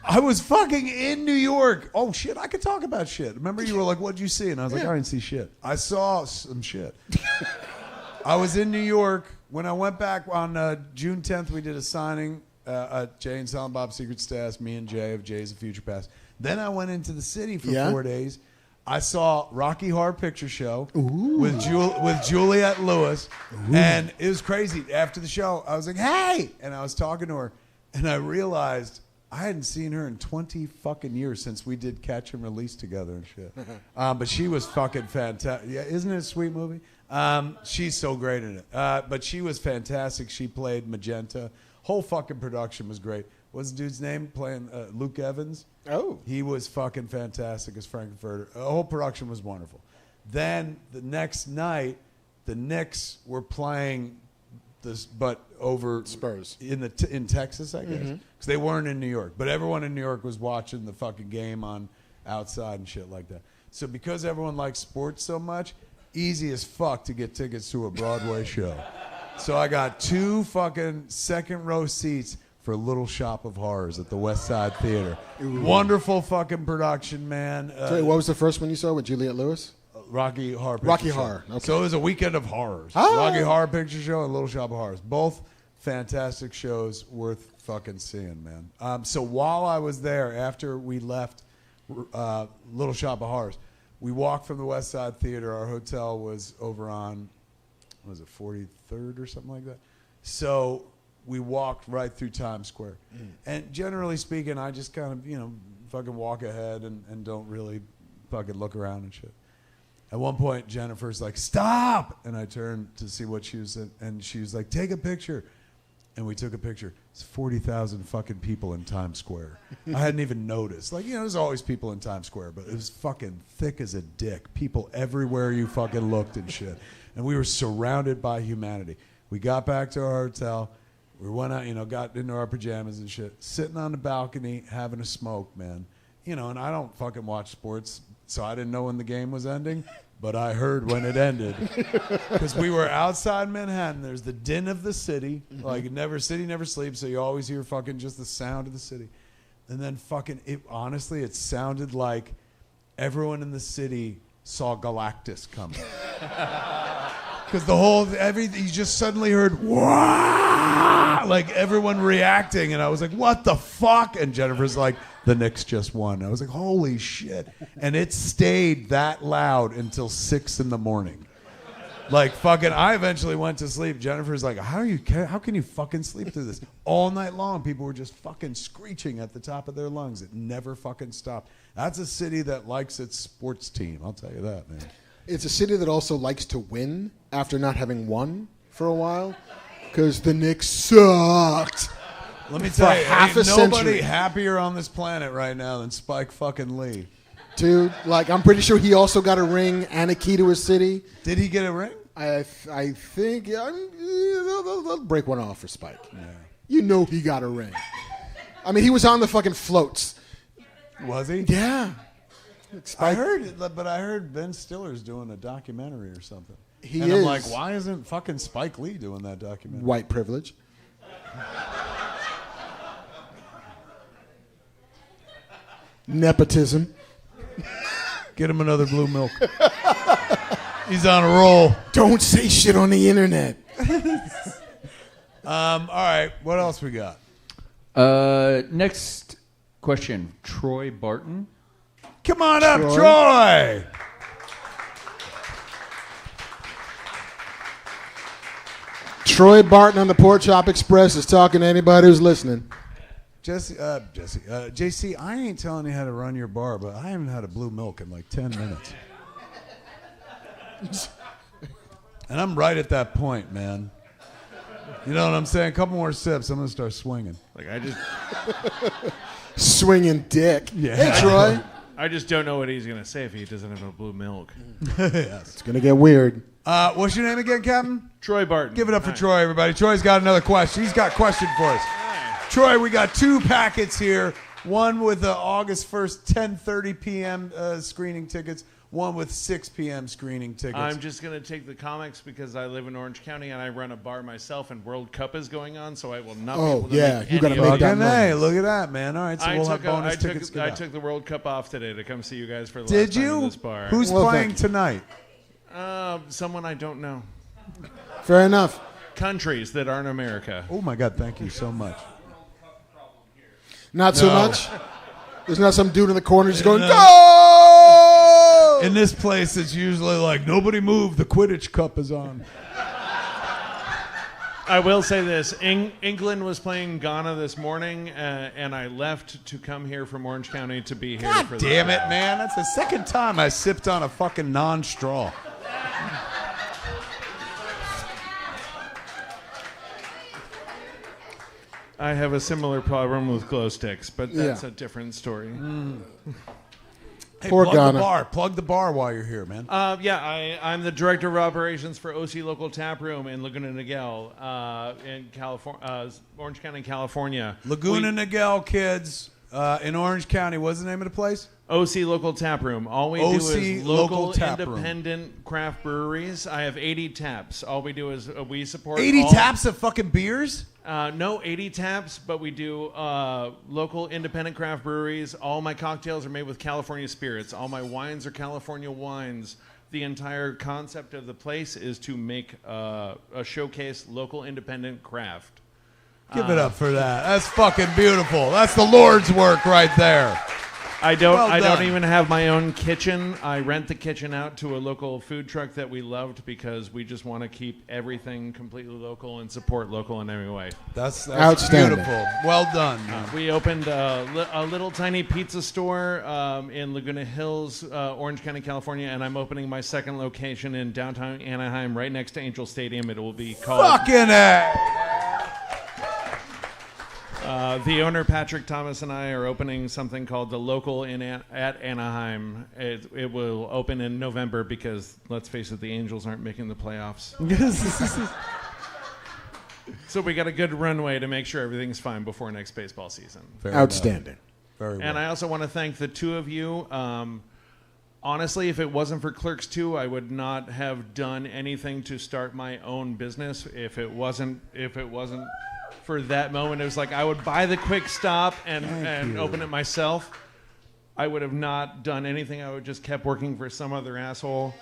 I was fucking in New York. Oh shit, I could talk about shit. Remember, you were like, "What'd you see?" And I was like, Yeah. "I didn't see shit. I saw some shit." I was in New York when I went back on June 10th. We did a signing at Jay and Silent Bob's Secret Stash. Me and Jay of Jay's of Future Past. Then I went into the city for Yeah? 4 days. I saw Rocky Horror Picture Show with Juliette Lewis, and it was crazy. After the show, I was like, "Hey!" and I was talking to her, and I realized I hadn't seen her in 20 fucking years since we did Catch and Release together and shit. But she was fucking fantastic. Yeah, isn't it a sweet movie? She's so great in it. But she was fantastic. She played Magenta. Whole fucking production was great. What's the dude's name playing Luke Evans? Oh. He was fucking fantastic as Frankfurter. The whole production was wonderful. Then the next night, the Knicks were playing this, but over Spurs. in Texas, I guess, because they weren't in New York. But everyone in New York was watching the fucking game on outside and shit like that. So because everyone likes sports so much, easy as fuck to get tickets to a Broadway show. So I got 2 fucking second row seats for Little Shop of Horrors at the West Side Theater. Wonderful fucking production, man. So what was the first one you saw with Juliette Lewis? Rocky Horror Picture Rocky Show. Horror, okay. So it was a weekend of horrors. Ah. Rocky Horror Picture Show and Little Shop of Horrors. Both fantastic shows worth fucking seeing, man. So while I was there, after we left Little Shop of Horrors, we walked from the West Side Theater. Our hotel was over on, what was it, 43rd or something like that? So we walked right through Times Square. And generally speaking, I just kind of, fucking walk ahead and don't really fucking look around and shit. At one point, Jennifer's like, stop! And I turned to see what she was in, and she was like, take a picture. And we took a picture. It's 40,000 fucking people in Times Square. I hadn't even noticed. Like, there's always people in Times Square, but it was fucking thick as a dick. People everywhere you fucking looked and shit. And we were surrounded by humanity. We got back to our hotel. We went out, got into our pajamas and shit. Sitting on the balcony, having a smoke, man. And I don't fucking watch sports, so I didn't know when the game was ending. But I heard when it ended, because we were outside Manhattan. There's the din of the city, like city never sleeps, so you always hear fucking just the sound of the city. And then fucking, honestly, it sounded like everyone in the city saw Galactus coming. Because you just suddenly heard, wah! Like everyone reacting, and I was like, what the fuck? And Jennifer's like, the Knicks just won. I was like, holy shit. And it stayed that loud until 6 a.m. Like fucking, I eventually went to sleep. Jennifer's like, how can you fucking sleep through this? All night long, people were just fucking screeching at the top of their lungs. It never fucking stopped. That's a city that likes its sports team. I'll tell you that, man. It's a city that also likes to win after not having won for a while, because the Knicks sucked. Let me tell you, half ain't a nobody century. happier on this planet right now than Spike fucking Lee. Dude, like, I'm pretty sure he also got a ring and a key to his city. Did he get a ring? I think they'll break one off for Spike. Yeah. He got a ring. I mean, he was on the fucking floats. Was he? Yeah. I heard Ben Stiller's doing a documentary or something. He and is. I'm like, why isn't fucking Spike Lee doing that documentary? White privilege. Nepotism. Get him another blue milk. He's on a roll. Don't say shit on the internet. All right, what else we got? Next question, Troy Barton. Come on up, Troy. Troy Barton on the Pork Chop Express is talking to anybody who's listening. JC, I ain't telling you how to run your bar, but I haven't had a blue milk in like 10 minutes. And I'm right at that point, man. You know what I'm saying? A couple more sips, I'm going to start swinging. Like I just Swinging dick. Yeah. Hey, Troy. I just don't know what he's gonna say if he doesn't have a blue milk. Yes. It's going to get weird. What's your name again, Captain? Troy Barton. Give it up for Troy, everybody. Troy's got another question. He's got a question for us. Troy, we got 2 packets here. One with the August 1st, 10:30 p.m. Screening tickets. One with 6 p.m. screening tickets. I'm just going to take the comics because I live in Orange County and I run a bar myself and World Cup is going on, so I will not be able to make you gotta any make of that it. money. Hey, look at that, man. All right, so we'll have bonus tickets. I took the World Cup off today to come see you guys for the Did last time you? in this bar. Who's Well, playing thank you. tonight? Someone I don't know. Fair enough. Countries that aren't America. Oh, my God, thank you so much. Not so No. much. There's not some dude in the corner just going, go! In this place, it's usually like, nobody move, the Quidditch Cup is on. I will say this. England was playing Ghana this morning, and I left to come here from Orange County to be here God for damn it, man. That's the second time I sipped on a fucking non-straw. I have a similar problem with glow sticks, but that's Yeah. a different story. Hey, Poor plug Ghana. the bar. Plug the bar while you're here, man. I'm the director of operations for OC Local Tap Room in Laguna Niguel, in California, Orange County, California. Laguna Niguel, kids, in Orange County. What's the name of the place? OC Local Tap Room. All we do OC is Local local Tap Room. independent craft breweries. I have 80 taps. All we do is we support 80 all, taps of fucking beers? No, 80 taps, but we do local independent craft breweries. All my cocktails are made with California spirits. All my wines are California wines. The entire concept of the place is to make a showcase local independent craft. Give it up for that. That's fucking beautiful. That's the Lord's work right there. I don't. Well I don't done. even have my own kitchen. I rent the kitchen out to a local food truck that we loved because we just want to keep everything completely local and support local in every way. That's Outstanding. beautiful. Well done. We opened a little tiny pizza store in Laguna Hills, Orange County, California, and I'm opening my second location in downtown Anaheim, right next to Angel Stadium. It will be called. Fucking A. The owner, Patrick Thomas, and I are opening something called The Local at Anaheim. It will open in November because, let's face it, the Angels aren't making the playoffs. So we got a good runway to make sure everything's fine before next baseball season. Outstanding. Very well. And I also want to thank the two of you. Honestly, if it wasn't for Clerks 2, I would not have done anything to start my own business. If it wasn't for that moment, it was like I would buy the Quick Stop and open it myself. I would have not done anything. I would just kept working for some other asshole.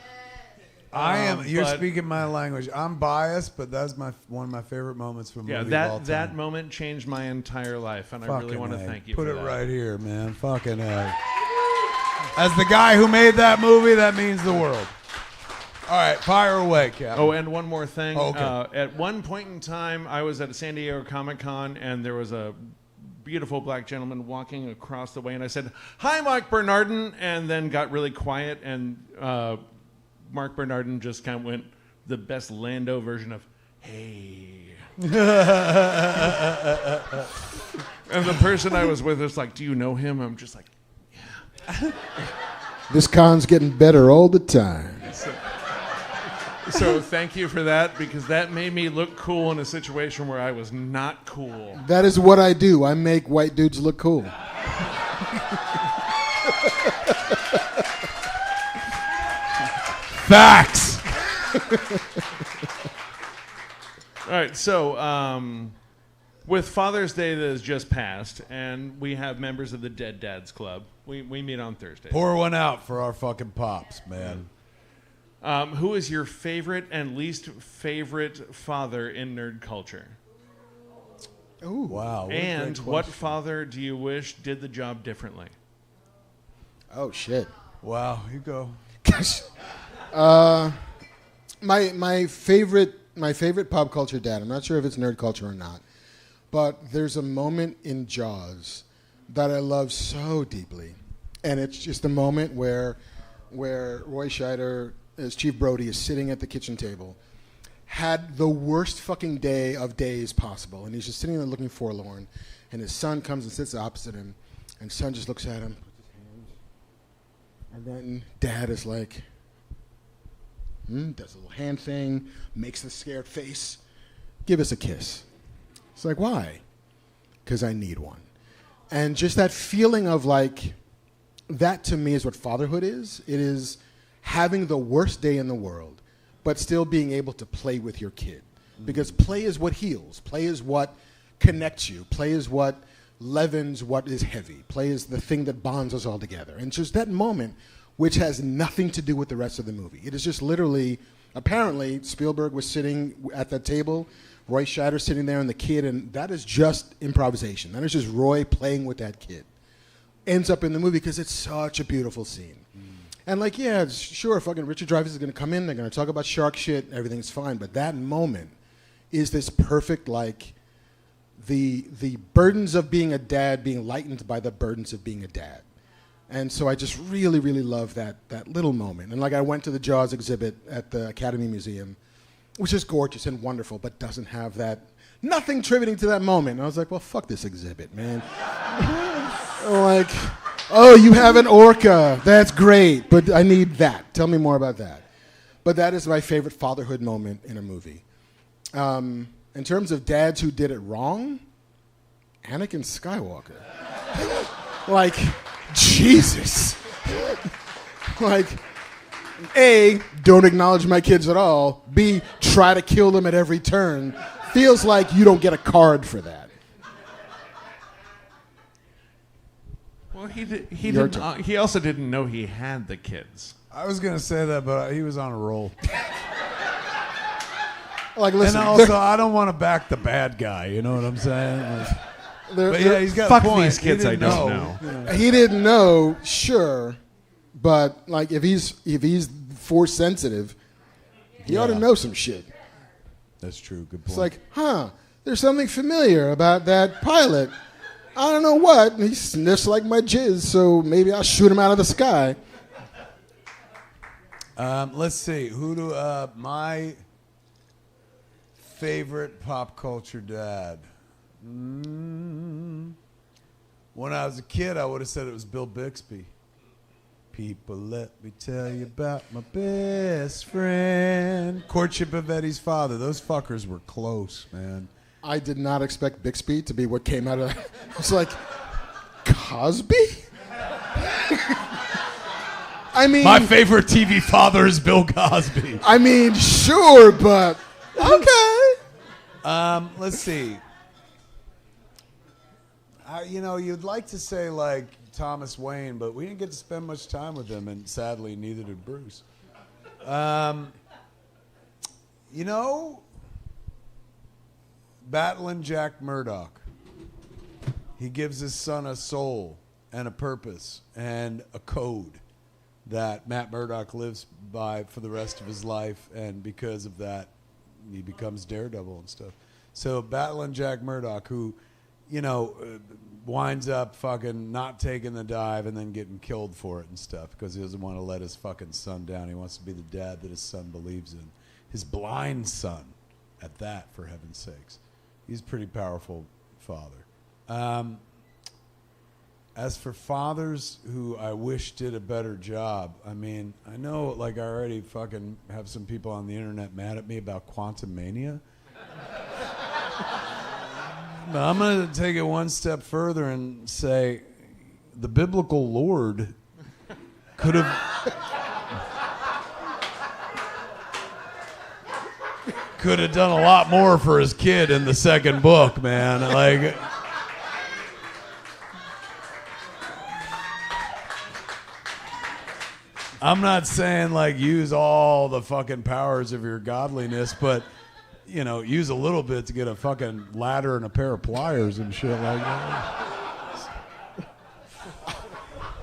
You're but- speaking my language. I'm biased, but that's one of my favorite moments from a Yeah, movie of all time. that moment changed my entire life, and I really want to thank you Put for it that. right here, man. Fucking A. As the guy who made that movie, that means the world. All right, fire away, Captain. Oh, and one more thing. Oh, okay. At one point in time, I was at a San Diego Comic-Con, and there was a beautiful black gentleman walking across the way, and I said, "Hi, Marc Bernardin," and then got really quiet, and Marc Bernardin just kind of went the best Lando version of, "Hey." And the person I was with was like, "Do you know him?" I'm just like, This con's getting better all the time. so thank you for that, because that made me look cool in a situation where I was not cool. That is what I do. I make white dudes look cool. Facts. All right, so with Father's Day that has just passed, and we have members of the Dead Dads Club, we meet on Thursday. Pour one out for our fucking pops, man. Who is your favorite and least favorite father in nerd culture? Ooh. Wow. what a And great what question. father do you wish did the job differently? Oh, shit. Wow, you go. My favorite pop culture dad, I'm not sure if it's nerd culture or not, but there's a moment in Jaws that I love so deeply. And it's just a moment where Roy Scheider, as Chief Brody, is sitting at the kitchen table, had the worst fucking day of days possible, and he's just sitting there looking forlorn, and his son comes and sits opposite him, and his son just looks at him, puts his hands, and then Dad is like, does a little hand thing, makes the scared face, give us a kiss. It's like, why? Because I need one. And just that feeling of like, that to me is what fatherhood is. It is having the worst day in the world, but still being able to play with your kid. Because play is what heals. Play is what connects you. Play is what leavens what is heavy. Play is the thing that bonds us all together. And just that moment, which has nothing to do with the rest of the movie. It is just literally, apparently, Spielberg was sitting at that table, Roy Scheider sitting there and the kid, and that is just improvisation. That is just Roy playing with that kid. Ends up in the movie because it's such a beautiful scene. And like, yeah, sure, fucking Richard Dreyfuss is going to come in, they're going to talk about shark shit, everything's fine. But that moment is this perfect, like, the burdens of being a dad being lightened by the burdens of being a dad. And so I just really, really love that little moment. And like, I went to the Jaws exhibit at the Academy Museum, which is gorgeous and wonderful, but doesn't have that, nothing attributing to that moment. And I was like, well, fuck this exhibit, man. Like, oh, you have an orca. That's great, but I need that. Tell me more about that. But that is my favorite fatherhood moment in a movie. In terms of dads who did it wrong, Anakin Skywalker. Like, Jesus. Like, A, don't acknowledge my kids at all. B, try to kill them at every turn. Feels like you don't get a card for that. Well, he also didn't know he had the kids. I was going to say that, but he was on a roll. Like, listen, And also, I don't want to back the bad guy, you know what I'm saying? Like, But yeah, he's got Fuck a point. these kids He I didn't don't know. He didn't know, sure, but like if he's force sensitive, he ought to know some shit. That's true. Good point. It's like, there's something familiar about that pilot. I don't know what. He sniffs like my jizz, so maybe I'll shoot him out of the sky. Let's see. My favorite pop culture dad? When I was a kid, I would have said it was Bill Bixby. People, let me tell you about my best friend. Courtship of Eddie's father. Those fuckers were close, man. I did not expect Bixby to be what came out of that. I was like, Cosby? I mean, My favorite TV father is Bill Cosby. I mean, sure, but okay. Let's see. You'd like to say like Thomas Wayne, but we didn't get to spend much time with him, and sadly, neither did Bruce. Battling Jack Murdoch. He gives his son a soul and a purpose and a code that Matt Murdock lives by for the rest of his life, and because of that, he becomes Daredevil and stuff. So battling Jack Murdoch, who, winds up fucking not taking the dive and then getting killed for it and stuff because he doesn't want to let his fucking son down. He wants to be the dad that his son believes in. His blind son, at that, for heaven's sakes. He's a pretty powerful father. As for fathers who I wish did a better job, I mean, I know, like, I already fucking have some people on the internet mad at me about Quantum Mania. But I'm going to take it one step further and say the biblical Lord could have done a lot more for his kid in the second book, man. Like, I'm not saying like use all the fucking powers of your godliness, but use a little bit to get a fucking ladder and a pair of pliers and shit like that.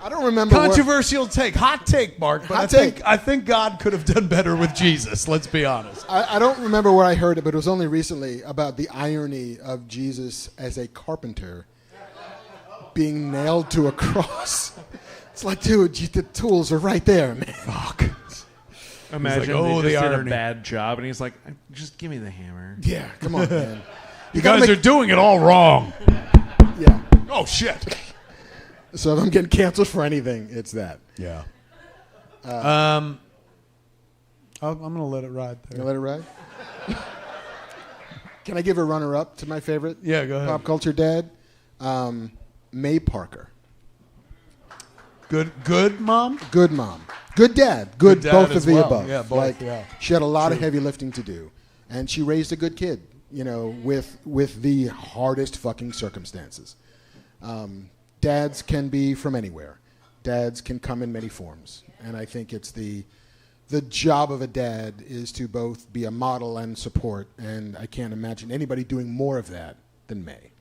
I don't remember. Controversial take, hot take, Mark. But I think God could have done better with Jesus. Let's be honest. I don't remember where I heard it, but it was only recently about the irony of Jesus as a carpenter being nailed to a cross. It's like, dude, the tools are right there, man. Fuck. Imagine like, they just did a irony. bad job, and he's like, just give me the hammer. Yeah, come on, man. You guys are doing it all wrong. Yeah. Oh, shit. So if I'm getting canceled for anything, it's that. Yeah. I'm going to let it ride there. You let it ride? Can I give a runner-up to my favorite Yeah, go ahead. pop culture dad? May Parker. Good mom? Good mom. Good dad. Good dad both as of the well. above. Yeah, both, yeah. She had a lot of heavy lifting to do. And she raised a good kid, with the hardest fucking circumstances. Dads can be from anywhere. Dads can come in many forms. And I think it's the job of a dad is to both be a model and support. And I can't imagine anybody doing more of that than May.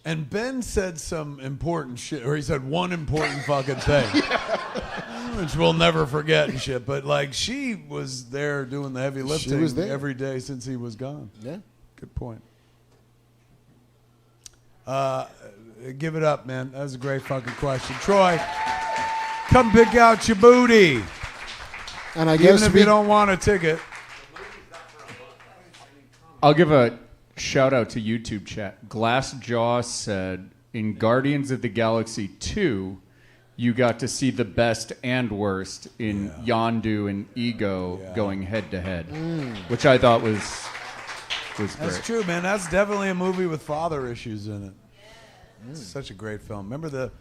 And Ben said some important shit, or he said one important fucking thing, which we'll never forget and shit. But like, she was there doing the heavy lifting every day since he was gone. Yeah. Good point. Give it up, man. That was a great fucking question. Troy, come pick out your booty. And I Even guess if you don't want a ticket. I'll give a shout out to YouTube chat. Glassjaw said, in Guardians of the Galaxy 2, you got to see the best and worst in Yondu and Ego going head to head, which I thought was great. That's true, man. That's definitely a movie with father issues in it. It's such a great film. Remember the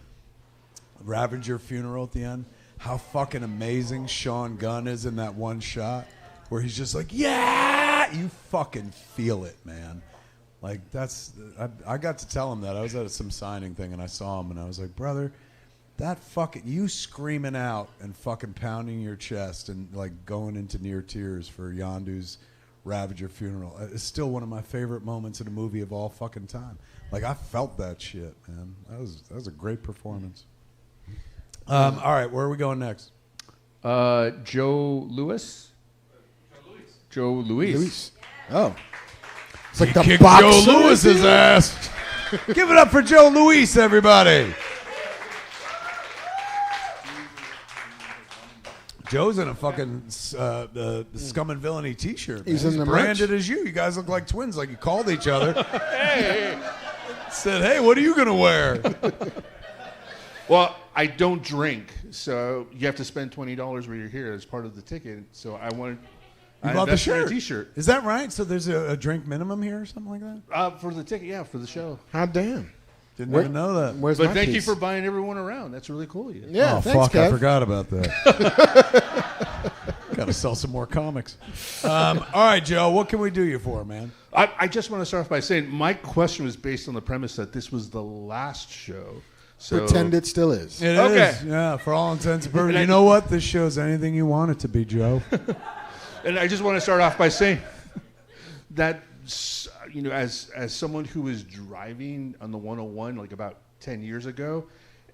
Ravager funeral at the end? How fucking amazing Sean Gunn is in that one shot where he's just like, yeah! You fucking feel it, man. Like, I got to tell him that. I was at some signing thing and I saw him and I was like, brother, that fucking, you screaming out and fucking pounding your chest and like going into near tears for Yondu's Ravager funeral. It's still one of my favorite moments in a movie of all fucking time. Like, I felt that shit, man. That was a great performance. All right, where are we going next? Joe Louis. Joe Louis. Oh. It's like He the kicked boxer. Joe Louis's ass. Give it up for Joe Louis, everybody. Joe's in a fucking the Scum and Villainy T-shirt. He's man. in the branded merch. as you. You guys look like twins. Like you called each other. Hey. Said, hey, what are you gonna wear? Well, I don't drink, so you have to spend $20 when you're here as part of the ticket. So I wanted. You I bought the invested in shirt. a T-shirt. Is that right? So there's a drink minimum here or something like that? For the ticket, yeah, for the show. Hot damn. Didn't Where- even know that. Where's But my thank you piece? for buying everyone around. That's really cool of you. Yeah, Oh, thanks, fuck, I Kev. forgot about that. Got to sell some more comics. All right, Joe, what can we do you for, man? I just want to start off by saying my question was based on the premise that this was the last show. So Pretend it still is. It is, yeah, for all intents and purposes. You know what? This show's anything you want it to be, Joe. And I just want to start off by saying that, you know, as someone who was driving on the 101 like about 10 years ago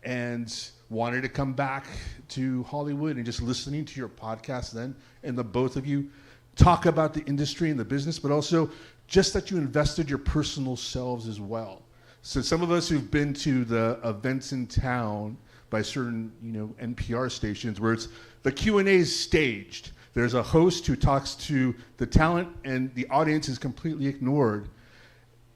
and wanted to come back to Hollywood and just listening to your podcast then, and the both of you talk about the industry and the business, but also just that you invested your personal selves as well. So some of us who've been to the events in town by certain, you know, NPR stations where it's the Q&A is staged. There's a host who talks to the talent and the audience is completely ignored.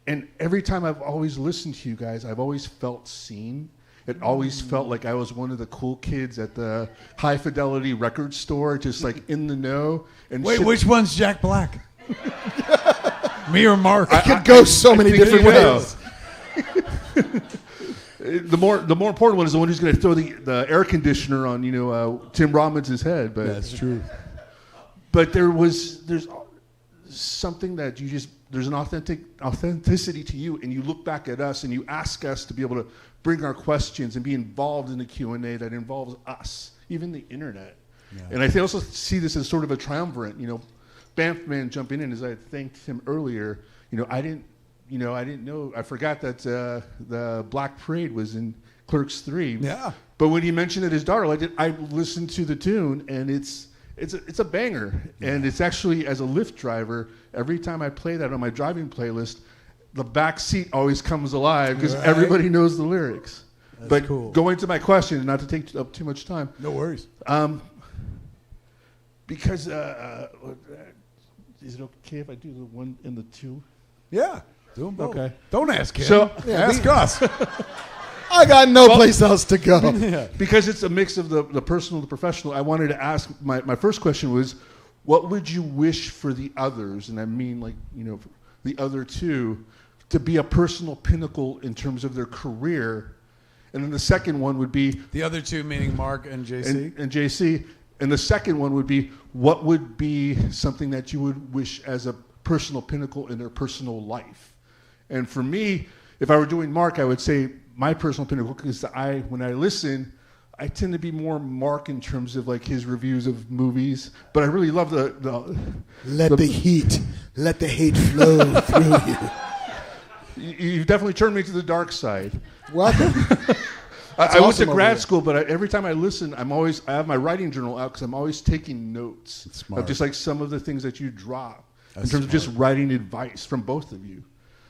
And every time I've always listened to you guys, I've always felt seen. It always felt like I was one of the cool kids at the high fidelity record store, just like in the know. And Wait, shit- which one's Jack Black? Me or Mark? It could go so many think different you know. ways. The more important one is the one who's going to throw the air conditioner on, you know, Tim Robbins' head. But That's true. But there's something that you just, there's an authenticity to you, and you look back at us and you ask us to be able to bring our questions and be involved in the Q&A that involves us, even the internet. Yeah. And I also see this as sort of a triumvirate. You know, Banffman jumping in, as I thanked him earlier. You know, I didn't know. I forgot that the Black Parade was in Clerks 3. Yeah. But when he mentioned it, his daughter, I listened to the tune, and it's a banger. Yeah. And it's actually, as a Lyft driver, every time I play that on my driving playlist, the back seat always comes alive because everybody knows the lyrics. That's but cool. Going to my question, not to take up too much time. No worries. Because is it okay if I do the 1 and the 2? Yeah. Do them both. Okay. Don't ask him. So ask us. I got no place else to go. Yeah. Because it's a mix of the personal and the professional, I wanted to ask, my first question was, what would you wish for the others, and I mean like, you know, the other two, to be a personal pinnacle in terms of their career? And then the second one would be... The other two meaning Mark and JC? And JC. And the second one would be, what would be something that you would wish as a personal pinnacle in their personal life? And for me, if I were doing Mark, I would say my personal pinnacle, because when I listen, I tend to be more Mark in terms of like his reviews of movies. But I really love let the hate flow through you. You've definitely turned me to the dark side. Welcome. I went to awesome grad over school, but every time I listen, I have my writing journal out because I'm always taking notes Smart. of just like some of the things that you drop That's in terms of just smart. writing advice from both of you.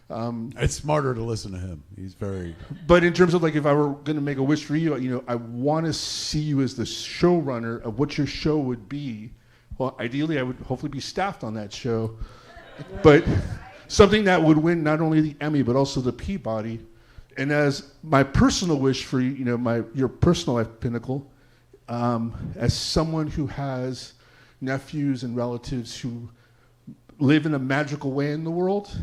It's smarter to listen to him. He's very... But in terms of like if I were going to make a wish for you, you know, I want to see you as the showrunner of what your show would be. Well, ideally, I would hopefully be staffed on that show, but something that would win not only the Emmy but also the Peabody. And as my personal wish for you, you know, your personal life pinnacle, as someone who has nephews and relatives who live in a magical way in the world,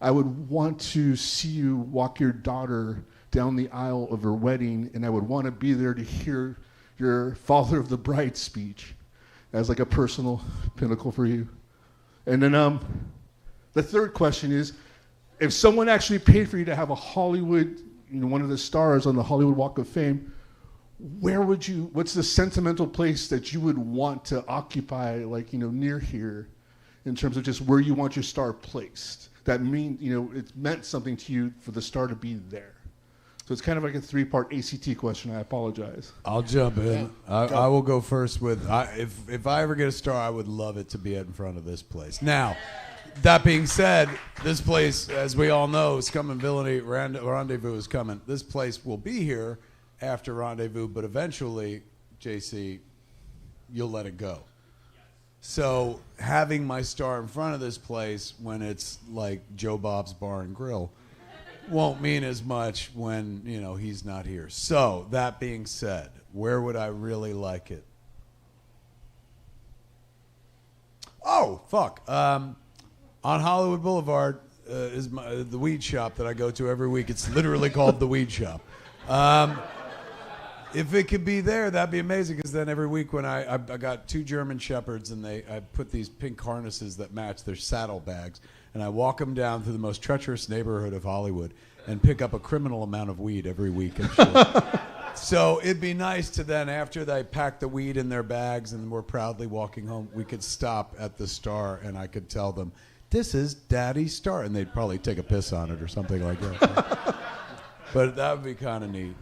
I would want to see you walk your daughter down the aisle of her wedding, and I would want to be there to hear your father of the bride speech as like a personal pinnacle for you. And then the third question is, if someone actually paid for you to have a Hollywood, you know, one of the stars on the Hollywood Walk of Fame, what's the sentimental place that you would want to occupy, like, you know, near here? in terms of just where you want your star placed. That mean, it meant something to you for the star to be there. So it's kind of like a 3-part ACT question. I apologize. I'll jump in. I will go first with, if I ever get a star, I would love it to be in front of this place. Now, that being said, this place, as we all know, Scum and Villainy Rendezvous is coming. This place will be here after Rendezvous, but eventually, JC, you'll let it go. So having my star in front of this place when it's like Joe Bob's Bar and Grill won't mean as much when, he's not here. So that being said, where would I really like it? Oh, fuck. On Hollywood Boulevard is the weed shop that I go to every week. It's literally called the Weed Shop. If it could be there, that'd be amazing, because then every week when I got 2 German Shepherds, and I put these pink harnesses that match their saddlebags, and I walk them down through the most treacherous neighborhood of Hollywood and pick up a criminal amount of weed every week and shit. So it'd be nice to then, after they pack the weed in their bags and we're proudly walking home, we could stop at the Star and I could tell them, this is Daddy's Star, and they'd probably take a piss on it or something like that. But that would be kind of neat.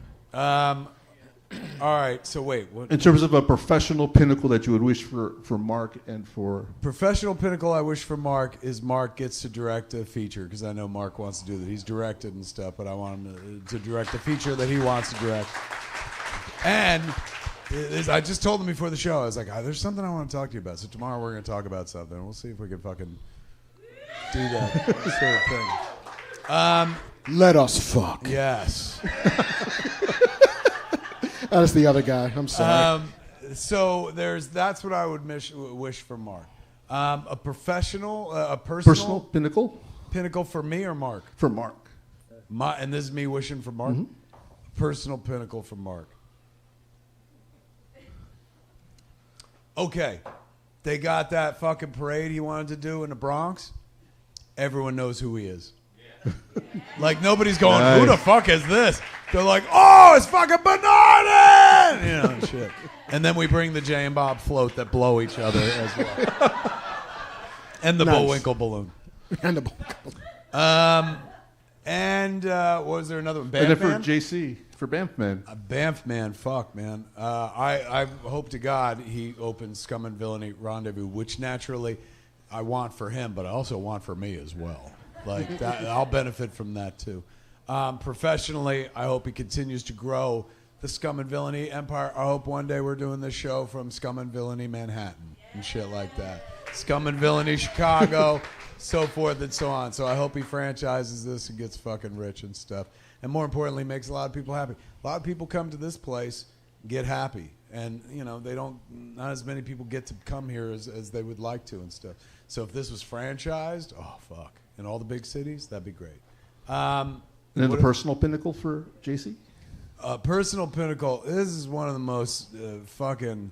All right, so wait. What? In terms of a professional pinnacle that you would wish for Marc and for... Professional pinnacle I wish for Marc is Marc gets to direct a feature, because I know Marc wants to do that. He's directed and stuff, but I want him to direct a feature that he wants to direct. And I just told him before the show, I was like, there's something I want to talk to you about. So tomorrow we're going to talk about something. We'll see if we can fucking do that sort of thing. Let us fuck. Yes. That's the other guy. I'm sorry. So that's what I would wish for Marc. A professional, a personal pinnacle for me or Marc? For Marc. And this is me wishing for Marc. Mm-hmm. Personal pinnacle for Marc. Okay, they got that fucking parade he wanted to do in the Bronx. Everyone knows who he is. Like, nobody's going, who the fuck is this? They're like, oh, it's fucking Bernardin! And shit. And then we bring the Jay and Bob float that blow each other as well. And the Bullwinkle balloon. And the Bullwinkle balloon. Was there another one? And then for JC, for Banff Man. Banff Man, fuck, man. I hope to God he opens Scum and Villainy Rendezvous, which naturally I want for him, but I also want for me as well. Like that, I'll benefit from that too. Professionally, I hope he continues to grow the Scum and Villainy empire. I hope one day we're doing this show from Scum and Villainy Manhattan and shit like that. Scum and Villainy Chicago, so forth and so on. So I hope he franchises this and gets fucking rich and stuff. And more importantly, makes a lot of people happy. A lot of people come to this place, get happy. And, not as many people get to come here as they would like to and stuff. So if this was franchised, oh, fuck. In all the big cities, that'd be great. And then the personal pinnacle for JC? Personal pinnacle. This is one of the most fucking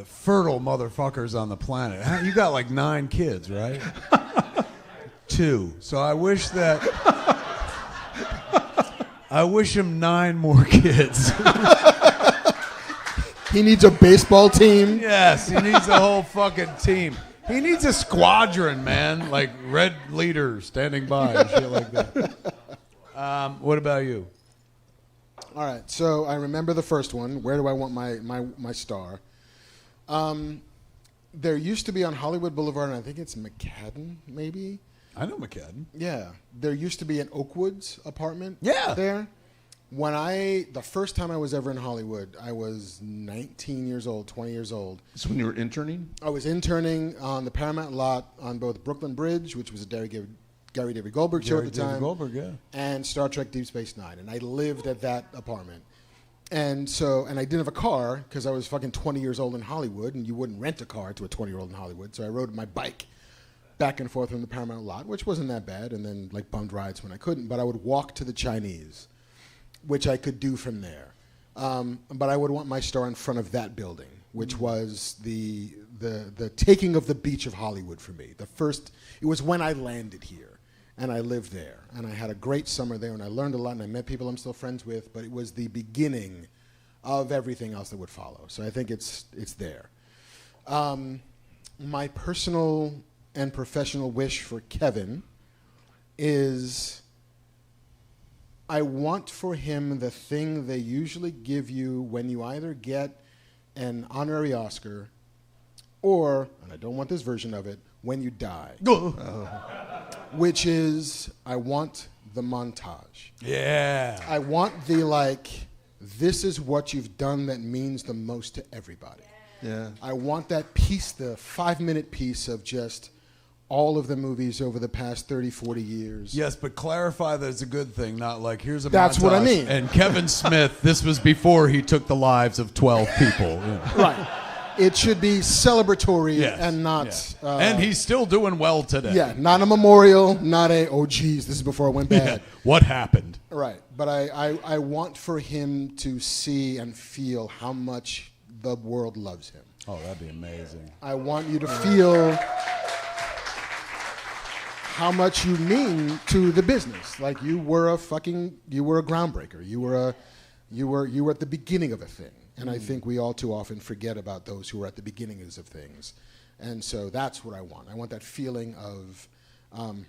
fertile motherfuckers on the planet. You got like 9 kids, right? 2. So I wish him 9 more kids. He needs a baseball team. Yes, he needs a whole fucking team. He needs a squadron, man, like Red Leader standing by and shit like that. What about you? All right, so I remember the first one. Where do I want my star? There used to be on Hollywood Boulevard, and I think it's McCadden, maybe? I know McCadden. Yeah. There used to be an Oakwoods apartment there. The first time I was ever in Hollywood, I was 19 years old, 20 years old. So when you were interning? I was interning on the Paramount lot on both Brooklyn Bridge, which was a Gary David Goldberg show at the time. Goldberg, yeah. And Star Trek Deep Space Nine. And I lived at that apartment. And I didn't have a car because I was fucking 20 years old in Hollywood, and you wouldn't rent a car to a 20-year-old in Hollywood. So I rode my bike back and forth from the Paramount lot, which wasn't that bad, and then like bummed rides when I couldn't. But I would walk to the Chinese, which I could do from there. But I would want my star in front of that building, which was the taking of the beach of Hollywood for me. It was when I landed here, and I lived there, and I had a great summer there, and I learned a lot, and I met people I'm still friends with, but it was the beginning of everything else that would follow. So I think it's there. my personal and professional wish for Kevin is I want for him the thing they usually give you when you either get an honorary Oscar or, and I don't want this version of it, when you die. Which is, I want the montage. Yeah. I want the, like, this is what you've done that means the most to everybody. Yeah. I want that piece, the 5-minute piece of just all of the movies over the past 30, 40 years. Yes, but clarify that it's a good thing, not like here's a That's montage. what I mean. And Kevin Smith, this was before he took the lives of 12 people. Yeah. Right. It should be celebratory Yes. and not... Yeah. And he's still doing well today. Yeah, not a memorial, not a, oh, geez, this is before I went bad. What happened? Right. But I want for him to see and feel how much the world loves him. Oh, that'd be amazing. I want you to feel how much you mean to the business. Like you were a groundbreaker. You were at the beginning of a thing. And I think we all too often forget about those who are at the beginnings of things. And so that's what I want. I want that feeling of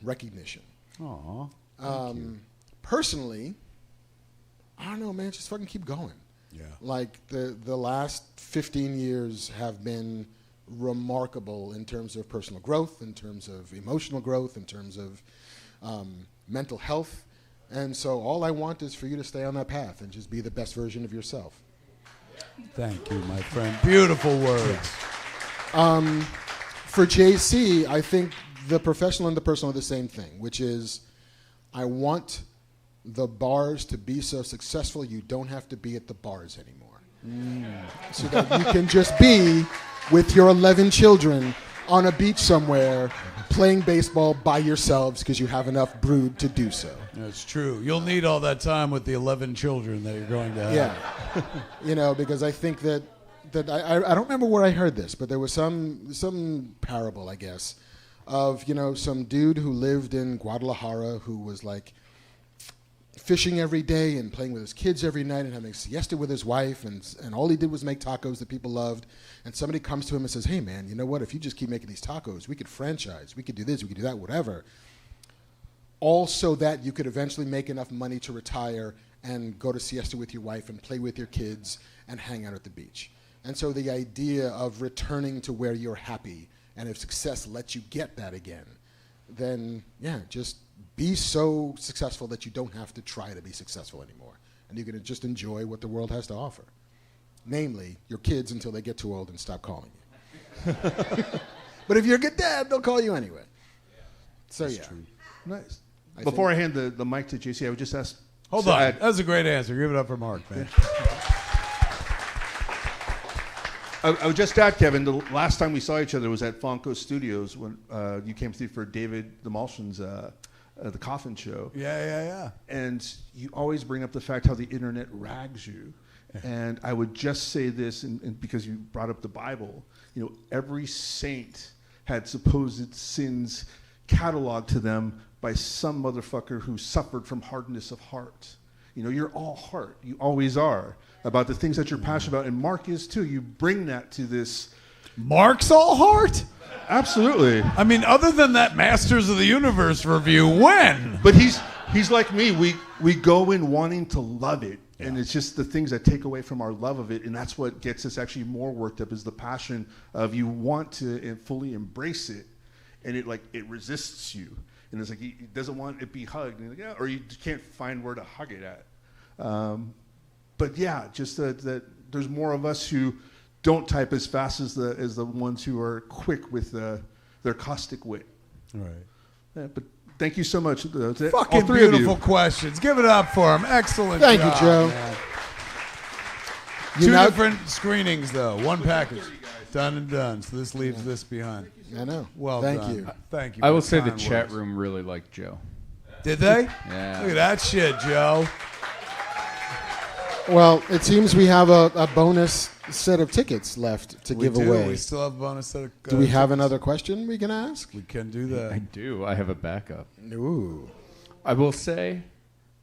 recognition. Aw. Personally, I don't know, man, just fucking keep going. Yeah. Like the last 15 years have been remarkable in terms of personal growth, in terms of emotional growth, in terms of mental health. And so all I want is for you to stay on that path and just be the best version of yourself. Thank you, my friend. Beautiful words. For JC, I think the professional and the personal are the same thing, which is I want the bars to be so successful you don't have to be at the bars anymore. So that you can just be with your 11 children on a beach somewhere playing baseball by yourselves because you have enough brood to do so. That's true. You'll need all that time with the 11 children that you're going to have. Yeah. Because I think that I don't remember where I heard this, but there was some parable, I guess, of, some dude who lived in Guadalajara who was like fishing every day and playing with his kids every night and having a siesta with his wife, and all he did was make tacos that people loved. And somebody comes to him and says, hey, man, you know what? If you just keep making these tacos, we could franchise. We could do this. We could do that, whatever. All so that you could eventually make enough money to retire and go to siesta with your wife and play with your kids and hang out at the beach. And so the idea of returning to where you're happy, and if success lets you get that again, then, just be so successful that you don't have to try to be successful anymore. And you can just enjoy what the world has to offer. Namely, your kids until they get too old and stop calling you. But if you're a good dad, they'll call you anyway. So, That's true. Nice. Before I hand the mic to JC, I would just ask... Hold on. That was a great answer. Give it up for Mark, man. I would just add, Kevin, the last time we saw each other was at Fonco Studios when you came through for David the Malshin's The Coffin Show. Yeah. And you always bring up the fact how the internet rags you. And I would just say this, and because you brought up the Bible, every saint had supposed sins cataloged to them by some motherfucker who suffered from hardness of heart. You're all heart. You always are. About the things that you're passionate about. And Mark is too. You bring that to this. Mark's all heart? Absolutely. I mean, other than that Masters of the Universe review, when? But he's like me. We go in wanting to love it. Yeah. And it's just the things that take away from our love of it. And that's what gets us actually more worked up is the passion of you want to fully embrace it. And it resists you. And it's like it doesn't want it be hugged. And or you can't find where to hug it at. But just that there's more of us who don't type as fast as the ones who are quick with their caustic wit. All right. Yeah, but thank you so much. Fucking all three beautiful of you. questions. Give it up for him. Excellent Thank job, you, Joe. man. Two different screenings, though. One package. Done and done. So this leaves this behind. I know. Well Thank done. you. Thank you. I for will say the kind chat words. room really liked Joe. Did they? Yeah. Look at that shit, Joe. Well, it seems we have a bonus set of tickets left to give We do. away. We still have a bonus set of Do we have another question we can ask? We can do that. I do. I have a backup. Ooh. I will say,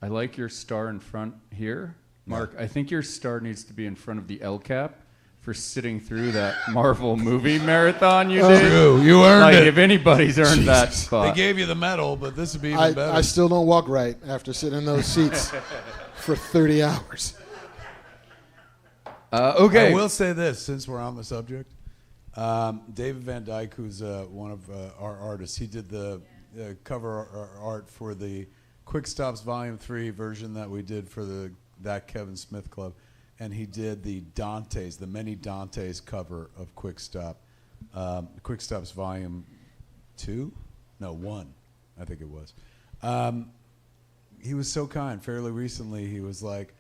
I like your star in front here. Mark, I think your star needs to be in front of the L cap for sitting through that Marvel movie marathon you did. True, you earned it. If anybody's earned that spot. They gave you the medal, but this would be even better. I still don't walk right after sitting in those seats for 30 hours. Okay. I will say this, since we're on the subject. David Van Dyke, who's one of our artists, he did the cover art for the Quick Stops Volume 3 version that we did for that Kevin Smith Club. And he did the many Dantes cover of Quick Stop. Quick Stops Volume 2? No, 1, I think it was. He was so kind. Fairly recently, he was like,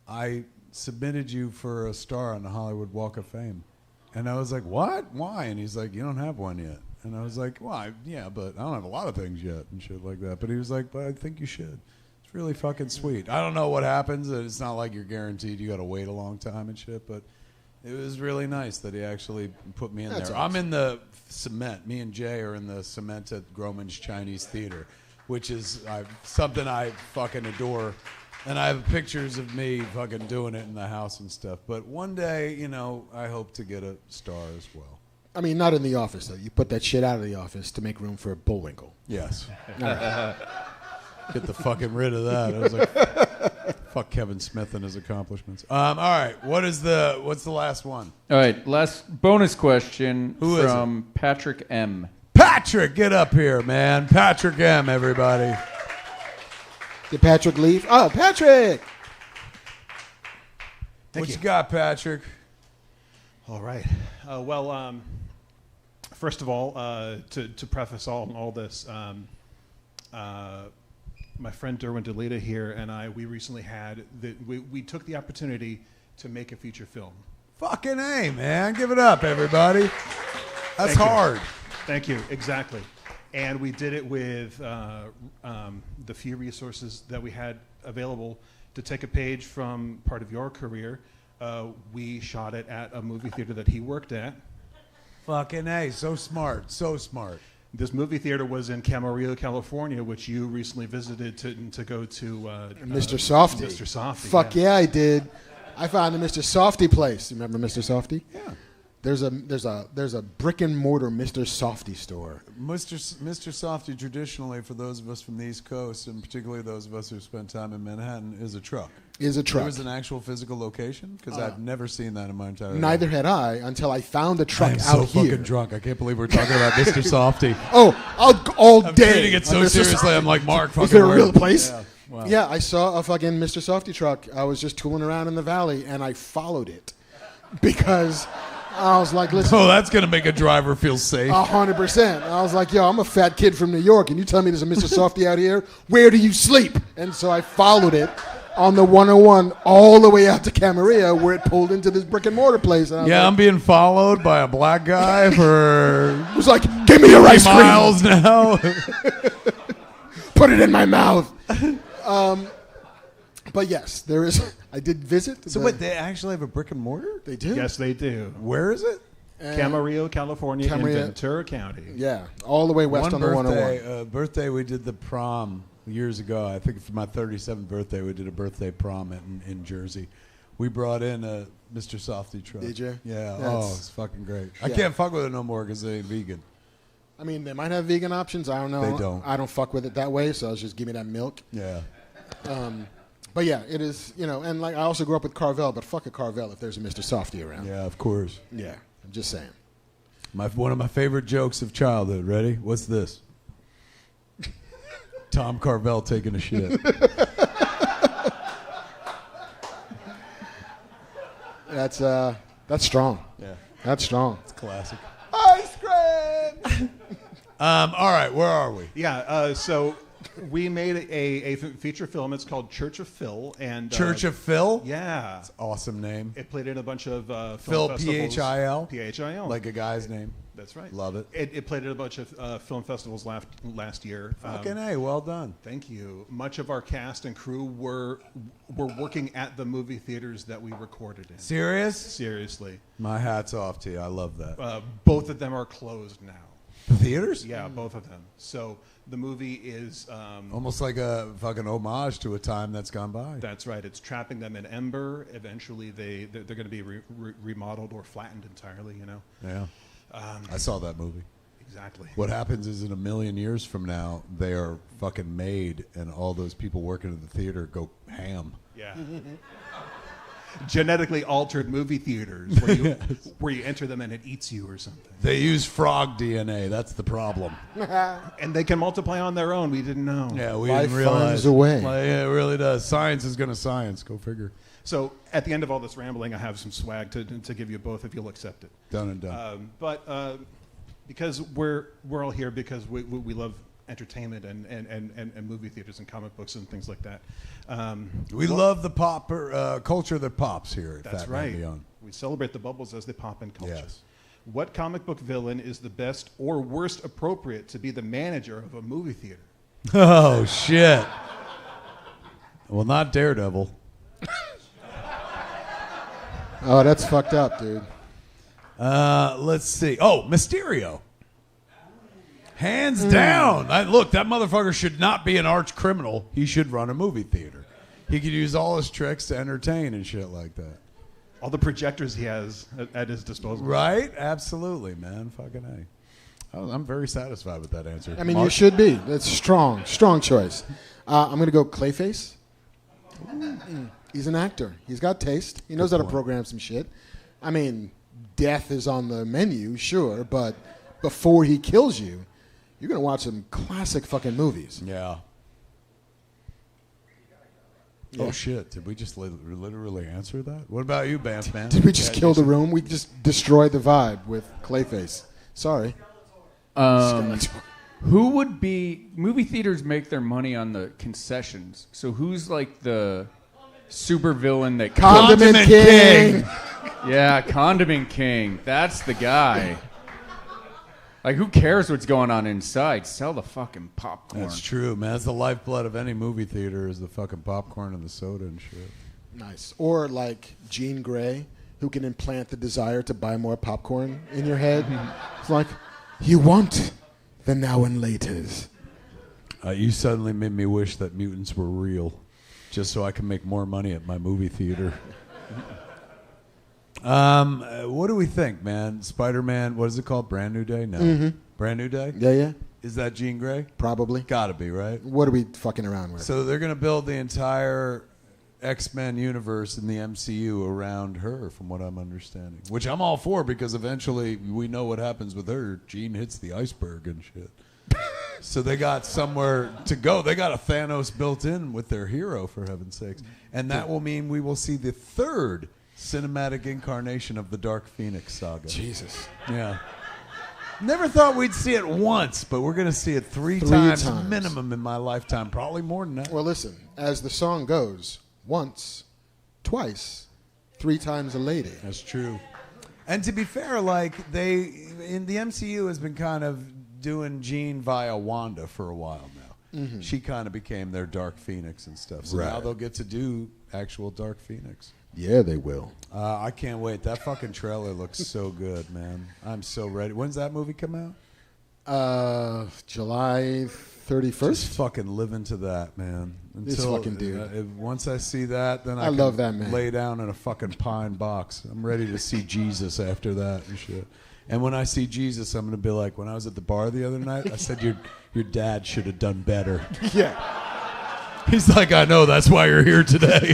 I submitted you for a star on the Hollywood Walk of Fame. And I was like, what? Why? And he's like, you don't have one yet. And I was like, well, yeah, but I don't have a lot of things yet and shit like that. But he was like, but I think you should. It's really fucking sweet. I don't know what happens. It's not like you're guaranteed you got to wait a long time and shit, but it was really nice that he actually put me in there. Awesome. I'm in the cement. Me and Jay are in the cement at Groman's Chinese Theater, which is something I fucking adore. And I have pictures of me fucking doing it in the house and stuff. But one day, I hope to get a star as well. I mean, not in the office, though. You put that shit out of the office to make room for Bullwinkle. Yes. Get the fucking rid of that. I was like, fuck Kevin Smith and his accomplishments. All right. What's the last one? All right, last bonus question Who is from Patrick M. Patrick, get up here, man. Patrick M, everybody. Did Patrick leave? Oh, Patrick! What you got, Patrick? All right. First of all, to preface all this, my friend Derwin DeLita here and we recently we took the opportunity to make a feature film. Fucking A, man. Give it up, everybody. That's hard. Thank you. Exactly. And we did it with the few resources that we had available. To take a page from part of your career, we shot it at a movie theater that he worked at. Fucking A. So smart. So smart. This movie theater was in Camarillo, California, which you recently visited to go to. Mr. Softy. Mr. Softy. Fuck yeah, I did. I found the Mr. Softy place. You remember Mr. Softy? Yeah. There's a brick and mortar Mr. Softy store. Mr. Softy, traditionally, for those of us from the East Coast, and particularly those of us who spent time in Manhattan, is a truck. There was an actual physical location? Because I've never seen that in my entire life. Neither had I until I found a truck I'm out so here. fucking drunk. I can't believe we're talking about Mr. Softy. Oh, all I'm day. treating it so seriously. I'm like, Mark, fucking Is there a word. real place? Yeah. Wow. Yeah, I saw a fucking Mr. Softy truck. I was just tooling around in the valley, and I followed it because I was like, listen. Oh, that's going to make a driver feel safe. 100%. I was like, yo, I'm a fat kid from New York, and you tell me there's a Mr. Softy out here? Where do you sleep? And so I followed it on the 101 all the way out to Camarillo, where it pulled into this brick and mortar place. And I was like, I'm being followed by a black guy for it was like, give me your ice cream. miles now. Put it in my mouth. But yes, there is. I did visit. So wait, they actually have a brick and mortar? They do? Yes, they do. Where is it? Camarillo, California, in Ventura County. Yeah, all the way west on the 101. Birthday, we did the prom years ago. I think for my 37th birthday, we did a birthday prom in Jersey. We brought in a Mr. Softy truck. Did you? Yeah. That's- it's fucking great. I can't fuck with it no more because they ain't vegan. I mean, they might have vegan options. I don't know. They don't. I don't fuck with it that way, so just give me that milk. Yeah. But yeah, it is, and like I also grew up with Carvel, but fuck a Carvel if there's a Mr. Softy around. Yeah, of course. Yeah, I'm just saying. One of my favorite jokes of childhood. Ready? What's this? Tom Carvel taking a shit. That's strong. Yeah. That's strong. It's classic. Ice cream! All right, where are we? Yeah, so we made a feature film. It's called Church of Phil. And Church of Phil? Yeah. It's an awesome name. It played in a bunch of Phil, film festivals. P-H-I-L? P-H-I-L. Like a guy's name. That's right. Love it. It played at a bunch of film festivals last year. Fucking A, well done. Thank you. Much of our cast and crew were working at the movie theaters that we recorded in. Serious? Seriously. My hat's off to you. I love that. Both of them are closed now. The theaters? Yeah, both of them. So the movie is Almost like a fucking homage to a time that's gone by. That's right. It's trapping them in ember. Eventually, they're going to be remodeled or flattened entirely. You know. Yeah. I saw that movie. Exactly. What happens is in a million years from now, they are fucking made, and all those people working in the theater go ham. Yeah. Genetically altered movie theaters where you enter them and it eats you or something. They use frog DNA. That's the problem. And they can multiply on their own. We didn't know. Yeah, we Life didn't realize. finds a way. Like, yeah, it really does. Science is going to science. Go figure. So at the end of all this rambling, I have some swag to give you both if you'll accept it. Done and done. But because we're all here because we love entertainment and movie theaters and comic books and things like that. We love the pop culture that pops here at That's Fat right. Man Beyond. We celebrate the bubbles as they pop in culture. Yes. What comic book villain is the best or worst appropriate to be the manager of a movie theater? Oh, shit. Well, not Daredevil. Oh, that's fucked up, dude. Let's see. Oh, Mysterio. Hands down. Look, that motherfucker should not be an arch criminal. He should run a movie theater. He could use all his tricks to entertain and shit like that. All the projectors he has at his disposal. Right? Absolutely, man. Fucking A. I'm very satisfied with that answer. I mean, Mark? you should be. That's strong choice. I'm going to go Clayface. He's an actor. He's got taste. He knows how to program some shit. I mean, death is on the menu, sure, but before he kills you, you're going to watch some classic fucking movies. Yeah. Oh, shit. Did we just literally answer that? What about you, Bam Man? Did we just kill the room? We just destroyed the vibe with Clayface. Sorry. Who would be... Movie theaters make their money on the concessions. So who's like the super villain that... Condiment King! Yeah, Condiment King. That's the guy. Like, who cares what's going on inside? Sell the fucking popcorn. That's true, man. That's the lifeblood of any movie theater is the fucking popcorn and the soda and shit. Nice. Or like Jean Grey, who can implant the desire to buy more popcorn in your head. It's like, you want the now and laters. You suddenly made me wish that mutants were real, just so I can make more money at my movie theater. What do we think, man? Spider-Man, what is it called? Brand New Day? No. Brand New Day? Yeah. Is that Jean Grey? Probably. Gotta be, right? What are we fucking around with? So they're going to build the entire X-Men universe in the MCU around her, from what I'm understanding. Which I'm all for, because eventually we know what happens with her. Jean hits the iceberg and shit. So they got somewhere to go. They got a Thanos built in with their hero, for heaven's sakes. And that will mean we will see the third cinematic incarnation of the Dark Phoenix saga. Jesus. Yeah. Never thought we'd see it once, but we're going to see it three times minimum in my lifetime. Probably more than that. Well, listen, as the song goes, once, twice, 3 times a lady. That's true. And to be fair, like, they, in the MCU has been kind of doing Jean via Wanda for a while now. Mm-hmm. She kind of became their Dark Phoenix and stuff. So now they'll get to do actual Dark Phoenix. Yeah, they will. I can't wait. That fucking trailer looks so good, man. I'm so ready. When's that movie come out? July 31st. Just fucking live into that, man. This fucking dude. Once I see that, then I love that, man. Lay down in a fucking pine box. I'm ready to see Jesus after that and shit. And when I see Jesus, I'm going to be like, when I was at the bar the other night, I said, your dad should have done better. Yeah. He's like, I know, that's why you're here today.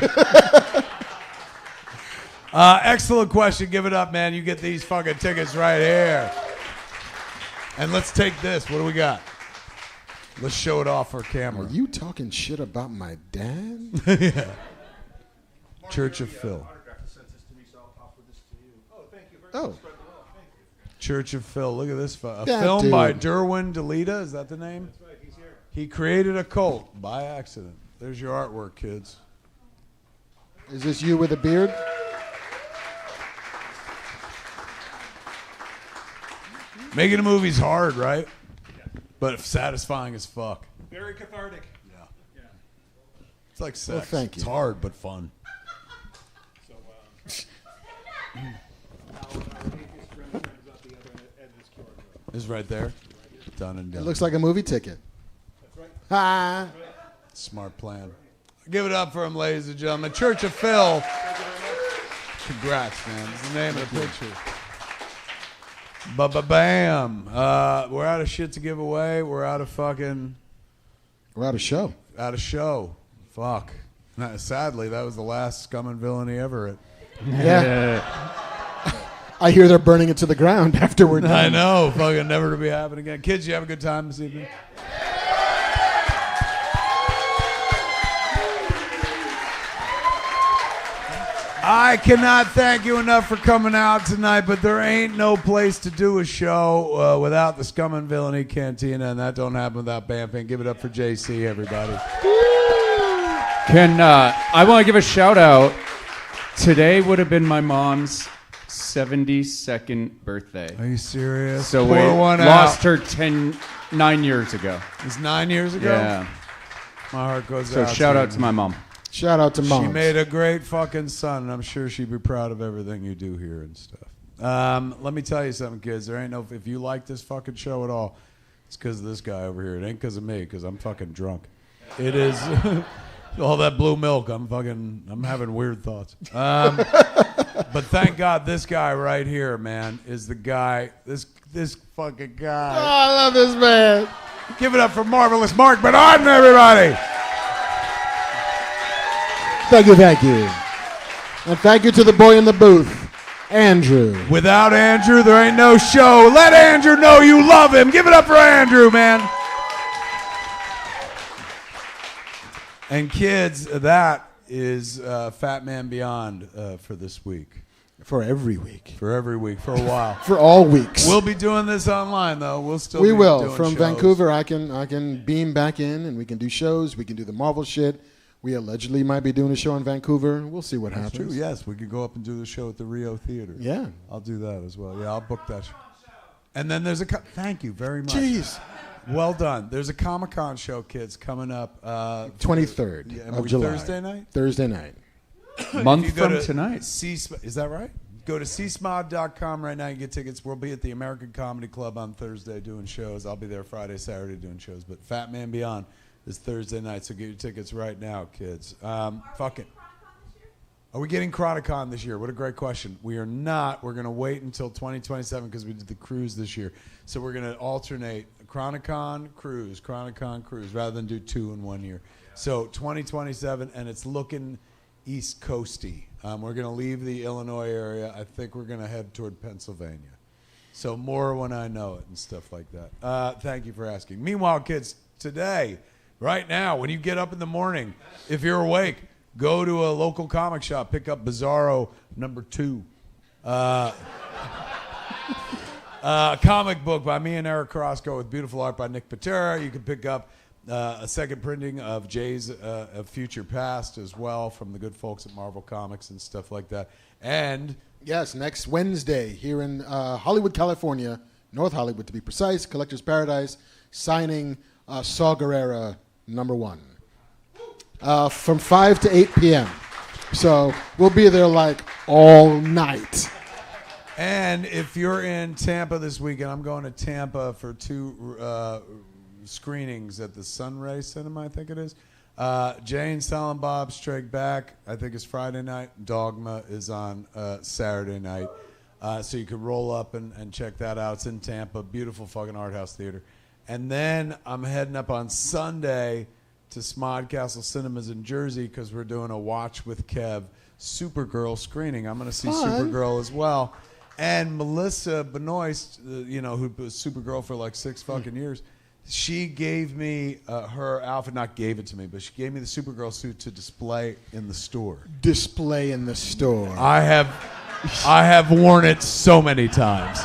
Excellent question. Give it up, man. You get these fucking tickets right here. And let's take this. What do we got? Let's show it off for camera. Are you talking shit about my dad? Yeah. Church of Phil. Oh. Church of Phil. Look at this. A That film dude. by Derwin DeLita. Is that the name? That's right, he's here. He created a cult by accident. There's your artwork, kids. Is this you with a beard? Making a movie's hard, right? Yeah. But satisfying as fuck. Very cathartic. Yeah. It's like sex. Well, thank you. It's hard but fun. So, It's right there. Done and done. It looks like a movie ticket. That's right. Ha! Smart plan. Give it up for him, ladies and gentlemen. Church of Phil. Congrats, man. It's the name of the picture. Ba-ba-bam. We're out of shit to give away. We're out of fucking... We're out of show. Out of show. Fuck. Sadly, that was the last Scum and Villainy ever. Yeah. I hear they're burning it to the ground after we're done. I know. Fucking never to be happening again. Kids, you have a good time this evening? I cannot thank you enough for coming out tonight, but there ain't no place to do a show without the Scum and Villainy Cantina, and that don't happen without Bamping. Give it up for JC, everybody. I want to give a shout out. Today would have been my mom's 72nd birthday. Are you serious? So Pour we one lost out. her 9 years ago. It was 9 years ago? Yeah. My heart goes So out. shout out to my mom. Shout out to Mom. She made a great fucking son, and I'm sure she'd be proud of everything you do here and stuff. Let me tell you something, kids. There ain't no... If you like this fucking show at all, it's because of this guy over here. It ain't because of me, because I'm fucking drunk. It is... all that blue milk. I'm having weird thoughts. But thank God this guy right here, man, is the guy... This fucking guy. Oh, I love this man. Give it up for Marvelous Marc Bernardin, everybody. Thank you. And thank you to the boy in the booth, Andrew. Without Andrew, there ain't no show. Let Andrew know you love him. Give it up for Andrew, man. And kids, that is Fat Man Beyond for this week. For every week. For every week, for a while. For all weeks. We'll be doing this online, though. We'll still We be will. doing From shows. Vancouver, I can beam back in, and we can do shows. We can do the Marvel shit. We allegedly might be doing a show in Vancouver. We'll see what That's happens. true. Yes, we could go up and do the show at the Rio Theater. Yeah. I'll do that as well. Yeah, I'll book that show. And then there's a... Thank you very much. Jeez. Well done. There's a Comic-Con show, kids, coming up. 23rd of July. Thursday night? Thursday night. Month You go from to tonight. Is that right? Go to csmod.com right now and get tickets. We'll be at the American Comedy Club on Thursday doing shows. I'll be there Friday, Saturday doing shows. But Fat Man Beyond is Thursday night, so get your tickets right now, kids. Fuck it. Are we getting Chronicon this year? What a great question. We are not. We're going to wait until 2027 because we did the cruise this year. So we're going to alternate Chronicon, cruise, rather than do 2 in 1 year. So 2027, and it's looking East Coasty. We're going to leave the Illinois area. I think we're going to head toward Pennsylvania. So more when I know it and stuff like that. Thank you for asking. Meanwhile, kids, today, right now, when you get up in the morning, if you're awake, go to a local comic shop, pick up Bizarro #2. A comic book by me and Eric Carrasco with beautiful art by Nick Patera. You can pick up a second printing of Jay's of Future Past as well from the good folks at Marvel Comics and stuff like that. And Yes, next Wednesday here in Hollywood, California, North Hollywood to be precise, Collector's Paradise, signing Saw Gerrera #1 from 5 to 8 p.m. So we'll be there like all night. And if you're in Tampa this weekend, I'm going to Tampa for 2 screenings at the Sunray Cinema, I think it is. Jay and Silent Bob Strike Back, I think it's Friday night. Dogma is on Saturday night. So you could roll up and check that out. It's in Tampa. Beautiful fucking art house theater. And then I'm heading up on Sunday to Smod Castle Cinemas in Jersey because we're doing a Watch with Kev Supergirl screening. I'm going to see Supergirl as well. And Melissa Benoist, who was Supergirl for like 6 fucking years, she gave me her outfit, not gave it to me, but she gave me the Supergirl suit to display in the store. Display in the store. I have worn it so many times.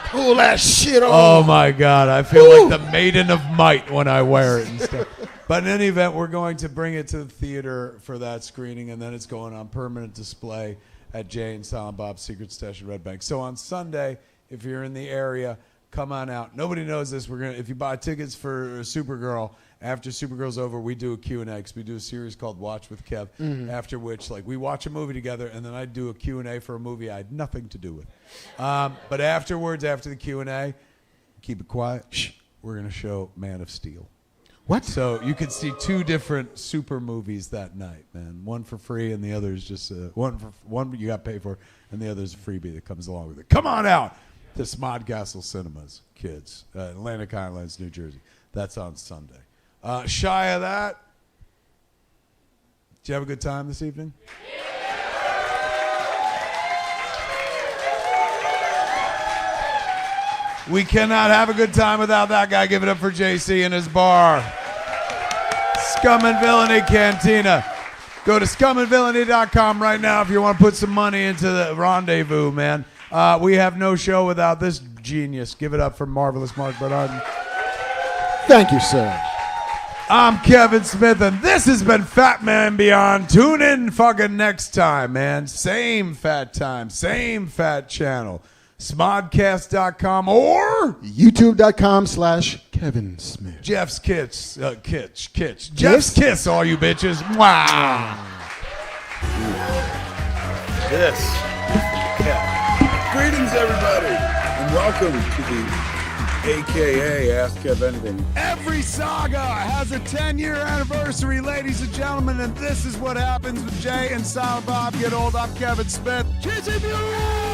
Pull that shit off. Oh my God, I feel like the Maiden of Might when I wear it and stuff. But in any event, we're going to bring it to the theater for that screening, and then it's going on permanent display at Jay and Silent Bob's Secret Stash in Red Bank. So on Sunday, if you're in the area, come on out. Nobody knows this. If you buy tickets for Supergirl, after Supergirl's over, we do a Q&A because we do a series called Watch with Kev, after which we watch a movie together, and then I do a Q&A for a movie I had nothing to do with. But afterwards, after the Q&A, keep it quiet. Shh. we're going to show Man of Steel. What? So you could see 2 different super movies that night, man. One for free, and the other is just one you got to pay for, and the other is a freebie that comes along with it. Come on out to Smodcastle Cinemas, kids, Atlantic Highlands, New Jersey. That's on Sunday. Shy of that, did you have a good time this evening? We cannot have a good time without that guy. Give it up for JC and his bar. Scum and Villainy Cantina. Go to scumandvillainy.com right now if you want to put some money into the rendezvous, man. We have no show without this genius. Give it up for Marvelous Marc Bernardin. Thank you, sir. I'm Kevin Smith, and this has been Fat Man Beyond. Tune in fucking next time, man. Same fat time, same fat channel. Smodcast.com or YouTube.com/Kevin Smith. Jeff's Kiss. Jeff's Kiss, all you bitches. Wow. This. Yeah. Greetings, everybody, and welcome to the AKA Ask Kev Anything. Every saga has a 10-year anniversary, ladies and gentlemen, and this is what happens when Jay and Silent Bob get old. I'm Kevin Smith. Kissing you!